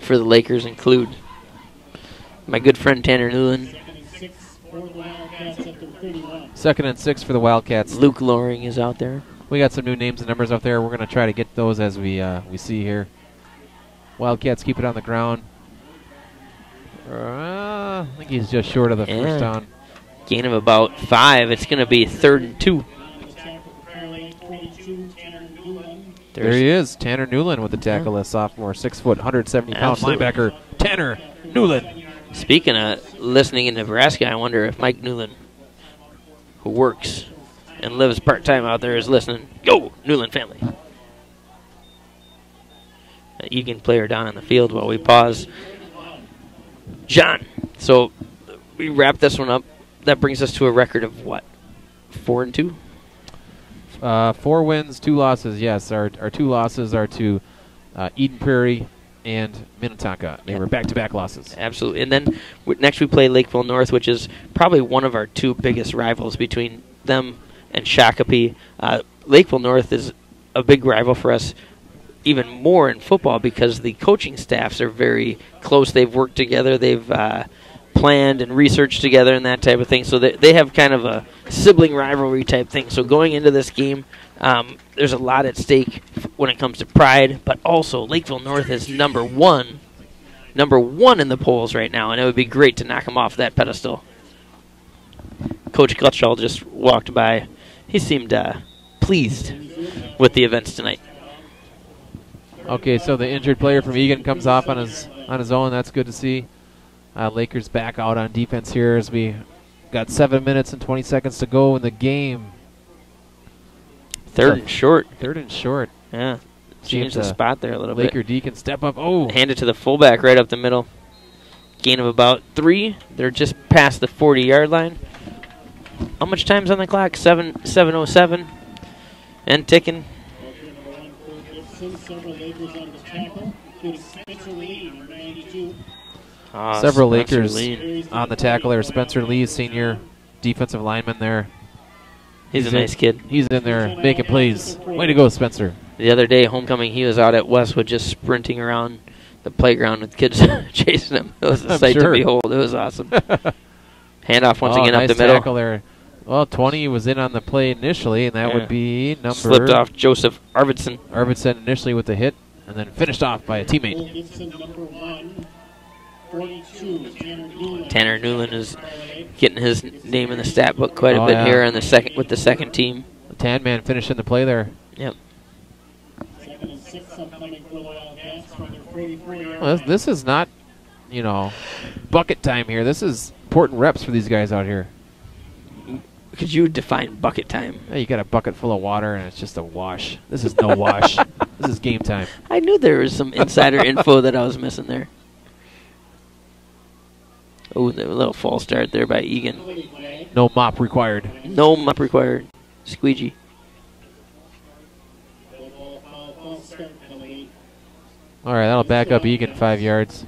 for the Lakers include my good friend Tanner Newland. 2nd and 6 for the Wildcats. Luke Loring is out there. We got some new names and numbers out there. We're going to try to get those as we see here. Wildcats keep it on the ground. I think he's just short of the first down. Gain of about 5. It's going to be 3rd and 2. There he is, Tanner Newland with the tackle, a sophomore, 6 foot, 170-pound linebacker, Tanner Newland. Speaking of listening in Nebraska, I wonder if Mike Newland, who works and lives part-time out there, is listening. Go, Newland family. Eagan player down on the field while we pause. John, so we wrap this one up. That brings us to a record of what? 4 and 2? 4 wins, 2 losses. Yes, our 2 losses are to Eden Prairie and Minnetonka. They were back-to-back losses. Absolutely. And then next we play Lakeville North, which is probably one of our 2 biggest rivals between them and Shakopee. Lakeville North is a big rival for us, even more in football, because the coaching staffs are very close. They've worked together. They've planned and researched together and that type of thing. So they have kind of a sibling rivalry type thing. So going into this game, there's a lot at stake when it comes to pride, but also Lakeville North is number one in the polls right now, and it would be great to knock them off that pedestal. Coach Gutschall just walked by. He seemed pleased with the events tonight. Okay, so the injured player from Eagan comes off on his own. That's good to see. Lakers back out on defense here as we got 7 minutes and 20 seconds to go in the game. 3rd and short. 3rd and short. Yeah. Change the spot there a little Laker bit. Laker D can step up. Oh. Hand it to the fullback right up the middle. Gain of about 3. They're just past the 40-yard line. How much time's on the clock? 7:07. And ticking. Several Lakers on the tackle there. Spencer Lee, senior defensive lineman there. He's a nice kid. He's in there making plays. Way to go, Spencer. The other day, homecoming, he was out at Westwood just sprinting around the playground with kids chasing him. It was a sight to behold. It was awesome. Handoff once again up the middle. Tackle there. Well, 20 was in on the play initially, and that would be number... Slipped off Joseph Arvidsson. Arvidsson initially with the hit, and then finished off by a teammate. Tanner Newland is getting his name in the stat book quite a bit here on the with the second team. The Tan Man finishing the play there. Yep. Well, this is not, bucket time here. This is important reps for these guys out here. Could you define bucket time? Yeah, you got a bucket full of water, and it's just a wash. This is no wash. This is game time. I knew there was some insider info that I was missing there. Oh, the little false start there by Eagan. No mop required. No mop required. Squeegee. All right, that'll back up Eagan 5 yards.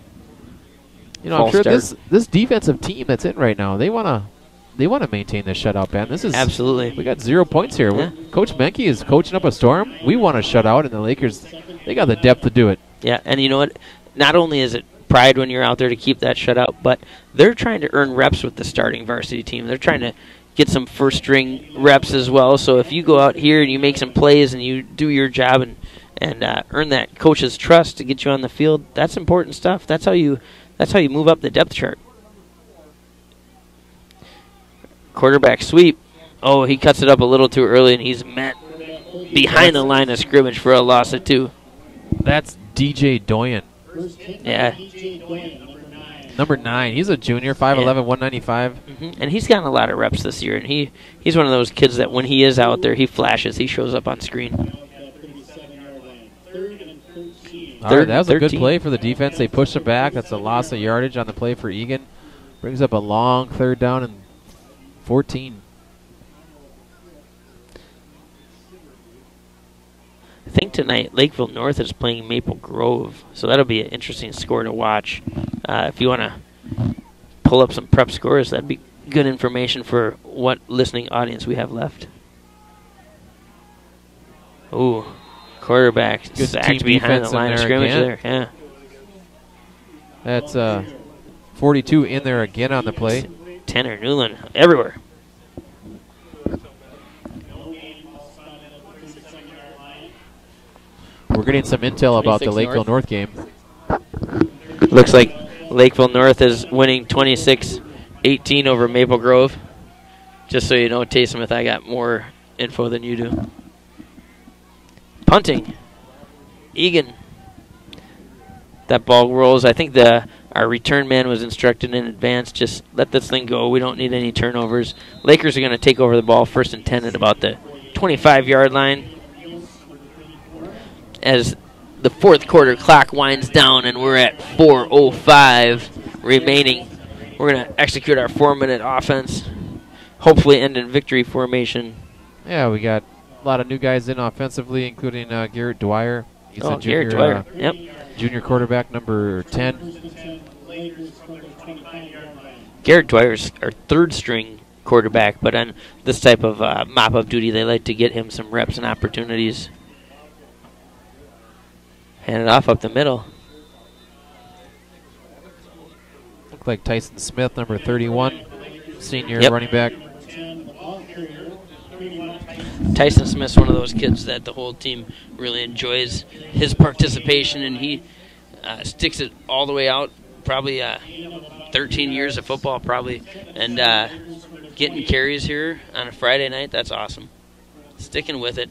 I'm sure this defensive team that's in right now, they wanna maintain this shutout, Ben. This is absolutely. We got 0 points here. Yeah. Coach Menke is coaching up a storm. We want to shut out, and the Lakers, they got the depth to do it. Yeah, and you know what? Not only is it pride when you're out there to keep that shutout, but they're trying to earn reps with the starting varsity team. They're trying to get some first-string reps as well. So if you go out here and you make some plays and you do your job and earn that coach's trust to get you on the field, that's important stuff. That's how you move up the depth chart. Quarterback sweep. Oh, he cuts it up a little too early, and he's met behind the line of scrimmage for a loss of 2. That's DJ Doyen. Yeah. Number 9. He's a junior, 5'11", 195. Mm-hmm. And he's gotten a lot of reps this year, and he's one of those kids that when he is out there, he flashes. He shows up on screen. All right, that was a good play for the defense. They pushed him back. That's a loss of yardage on the play for Eagan. Brings up a long 3rd down and 14. I think tonight Lakeville North is playing Maple Grove, so that'll be an interesting score to watch. If you want to pull up some prep scores, that'd be good information for what listening audience we have left. Ooh, quarterback sacked behind the line of scrimmage there. Yeah. That's 42 in there again on the play. Tanner Newland everywhere. We're getting some intel about the Lakeville North game. Looks like Lakeville North is winning 26-18 over Maple Grove. Just so you know, Taysmith, I got more info than you do. Punting. Eagan. That ball rolls. I think our return man was instructed in advance, just let this thing go. We don't need any turnovers. Lakers are going to take over the ball 1st and 10 at about the 25-yard line. As the 4th quarter clock winds down and we're at 4:05 remaining, we're going to execute our 4-minute offense, hopefully end in victory formation. Yeah, we got a lot of new guys in offensively, including Garrett Dwyer. He's a junior, Garrett Dwyer. Yep. Junior quarterback, number 10. Garrett Dwyer's our 3rd-string quarterback, but on this type of mop-up duty, they like to get him some reps and opportunities. Hand it off up the middle. Looked like Tyson Smith, number 31, senior running back. Tyson Smith's one of those kids that the whole team really enjoys his participation, and he sticks it all the way out. Probably 13 years of football, probably, and getting carries here on a Friday night, that's awesome. Sticking with it.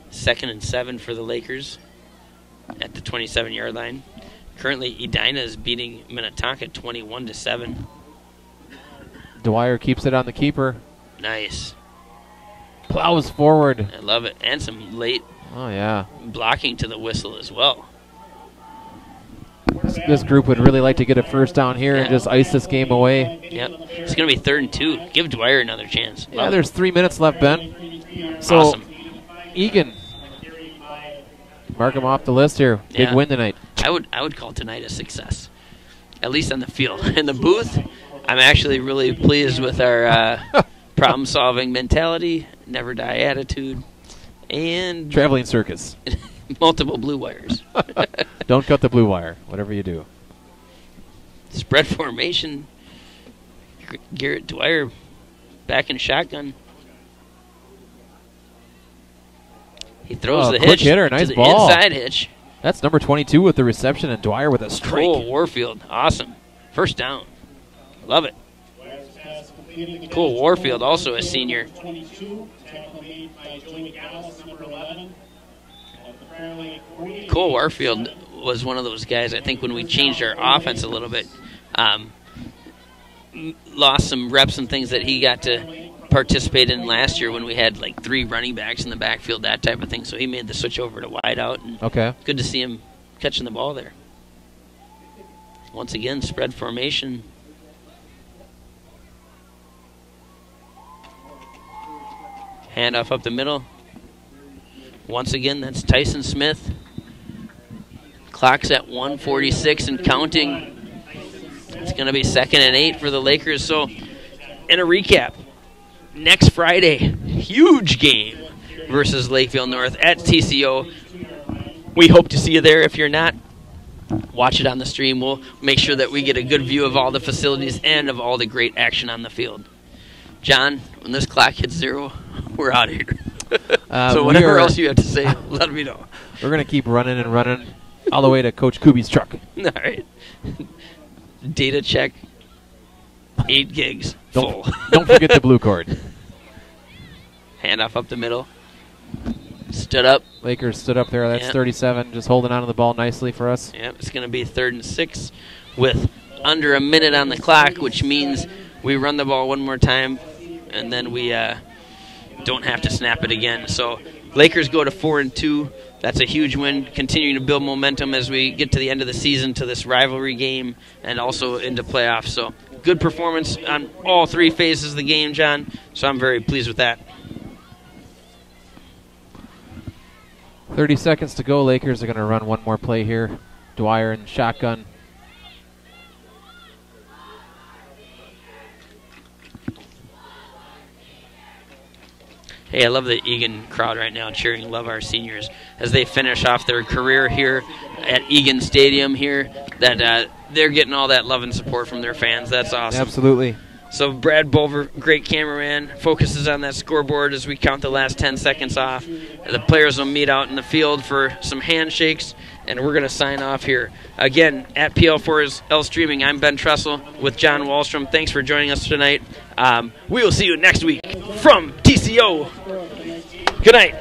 Second and 7 for the Lakers at the 27-yard line. Currently, Edina is beating Minnetonka 21-7. Dwyer keeps it on the keeper. Nice. Plows forward. I love it. And some late blocking to the whistle as well. This group would really like to get a first down here and just ice this game away. Yep. It's going to be 3rd and 2. Give Dwyer another chance. Yeah, there's 3 minutes left, Ben. So, awesome. Eagan. Mark him off the list here. Big win tonight. I would call tonight a success, at least on the field. In the booth, I'm actually really pleased with our problem-solving mentality, never die attitude, and traveling circus. Multiple blue wires. Don't cut the blue wire, whatever you do. Spread formation. Garrett Dwyer back in shotgun. He throws the hitch hitter, nice to the ball. inside hitch. That's number 22 with the reception, and Dwyer with a strike. Cole Warfield, awesome. First down. Love it. Cole Warfield, also a senior. Cole Warfield was one of those guys, I think, when we changed our offense a little bit, lost some reps and things that he got to participate in last year when we had like 3 running backs in the backfield, that type of thing. So he made the switch over to wide out. And good to see him catching the ball there. Once again, spread formation. Handoff up the middle. Once again, that's Tyson Smith. Clock's at 1:46 and counting. It's going to be 2nd and 8 for the Lakers. So, in a recap, next Friday, huge game versus Lakeville North at TCO. We hope to see you there. If you're not, watch it on the stream. We'll make sure that we get a good view of all the facilities and of all the great action on the field. John, when this clock hits 0, we're out of here. So whatever else you have to say, let me know. We're going to keep running and running all the way to Coach Kubi's truck. All right. Data check. 8 gigs. Full. Don't forget the blue cord. Handoff up the middle. Stood up. Lakers stood up there. That's 37. Just holding on to the ball nicely for us. Yep. It's going to be 3rd and 6 with under a minute on the clock, which means we run the ball one more time, and then we don't have to snap it again. So Lakers go to 4-2. That's a huge win, continuing to build momentum as we get to the end of the season, to this rivalry game, and also into playoffs. So good performance on all 3 phases of the game, John. So I'm very pleased with that. 30 seconds to go. Lakers are going to run one more play here. Dwyer in shotgun. Hey, I love the Eagan crowd right now cheering Love Our Seniors as they finish off their career here at Eagan Stadium here, that they're getting all that love and support from their fans. That's awesome. Absolutely. So Brad Bulver, great cameraman, focuses on that scoreboard as we count the last 10 seconds off. The players will meet out in the field for some handshakes, and we're going to sign off here. Again, at PL4L Streaming, I'm Ben Tressel with John Wallstrom. Thanks for joining us tonight. We will see you next week from TCO. Good night.